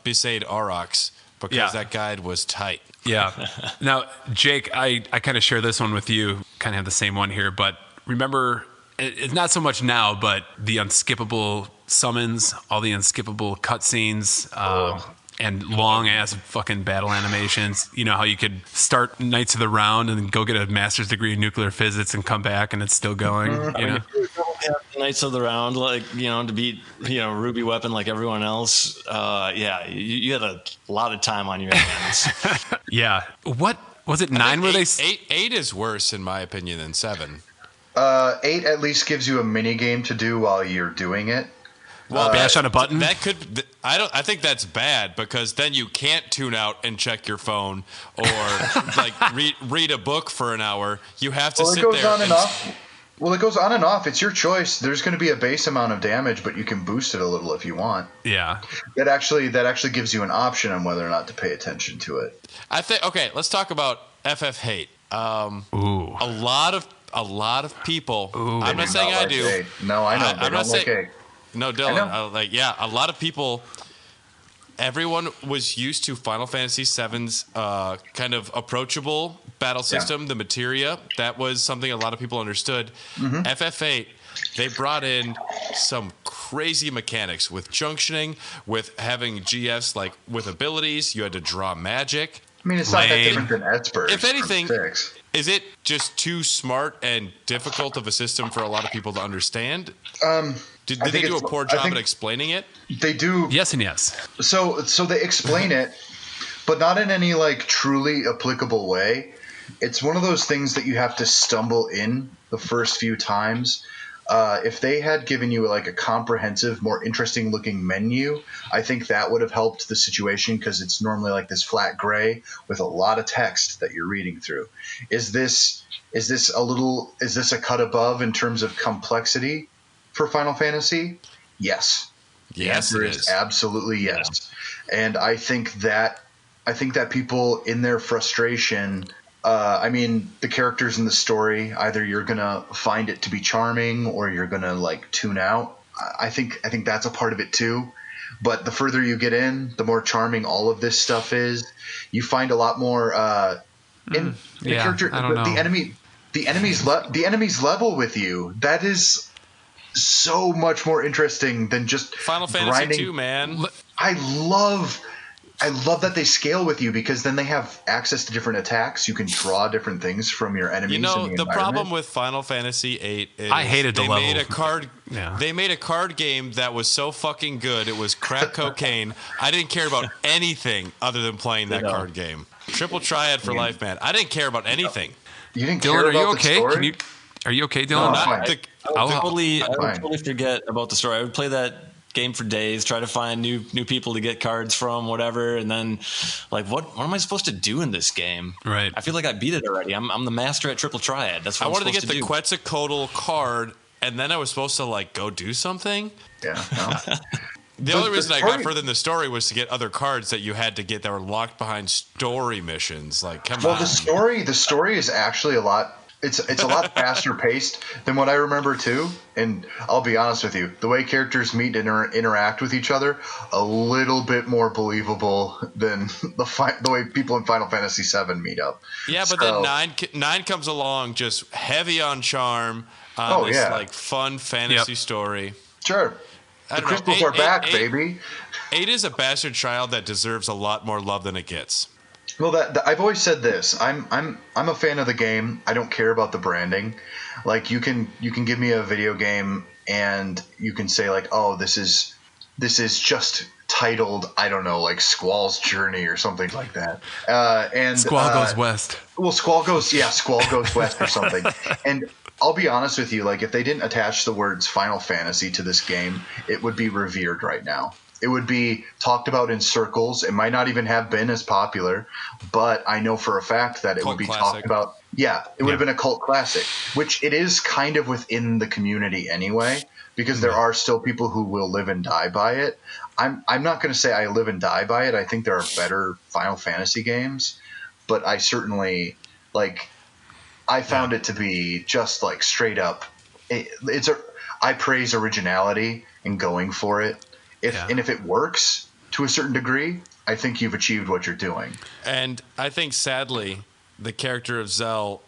Besaid Aurochs, because that guide was tight. Yeah. Now, Jake, I kind of share this one with you. Kind of have the same one here, but remember, it's not so much now, but the unskippable summons, all the unskippable cutscenes, and long ass fucking battle animations. You know how you could start Knights of the Round and then go get a master's degree in nuclear physics and come back and it's still going. You know. Knights of the Round, like, you know, to beat, you know, Ruby Weapon like everyone else. You had a lot of time on your hands. Yeah. What was it? 9 where they eight is worse in my opinion than 7. 8 at least gives you a mini game to do while you're doing it. Well, bash on a button. That could. I think that's bad, because then you can't tune out and check your phone or like read a book for an hour. You have to sit there. It goes on and off. Well, it goes on and off. It's your choice. There's going to be a base amount of damage, but you can boost it a little if you want. Yeah. That actually gives you an option on whether or not to pay attention to it. I think. Okay, let's talk about FF Hate. Ooh. A lot of people. Ooh. I'm not saying I do. Hate. No, I know. I'm not saying. Hate. No, Dylan. A lot of people. Everyone was used to Final Fantasy VII's kind of approachable battle system, the materia. That was something a lot of people understood. FF8, they brought in some crazy mechanics with junctioning, with having GFs like with abilities. You had to draw magic. I mean, it's not that different than Edspurs. If anything, is it just too smart and difficult of a system for a lot of people to understand? Did they do a poor job at explaining it? They do. Yes and yes. So they explain it, but not in any like truly applicable way. It's one of those things that you have to stumble in the first few times. If they had given you like a comprehensive, more interesting looking menu, I think that would have helped the situation, because it's normally like this flat gray with a lot of text that you're reading through. Is this a cut above in terms of complexity for Final Fantasy? Yes. The answer is absolutely yes. Yeah. And I think that people in their frustration, the characters in the story, either you're gonna find it to be charming or you're gonna like tune out. I think that's a part of it too. But the further you get in, the more charming all of this stuff is. You find a lot more character. I don't know. The enemies level with you. That is so much more interesting than just Final Fantasy grinding. 2, man. I love that they scale with you, because then they have access to different attacks. You can draw different things from your enemies. You know, in the problem with Final Fantasy VIII is I hated the they level. made a card. Yeah. They made a card game that was so fucking good. It was crack cocaine. I didn't care about anything other than playing that card game. Triple Triad for life, man. I didn't care about anything. You didn't Dylan, care are you about okay? the story? Are you okay, No, Dylan? I'm fine. I would totally forget about the story. I would play that game for days, try to find new people to get cards from, whatever, and then like, what am I supposed to do in this game? Right. I feel like I beat it already. I'm the master at Triple Triad. That's what I I'm wanted to get supposed the do. Quetzalcoatl card, and then I was supposed to like go do something. Yeah. No. The only reason I got further in the story was to get other cards that you had to get that were locked behind story missions. Like, come on. Well, the story is actually a lot. It's a lot faster paced than what I remember too. And I'll be honest with you, the way characters meet and interact with each other, a little bit more believable than the way people in Final Fantasy VII meet up. Yeah, but then nine comes along, just heavy on charm. Like fun fantasy story. Sure. The crystals are back, baby. 8 is a bastard child that deserves a lot more love than it gets. Well, I've always said this. I'm a fan of the game. I don't care about the branding. Like you can give me a video game and you can say like, oh, this is just titled, I don't know, like Squall's Journey or something like that. And Squall goes west. Well, Squall goes west or something. And I'll be honest with you, like if they didn't attach the words Final Fantasy to this game, it would be revered right now. It would be talked about in circles. It might not even have been as popular, but I know for a fact that it would be talked about. Yeah, it would have been a cult classic, which it is kind of within the community anyway. because there are still people who will live and die by it. I'm not going to say I live and die by it. I think there are better Final Fantasy games, but I certainly I found it to be just like straight up. I praise originality and going for it. If it works to a certain degree, I think you've achieved what you're doing. And I think, sadly, the character of Zell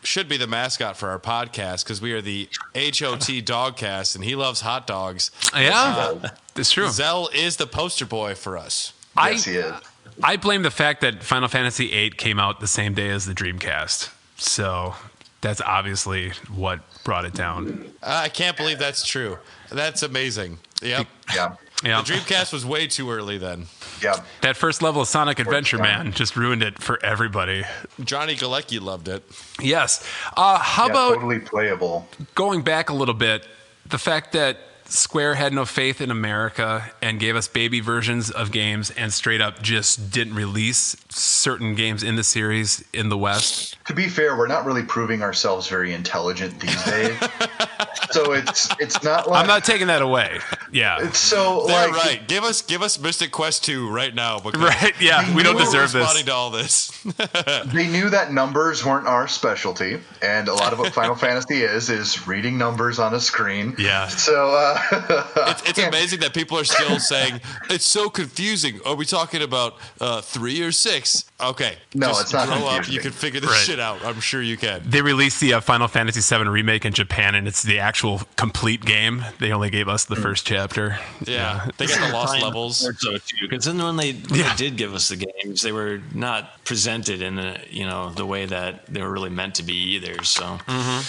should be the mascot for our podcast because we are the HOT Dogcast, and he loves hot dogs. Yeah, it's true. Zell is the poster boy for us. Yes, he is. I blame the fact that Final Fantasy VIII came out the same day as the Dreamcast. So that's obviously what brought it down. I can't believe that's true. That's amazing. Yep. Yeah. Yeah. The Dreamcast was way too early then. Yeah. That first level of Sonic Adventure, man, just ruined it for everybody. Johnny Galecki loved it. Yes. How about totally playable? Going back a little bit, the fact that Square had no faith in America and gave us baby versions of games and straight up just didn't release certain games in the series in the West. To be fair, we're not really proving ourselves very intelligent these days. So it's not like I'm not taking that away. Yeah. It's so They're right. Give us Mystic Quest 2 right now. Right. Yeah. We don't deserve this. Responding to all this. They knew that numbers weren't our specialty, and a lot of what Final Fantasy is reading numbers on a screen. Yeah. So it's amazing that people are still saying it's so confusing. Are we talking about 3 or 6? Okay. No, just it's not grow confusing. up. You can figure this shit out. I'm sure you can. They released the Final Fantasy VII remake in Japan, and it's the actual complete game. They only gave us the first chapter. Yeah. They got the lost levels. Because then when they did give us the games, they were not presented in the way that they were really meant to be either. So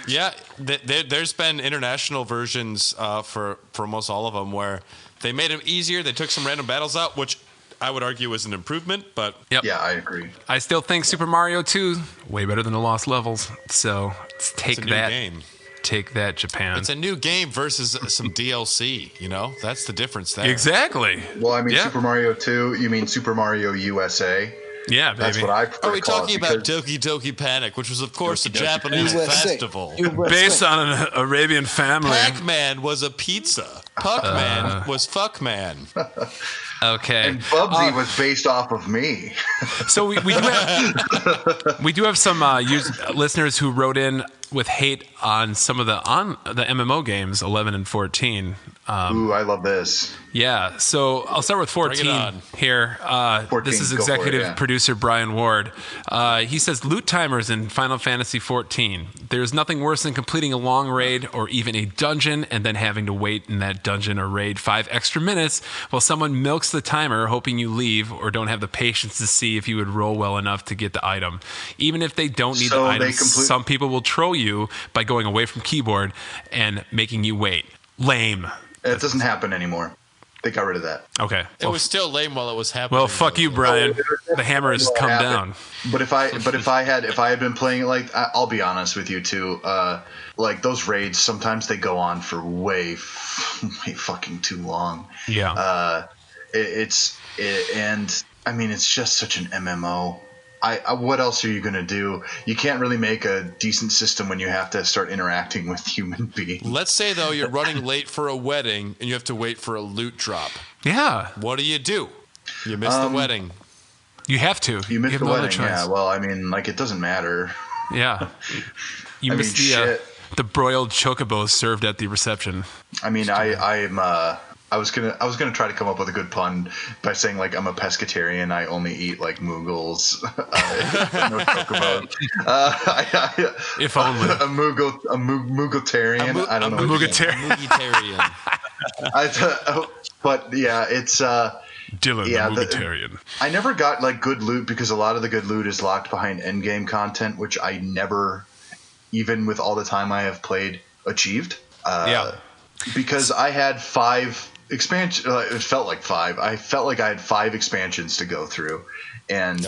yeah, there's been international versions for almost all of them where they made them easier. They took some random battles out, which I would argue was an improvement, but yeah, I agree. I still think Super Mario 2 way better than the Lost Levels. So take that game. Take that, Japan. It's a new game versus some DLC. That's the difference there. Exactly. Well, I mean, Super Mario 2. You mean Super Mario USA? Yeah, baby. That's what I prefer. Are we talking about Doki Doki Panic, which was, of course, a Japanese festival? Based on an Arabian family. Pac-Man was a pizza. Puck-Man was Fuck-Man. Okay. And Bubsy was based off of me. So we do have some listeners who wrote in with hate on some of the MMO games, 11 and 14. Ooh, I love this. Yeah, so I'll start with 14 here. 14, this is executive producer Brian Ward. He says, loot timers in Final Fantasy 14. There's nothing worse than completing a long raid or even a dungeon and then having to wait in that dungeon or raid 5 extra minutes while someone milks the timer hoping you leave or don't have the patience to see if you would roll well enough to get the item. Even if they don't need the item, some people will troll you by going away from keyboard and making you wait. Lame. It doesn't happen anymore. They got rid of that. Okay. It was still lame while it was happening. Well, fuck you, Brian. The hammer has come down. But if I had been playing it I'll be honest with you too. Like those raids, sometimes they go on for way fucking too long. Yeah. And I mean it's just such an MMO. What else are you going to do? You can't really make a decent system when you have to start interacting with human beings. Let's say, though, you're running late for a wedding and you have to wait for a loot drop. Yeah. What do? You miss the wedding. You have to. You miss the wedding, yeah. Well, I mean, it doesn't matter. Yeah. You miss the broiled chocobos served at the reception. I mean, I was gonna try to come up with a good pun by saying I'm a pescatarian. I only eat Moogles, no chocobos. If only a Moogletarian. I don't know. Moogletarian. But yeah, it's Dylan the Moogletarian. I never got good loot because a lot of the good loot is locked behind endgame content, which I never, even with all the time I have played, achieved. Because I had 5 expansion. It felt like 5. I felt like I had 5 expansions to go through, and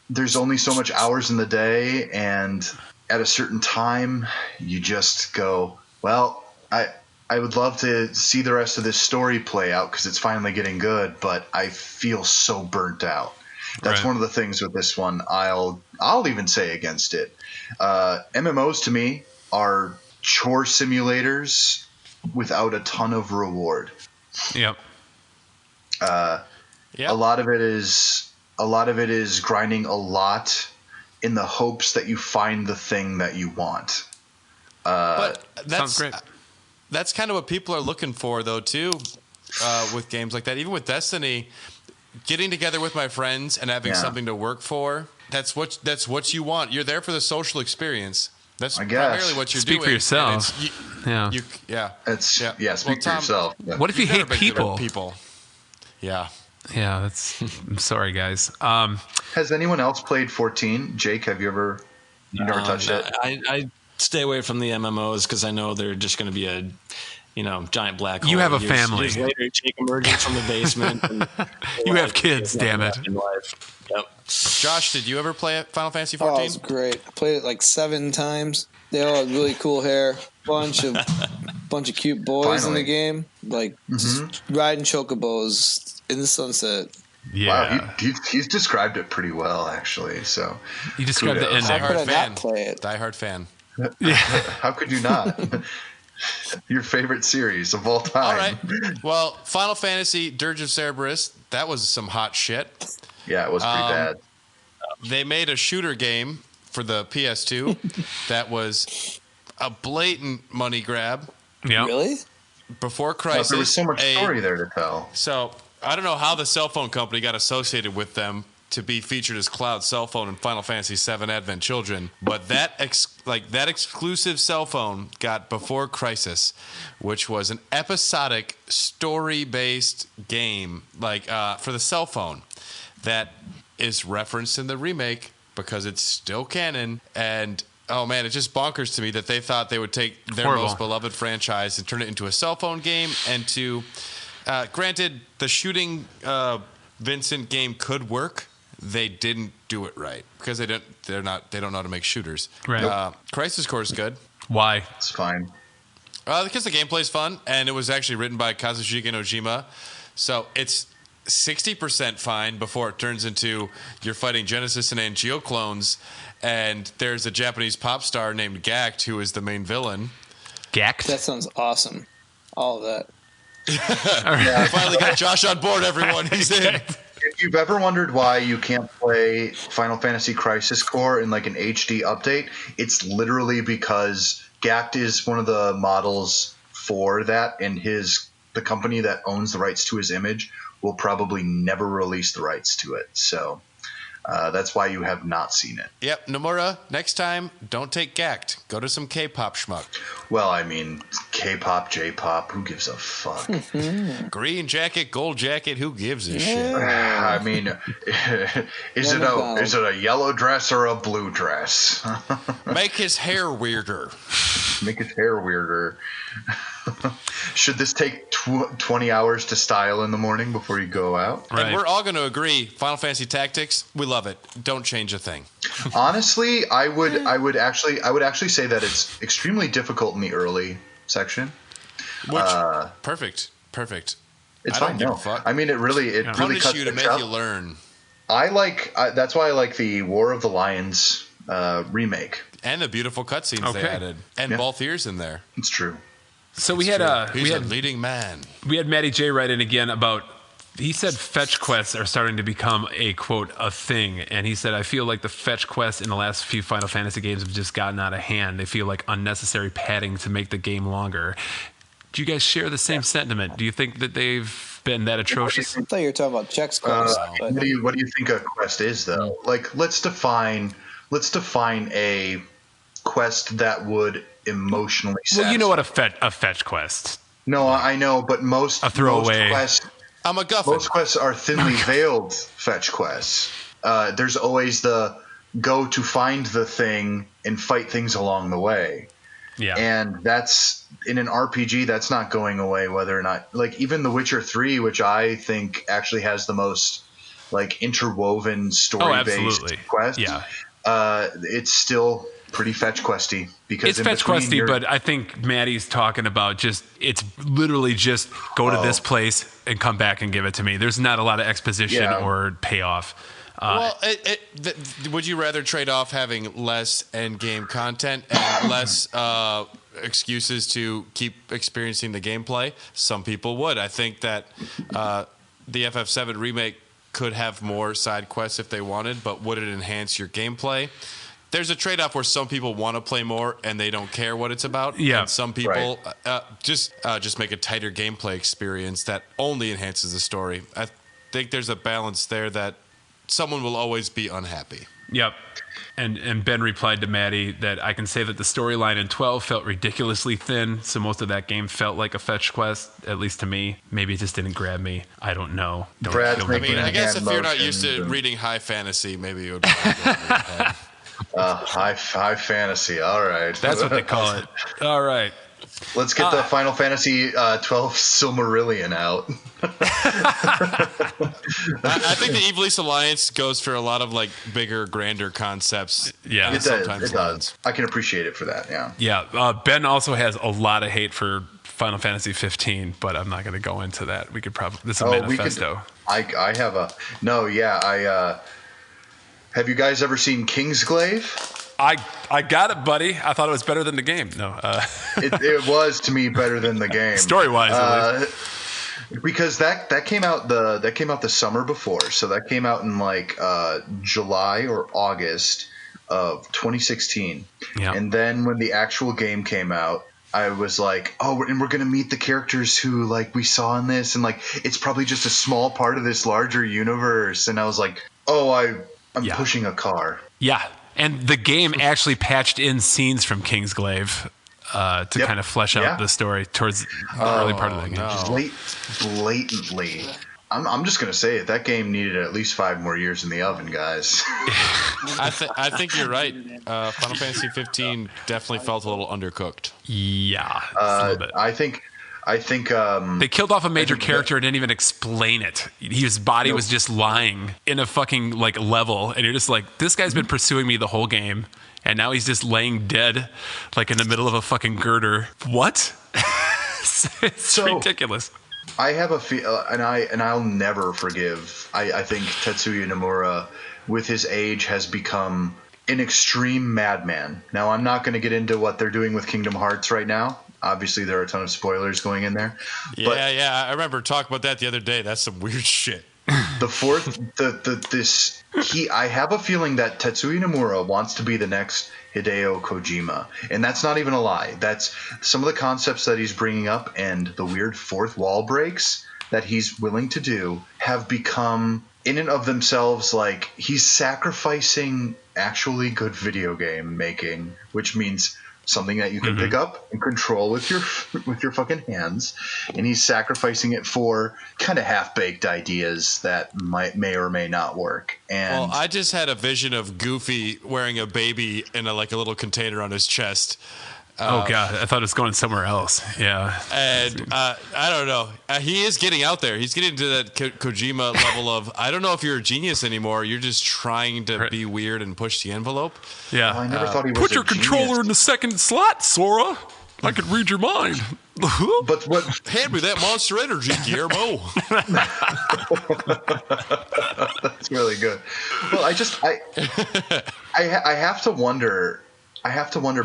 there's only so much hours in the day. And at a certain time, you just go, well, I would love to see the rest of this story play out because it's finally getting good, but I feel so burnt out. That's one of the things with this one. I'll even say against it. MMOs to me are chore simulators without a ton of reward. Yep. Yeah. A lot of it is grinding a lot in the hopes that you find the thing that you want. But Sounds great. That's kind of what people are looking for, though, too, with games like that. Even with Destiny, getting together with my friends and having something to work for, that's what you want. You're there for the social experience. That's primarily what you're doing. Speak for yourself. Speak For yourself. Yeah. What if you hate people? Yeah. Yeah, I'm sorry, guys. Has anyone else played 14? Jaek, have you ever? You never touched it? I stay away from the MMOs because I know they're just going to be a, giant black hole. You have a family. Years later, Jake emerging from the basement. And you have kids, damn it. Yep. Josh, did you ever play Final Fantasy 14? Oh, it was great. I played it like 7 times. They all had really cool hair. Bunch of cute boys in the game, like just riding chocobos in the sunset. Yeah. Wow, he's described it pretty well, actually. So you described the ending. How could I not play it? Die-hard fan. Yeah. How could you not? Your favorite series of all time. All right. Well, Final Fantasy Dirge of Cerberus, that was some hot shit. Yeah, it was pretty bad. They made a shooter game for the PS2 that was a blatant money grab. Yeah. Really? Before Crisis. There was so much story there to tell. So I don't know how the cell phone company got associated with them to be featured as Cloud cell phone in Final Fantasy VII Advent Children, but that exclusive cell phone got Before Crisis, which was an episodic story-based game for the cell phone that is referenced in the remake because it's still canon. And oh man, it's just bonkers to me that they thought they would take their most beloved franchise and turn it into a cell phone game. And granted, the shooting Vincent game could work. They didn't do it right because they don't know how to make shooters. Right. Crisis Core is good. Why? It's fine. Because the gameplay's fun, and it was actually written by Kazushige Nojima, so it's 60% fine before it turns into you're fighting Genesis and Angeo clones, and there's a Japanese pop star named Gact who is the main villain. Gact? That sounds awesome. All of that. We finally got Josh on board, everyone. He's in. If you've ever wondered why you can't play Final Fantasy Crisis Core in like an HD update, it's literally because Gact is one of the models for that, and the company that owns the rights to his image will probably never release the rights to it. So that's why you have not seen it. Yep, Nomura, next time, don't take Gact. Go to some K-pop schmuck. Well, I mean, K-pop, J-pop, who gives a fuck? Green jacket, gold jacket, who gives a shit? I mean, is it a yellow dress or a blue dress? Make his hair weirder. Make his hair weirder. Should this take 20 hours to style in the morning before you go out? Right. And we're all going to agree, Final Fantasy Tactics, we love it. Don't change a thing. Honestly, I would actually say that it's extremely difficult in the early section. Which perfect. It's fine. No, I mean it really cuts you to make you learn. That's why I like the War of the Lions remake and the beautiful cutscenes they added, and Balthier's in there. It's true. So he's a leading man. We had Matty J write in again about. He said fetch quests are starting to become a, quote, a thing. And he said, I feel like the fetch quests in the last few Final Fantasy games have just gotten out of hand. They feel like unnecessary padding to make the game longer. Do you guys share the same sentiment? Do you think that they've been that atrocious? I thought you were talking about checks quests. What do you think a quest is, though? Like, let's define a quest that would emotionally satisfy. Well, you know what a fetch quest. No, I know, but most quests... I'm a guffin. Most quests are thinly veiled fetch quests. There's always the go to find the thing and fight things along the way. Yeah. And that's in an RPG, that's not going away whether or not, like, even The Witcher 3, which I think actually has the most like interwoven story-based quest. Yeah. It's still pretty fetch questy because it's fetch questy, but I think Maddie's talking about it's literally just go to this place and come back and give it to me. There's not a lot of exposition or payoff. Would you rather trade off having less end game content and less excuses to keep experiencing the gameplay. Some people would. I think that the FF7 remake could have more side quests if they wanted, but would it enhance your gameplay? There's a trade-off where some people want to play more and they don't care what it's about. Yeah. And some people just make a tighter gameplay experience that only enhances the story. I think there's a balance there that someone will always be unhappy. Yep. And Ben replied to Maddie that I can say that the storyline in 12 felt ridiculously thin, so most of that game felt like a fetch quest, at least to me. Maybe it just didn't grab me. I don't know. I guess if you're not used to reading high fantasy, maybe it would be high fantasy. All right. That's what they call it. All right. Let's get the Final Fantasy 12 Silmarillion out. I think the Ivalice Alliance goes for a lot of like bigger, grander concepts. Yeah, it does. I can appreciate it for that. Yeah. Yeah. Ben also has a lot of hate for Final Fantasy 15, but I'm not going to go into that. We could probably this is a manifesto. I have a no. Yeah. Have you guys ever seen Kingsglaive? I got it, buddy. I thought it was better than the game. No, it was to me better than the game, story-wise. At least. Because that came out the summer before, so that came out in like July or August of 2016. Yeah. And then when the actual game came out, I was like, and we're gonna meet the characters who like we saw in this, and like it's probably just a small part of this larger universe. And I was like, I'm pushing a car. Yeah. And the game actually patched in scenes from Kingsglaive to kind of flesh out the story towards the early part of the game. No. Blatantly. I'm just going to say it. That game needed at least 5 more years in the oven, guys. I think you're right. Final Fantasy 15 definitely felt a little undercooked. Yeah, a little bit. I think they killed off a major character and didn't even explain it. His body was just lying in a fucking like level, and you're just like, this guy's been pursuing me the whole game, and now he's just laying dead, like in the middle of a fucking girder. What? It's ridiculous. I have a and I'll never forgive. I think Tetsuya Nomura, with his age, has become an extreme madman. Now, I'm not going to get into what they're doing with Kingdom Hearts right now. Obviously, there are a ton of spoilers going in there. Yeah. I remember talking about that the other day. That's some weird shit. I have a feeling that Tetsuya Nomura wants to be the next Hideo Kojima. And that's not even a lie. That's some of the concepts that he's bringing up and the weird fourth wall breaks that he's willing to do have become, in and of themselves, like he's sacrificing actually good video game making, which means something that you can pick up and control with your fucking hands, and he's sacrificing it for kind of half-baked ideas that may or may not work. And I just had a vision of Goofy wearing a baby in a little container on his chest. Oh God, I thought it was going somewhere else. Yeah, and I don't know. He is getting out there. He's getting to that Kojima level of I don't know if you're a genius anymore. You're just trying to be weird and push the envelope. Yeah, I never thought he was. Put your controller in the second slot, Sora. I could read your mind. But what? Hand me that Monster Energy, Guillermo. That's really good. Well, I have to wonder.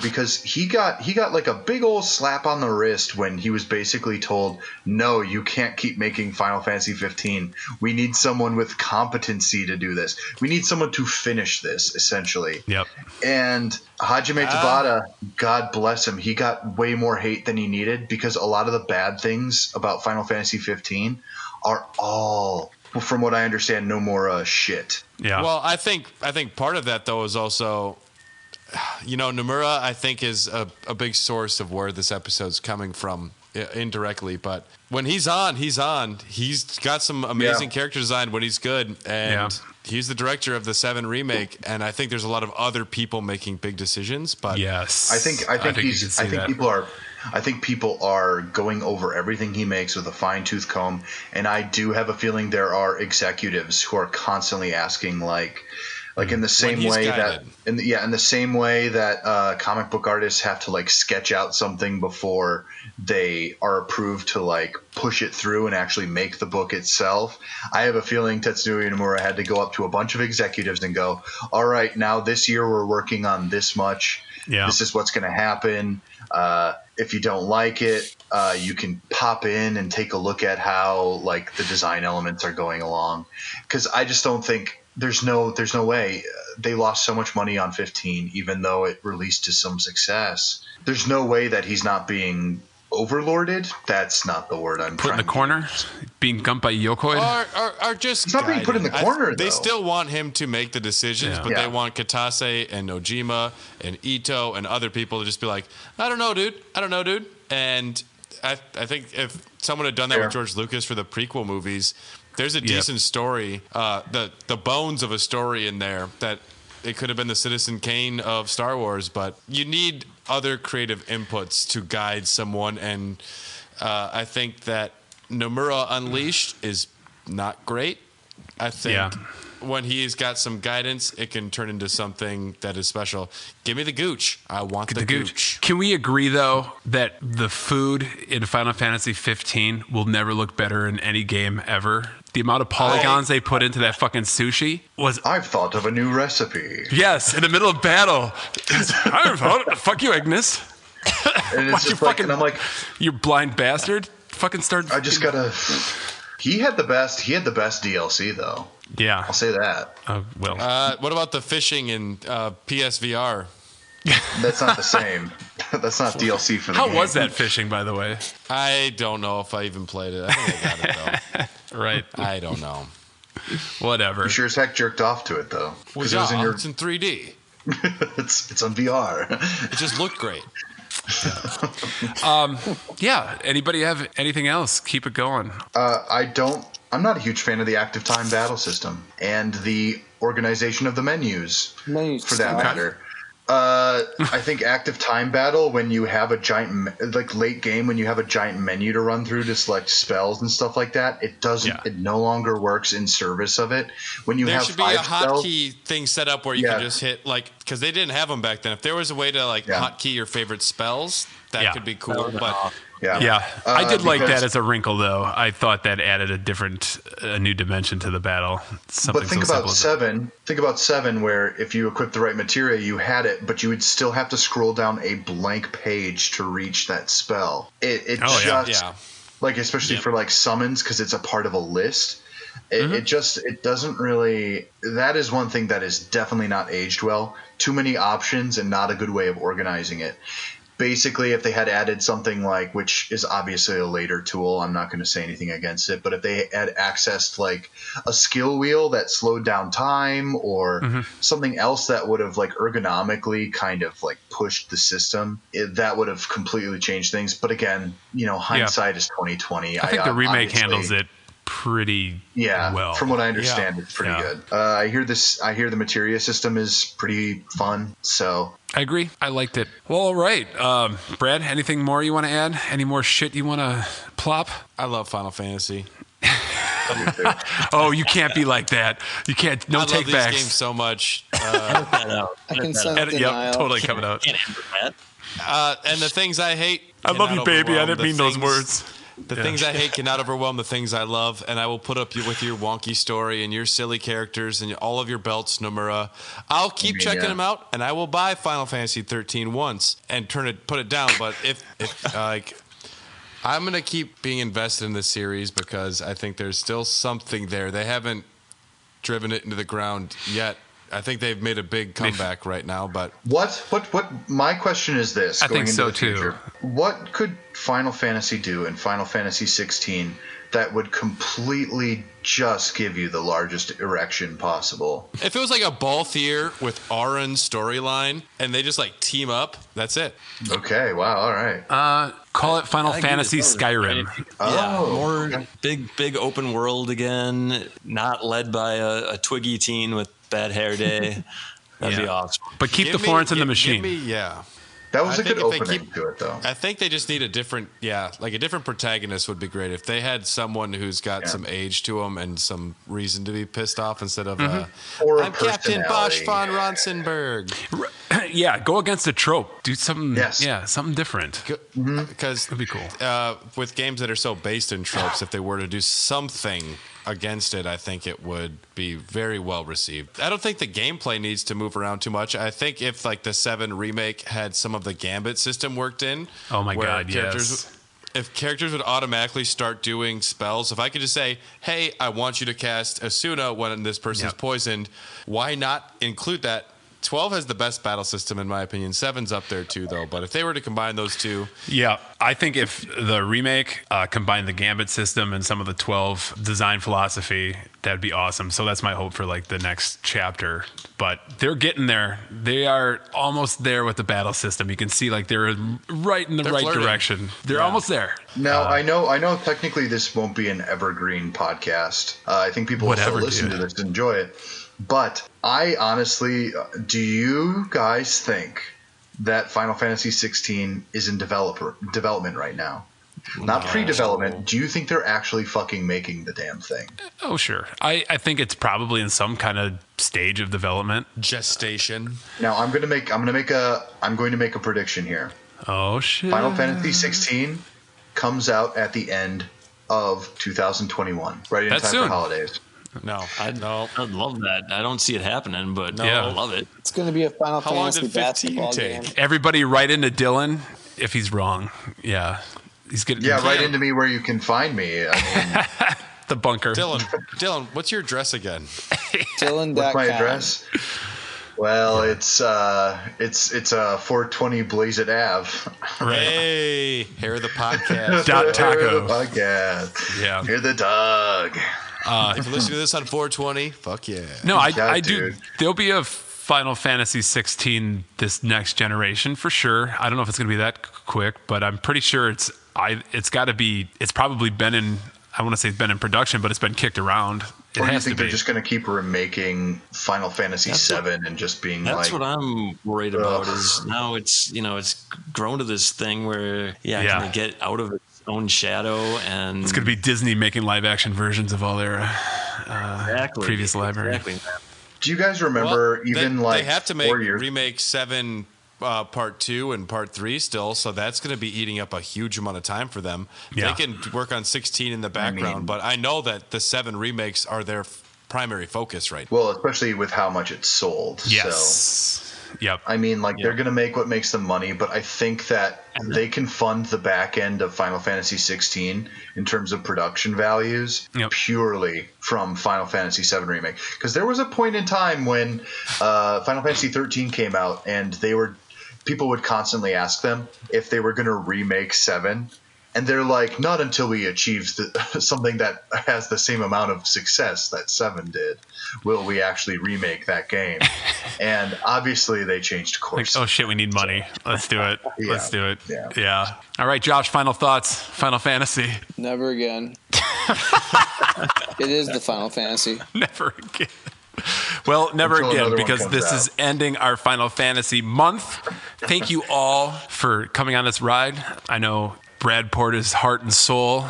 Because he got like a big old slap on the wrist when he was basically told, no, you can't keep making Final Fantasy 15. We need someone with competency to do this. We need someone to finish this, essentially. Yep. And Hajime Tabata, God bless him, he got way more hate than he needed because a lot of the bad things about Final Fantasy 15 are all, from what I understand, Nomura shit. Yeah. Well, I think part of that, though, is also... Nomura, I think, is a big source of where this episode's coming from indirectly. But when he's on. He's got some amazing character design when he's good. And he's the director of the 7 remake. And I think there's a lot of other people making big decisions. But yes, I think people are going over everything he makes with a fine-tooth comb. And I do have a feeling there are executives who are constantly asking, like in the same way that comic book artists have to like sketch out something before they are approved to like push it through and actually make the book itself. I have a feeling Tetsuya Nomura had to go up to a bunch of executives and go, all right, now this year we're working on this much. Yeah. This is what's going to happen. If you don't like it, you can pop in and take a look at how like the design elements are going along. Because I just don't think there's no way they lost so much money on 15, even though it released to some success. There's no way that he's not being overlorded. That's not the word I'm put in the corner, being gumped by Yokoi. Are just it's not being put in the corner. They still want him to make the decisions, but they want Katase and Nojima and Ito and other people to just be like, I don't know, dude. And I think if someone had done that with George Lucas for the prequel movies, there's a decent story, the bones of a story in there that it could have been the Citizen Kane of Star Wars, but you need other creative inputs to guide someone, and I think that Nomura Unleashed is not great. I think when he's got some guidance, it can turn into something that is special. Give me the Gooch. I want the Gooch. Can we agree, though, that the food in Final Fantasy 15 will never look better in any game ever? The amount of polygons they put into that fucking sushi was... I've thought of a new recipe. Yes, in the middle of battle. Fuck you, Ignis. And it's just like, and I'm like... You blind bastard. Fucking start... I just gotta... He had the best DLC, though. Yeah. I'll say that. Well. What about the fishing in PSVR? That's not the same. That's not DLC for the game. How was that fishing, by the way? I don't know if I even played it. I think I got it, though. Right. I don't know. Whatever. You sure as heck jerked off to it, though. Well, yeah, it's in 3D. It's on VR. It just looked great. Yeah. Anybody have anything else? Keep it going. I'm not a huge fan of the active time battle system and the organization of the menus for that matter. I think active time battle, when you have a giant, like late game, when you have a giant menu to run through to select spells and stuff like that, it doesn't. It no longer works in service of it. When you have there should be a hotkey thing set up where you can just hit because they didn't have them back then. If there was a way to hotkey your favorite spells, that could be cool. But I did like that as a wrinkle, though. I thought that added a new dimension to the battle. But think about 7. Think about 7, where if you equip the right materia, you had it, but you would still have to scroll down a blank page to reach that spell. Especially for summons, because it's a part of a list. It doesn't really. That is one thing that is definitely not aged well. Too many options and not a good way of organizing it. Basically, if they had added something which is obviously a later tool, I'm not going to say anything against it, but if they had accessed a skill wheel that slowed down time or something else that would have ergonomically kind of pushed the system, that would have completely changed things. But again, hindsight is 2020. I think the remake handles it pretty well. From what I understand, it's pretty good. I hear the materia system is pretty fun, so I agree. I liked it. Well, all right. Brad, anything more you want to add? Any more shit you want to plop? I love Final Fantasy. Oh, you can't be like that. You can't. No take backs. I love these games so much. I can sense denial. Totally coming out. And the things I hate. I love you, baby. I didn't mean those words. The things I hate cannot overwhelm the things I love, and I will put up with your wonky story and your silly characters and all of your belts, Nomura. I'll keep checking them out, and I will buy Final Fantasy 13 once and put it down. But if I'm gonna keep being invested in this series because I think there's still something there. They haven't driven it into the ground yet. I think they've made a big comeback right now, but what my question is this: I think so too. What could Final Fantasy do in Final Fantasy 16 that would completely just give you the largest erection possible? If it was a Balthier with Auron's storyline and they just team up, that's it. Okay, wow, all right. Call it Final Fantasy Skyrim. More big open world again, not led by a twiggy teen with bad hair day. That'd be awesome. But keep the Florence in the machine. That was a good opening to it, though. I think they just need a different protagonist would be great. If they had someone who's got some age to them and some reason to be pissed off instead of I'm Captain Bosch von Ronsenberg. Yeah, go against a trope. Do something. Yes. Yeah, something different. Because that'd be cool. With games that are so based in tropes, if they were to do something against it, I think it would be very well received. I don't think the gameplay needs to move around too much. I think if like the 7 remake had some of the Gambit system worked in, oh my god, yes. If characters would automatically start doing spells, if I could just say, hey, I want you to cast Asuna when this person's poisoned, why not include that? 12 has the best battle system, in my opinion. 7's up there, too, though. But if they were to combine those two... Yeah, I think if the remake combined the Gambit system and some of the 12 design philosophy, that'd be awesome. So that's my hope for, like, the next chapter. But they're getting there. They are almost there with the battle system. You can see, like, they're right in the right direction. They're almost there. Now, I know technically this won't be an evergreen podcast. I think people will still listen to this and enjoy it. But I honestly, do you guys think that Final Fantasy 16 is in development right now? Not pre-development. Do you think they're actually fucking making the damn thing? Oh, sure. I think it's probably in some kind of stage of development. Gestation. Now I'm going to make a prediction here. Oh shit. Final Fantasy 16 comes out at the end of 2021, right in time for holidays. No, I'd love that. I don't see it happening, but Yeah. I love it. It's going to be a Final How long Fantasy did 15 basketball take? game. Everybody write into Dylan if he's wrong. Yeah. He's good. Yeah, write into me where you can find me. I mean, The bunker. Dylan, what's your address again? Dylan.com. what's my address? Well, it's 420 Blazit Ave. Hey, hear the podcast. Taco. Podcast. Yeah. Hear the dog. If you're listening to this on 420, fuck yeah. No, I do. dude. There'll be a Final Fantasy 16 this next generation for sure. I don't know if it's going to be that quick, but I'm pretty sure it's got to be. It's probably been in. I want to say it's been in production, but it's been kicked around. It Or do you has to think be. they're just going to keep remaking Final Fantasy VII and just being That's like... what I'm worried about is now it's grown to this thing where, can they get out of its own shadow? And It's going to be Disney making live action versions of all their previous library. Exactly. Do you guys remember they have to make 4 years... remake 7 part 2 and part 3 still, so that's going to be eating up a huge amount of time for them. Yeah. They can work on 16 in the background, but I know that the 7 remakes are their primary focus right now. Well, especially with how much it's sold. Yes. So, Yep. I mean, they're going to make what makes them money, but I think that they can fund the back end of Final Fantasy 16 in terms of production values purely from Final Fantasy 7 Remake. Because there was a point in time when Final Fantasy 13 came out and people would constantly ask them if they were going to remake 7. And they're like, not until we achieve something that has the same amount of success that 7 did will we actually remake that game. And obviously they changed course. Oh shit, we need money. Let's do it. Yeah. Let's do it. Yeah. All right, Josh, final thoughts. Final Fantasy. Never again. It is the Final Fantasy. Never again. Well, never Until again, another one because comes this out. is ending our Final Fantasy month. Thank you all for coming on this ride. I know Brad poured his heart and soul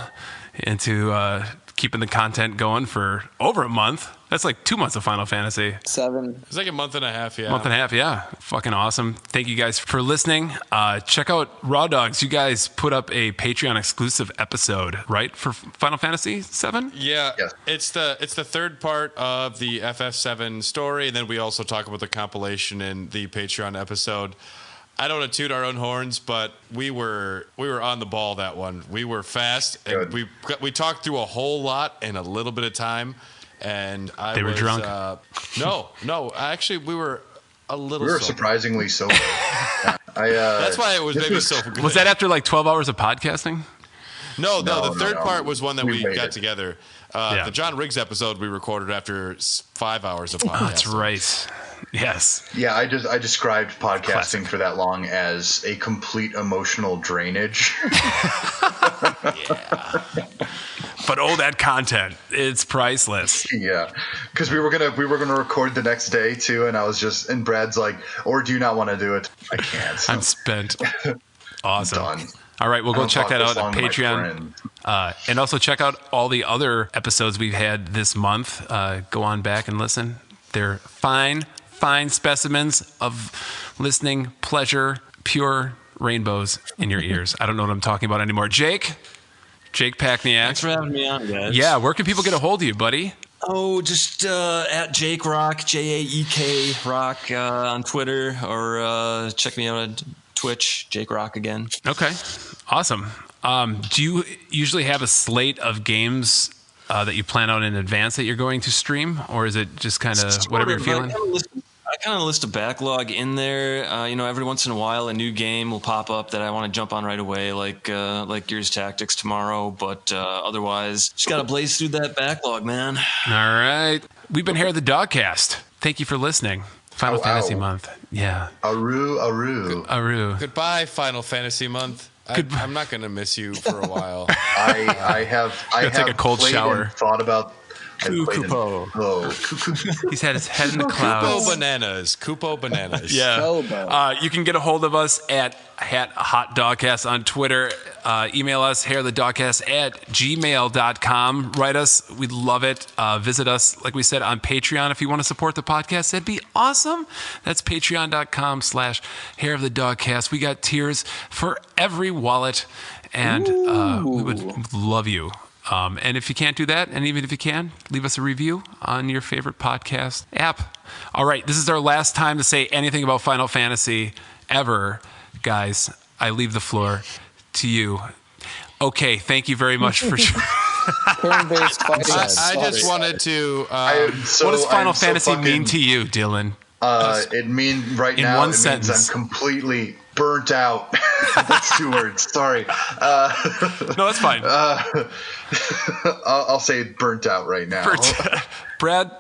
into keeping the content going for over a month. That's like 2 months of Final Fantasy. 7. It's like a month and a half, yeah. Month and a half, yeah. Fucking awesome. Thank you guys for listening. Check out Raw Dogs. You guys put up a Patreon exclusive episode, right, for Final Fantasy 7? Yeah, Yes. it's the third part of the FF7 story, and then we also talk about the compilation in the Patreon episode. I don't want to toot our own horns, but we were on the ball that one. We were fast, and we talked through a whole lot in a little bit of time. And They were drunk? No. Actually, we were a little. We were sober. surprisingly sober. That's why it was maybe so good. Was that after like 12 hours of podcasting? No, No, the third no. part was one that we made got it. together. Yeah. The John Riggs episode we recorded after 5 hours of podcasting. That's right. Yes. Yeah, I described podcasting Classic. for that long as a complete emotional drainage. But that content, it's priceless. Yeah, because we were gonna record the next day too, and Brad's like, "Or do you not want to do it?" I can't. I'm spent. Awesome. done. All right, we'll I go don't check talk that this out on long to my Patreon. friend. And also check out all the other episodes we've had this month. Go on back and listen. They're fine specimens of listening pleasure, pure rainbows in your ears. I don't know what I'm talking about anymore. Jake, Jake Pachniak. Thanks for having me on, guys. Yeah, where can people get a hold of you, buddy? Oh, just at Jaek Rock, Jaek Rock on Twitter, or check me out on Twitch, Jaek Rock again. Okay, awesome. Do you usually have a slate of games that you plan out in advance that you're going to stream, or is it just kind of whatever you're feeling? I kind of list a backlog in there. Every once in a while, a new game will pop up that I want to jump on right away, like Gears Tactics tomorrow. But otherwise, just gotta blaze through that backlog, man. All right, we've been here at the Dogcast. Thank you for listening. Final Fantasy month. Yeah. Aru. Goodbye, Final Fantasy month. I'm not going to miss you for a while. I have take a cold shower. And thought about Kupo. He's had his head in the clouds. Kupo bananas. Yeah. You can get a hold of us at Hot Dogcast on Twitter. Email us, hairofthedogcast@gmail.com. Write us. We'd love it. Visit us, like we said, on Patreon if you want to support the podcast. That'd be awesome. That's patreon.com/hairofthedogcast. We got tiers for every wallet, and we would love you. And if you can't do that, and even if you can, leave us a review on your favorite podcast app. All right, this is our last time to say anything about Final Fantasy ever. Guys, I leave the floor to you. Okay, thank you very much for Turn-based fighting. I just wanted to... what does Final Fantasy mean to you, Dylan? It means means I'm completely burnt out. That's 2 words. Sorry. No, that's fine. I'll say burnt out right now. Brad?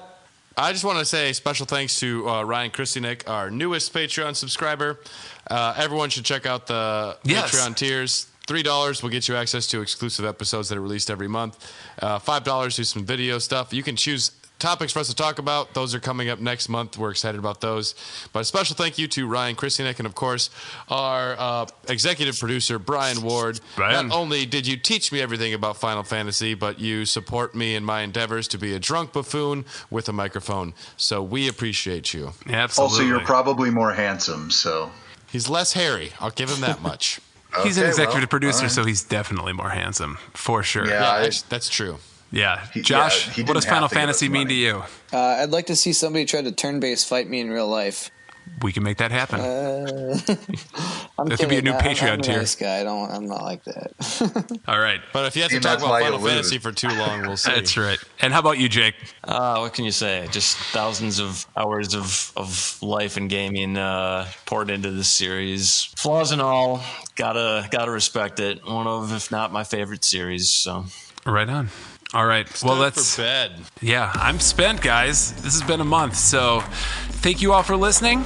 I just want to say special thanks to Ryan Christianick, our newest Patreon subscriber. Everyone should check out the Patreon tiers. $3 will get you access to exclusive episodes that are released every month. $5 do some video stuff. You can choose topics for us to talk about. Those are coming up next month. We're excited about those. But a special thank you to Ryan Christianick and, of course, our executive producer, Brian Ward. Not only did you teach me everything about Final Fantasy, but you support me in my endeavors to be a drunk buffoon with a microphone. So we appreciate you. Absolutely. Also, you're probably more handsome, so... He's less hairy. I'll give him that much. He's an executive producer, so he's definitely more handsome, for sure. Yeah, that's true. Yeah. Josh, what does Final Fantasy mean to you? I'd like to see somebody try to turn-based fight me in real life. We can make that happen. There could be a new Patreon tier. I'm a nice guy. I'm not like that. All right. But if you have to talk about Final Fantasy for too long, we'll see. That's right. And how about you, Jake? What can you say? Just thousands of hours of life and gaming poured into this series. Flaws and all, gotta respect it. One of, if not my favorite series. So right on. All right. Well, let's for bed. Yeah, I'm spent, guys. This has been a month, so thank you all for listening,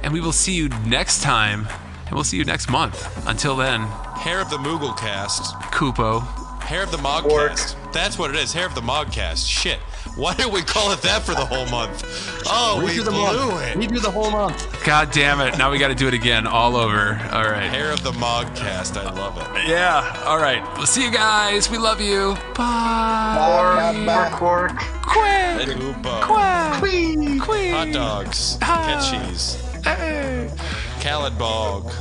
and we will see you next time, and we'll see you next month. Until then, Hair of the Mooglecast. Kupo. Hair of the Mogcast. That's what it is. Hair of the Mogcast. Shit. Why did we call it that for the whole month? Oh, we blew it. We do the whole month. God damn it. Now we got to do it again all over. All right. Hair of the Mogcast. I love it. Yeah. All right. We'll see you guys. We love you. Bye. Quark. Quack. Quack. Quack. Hot dogs. Catchies. Khaled Bog.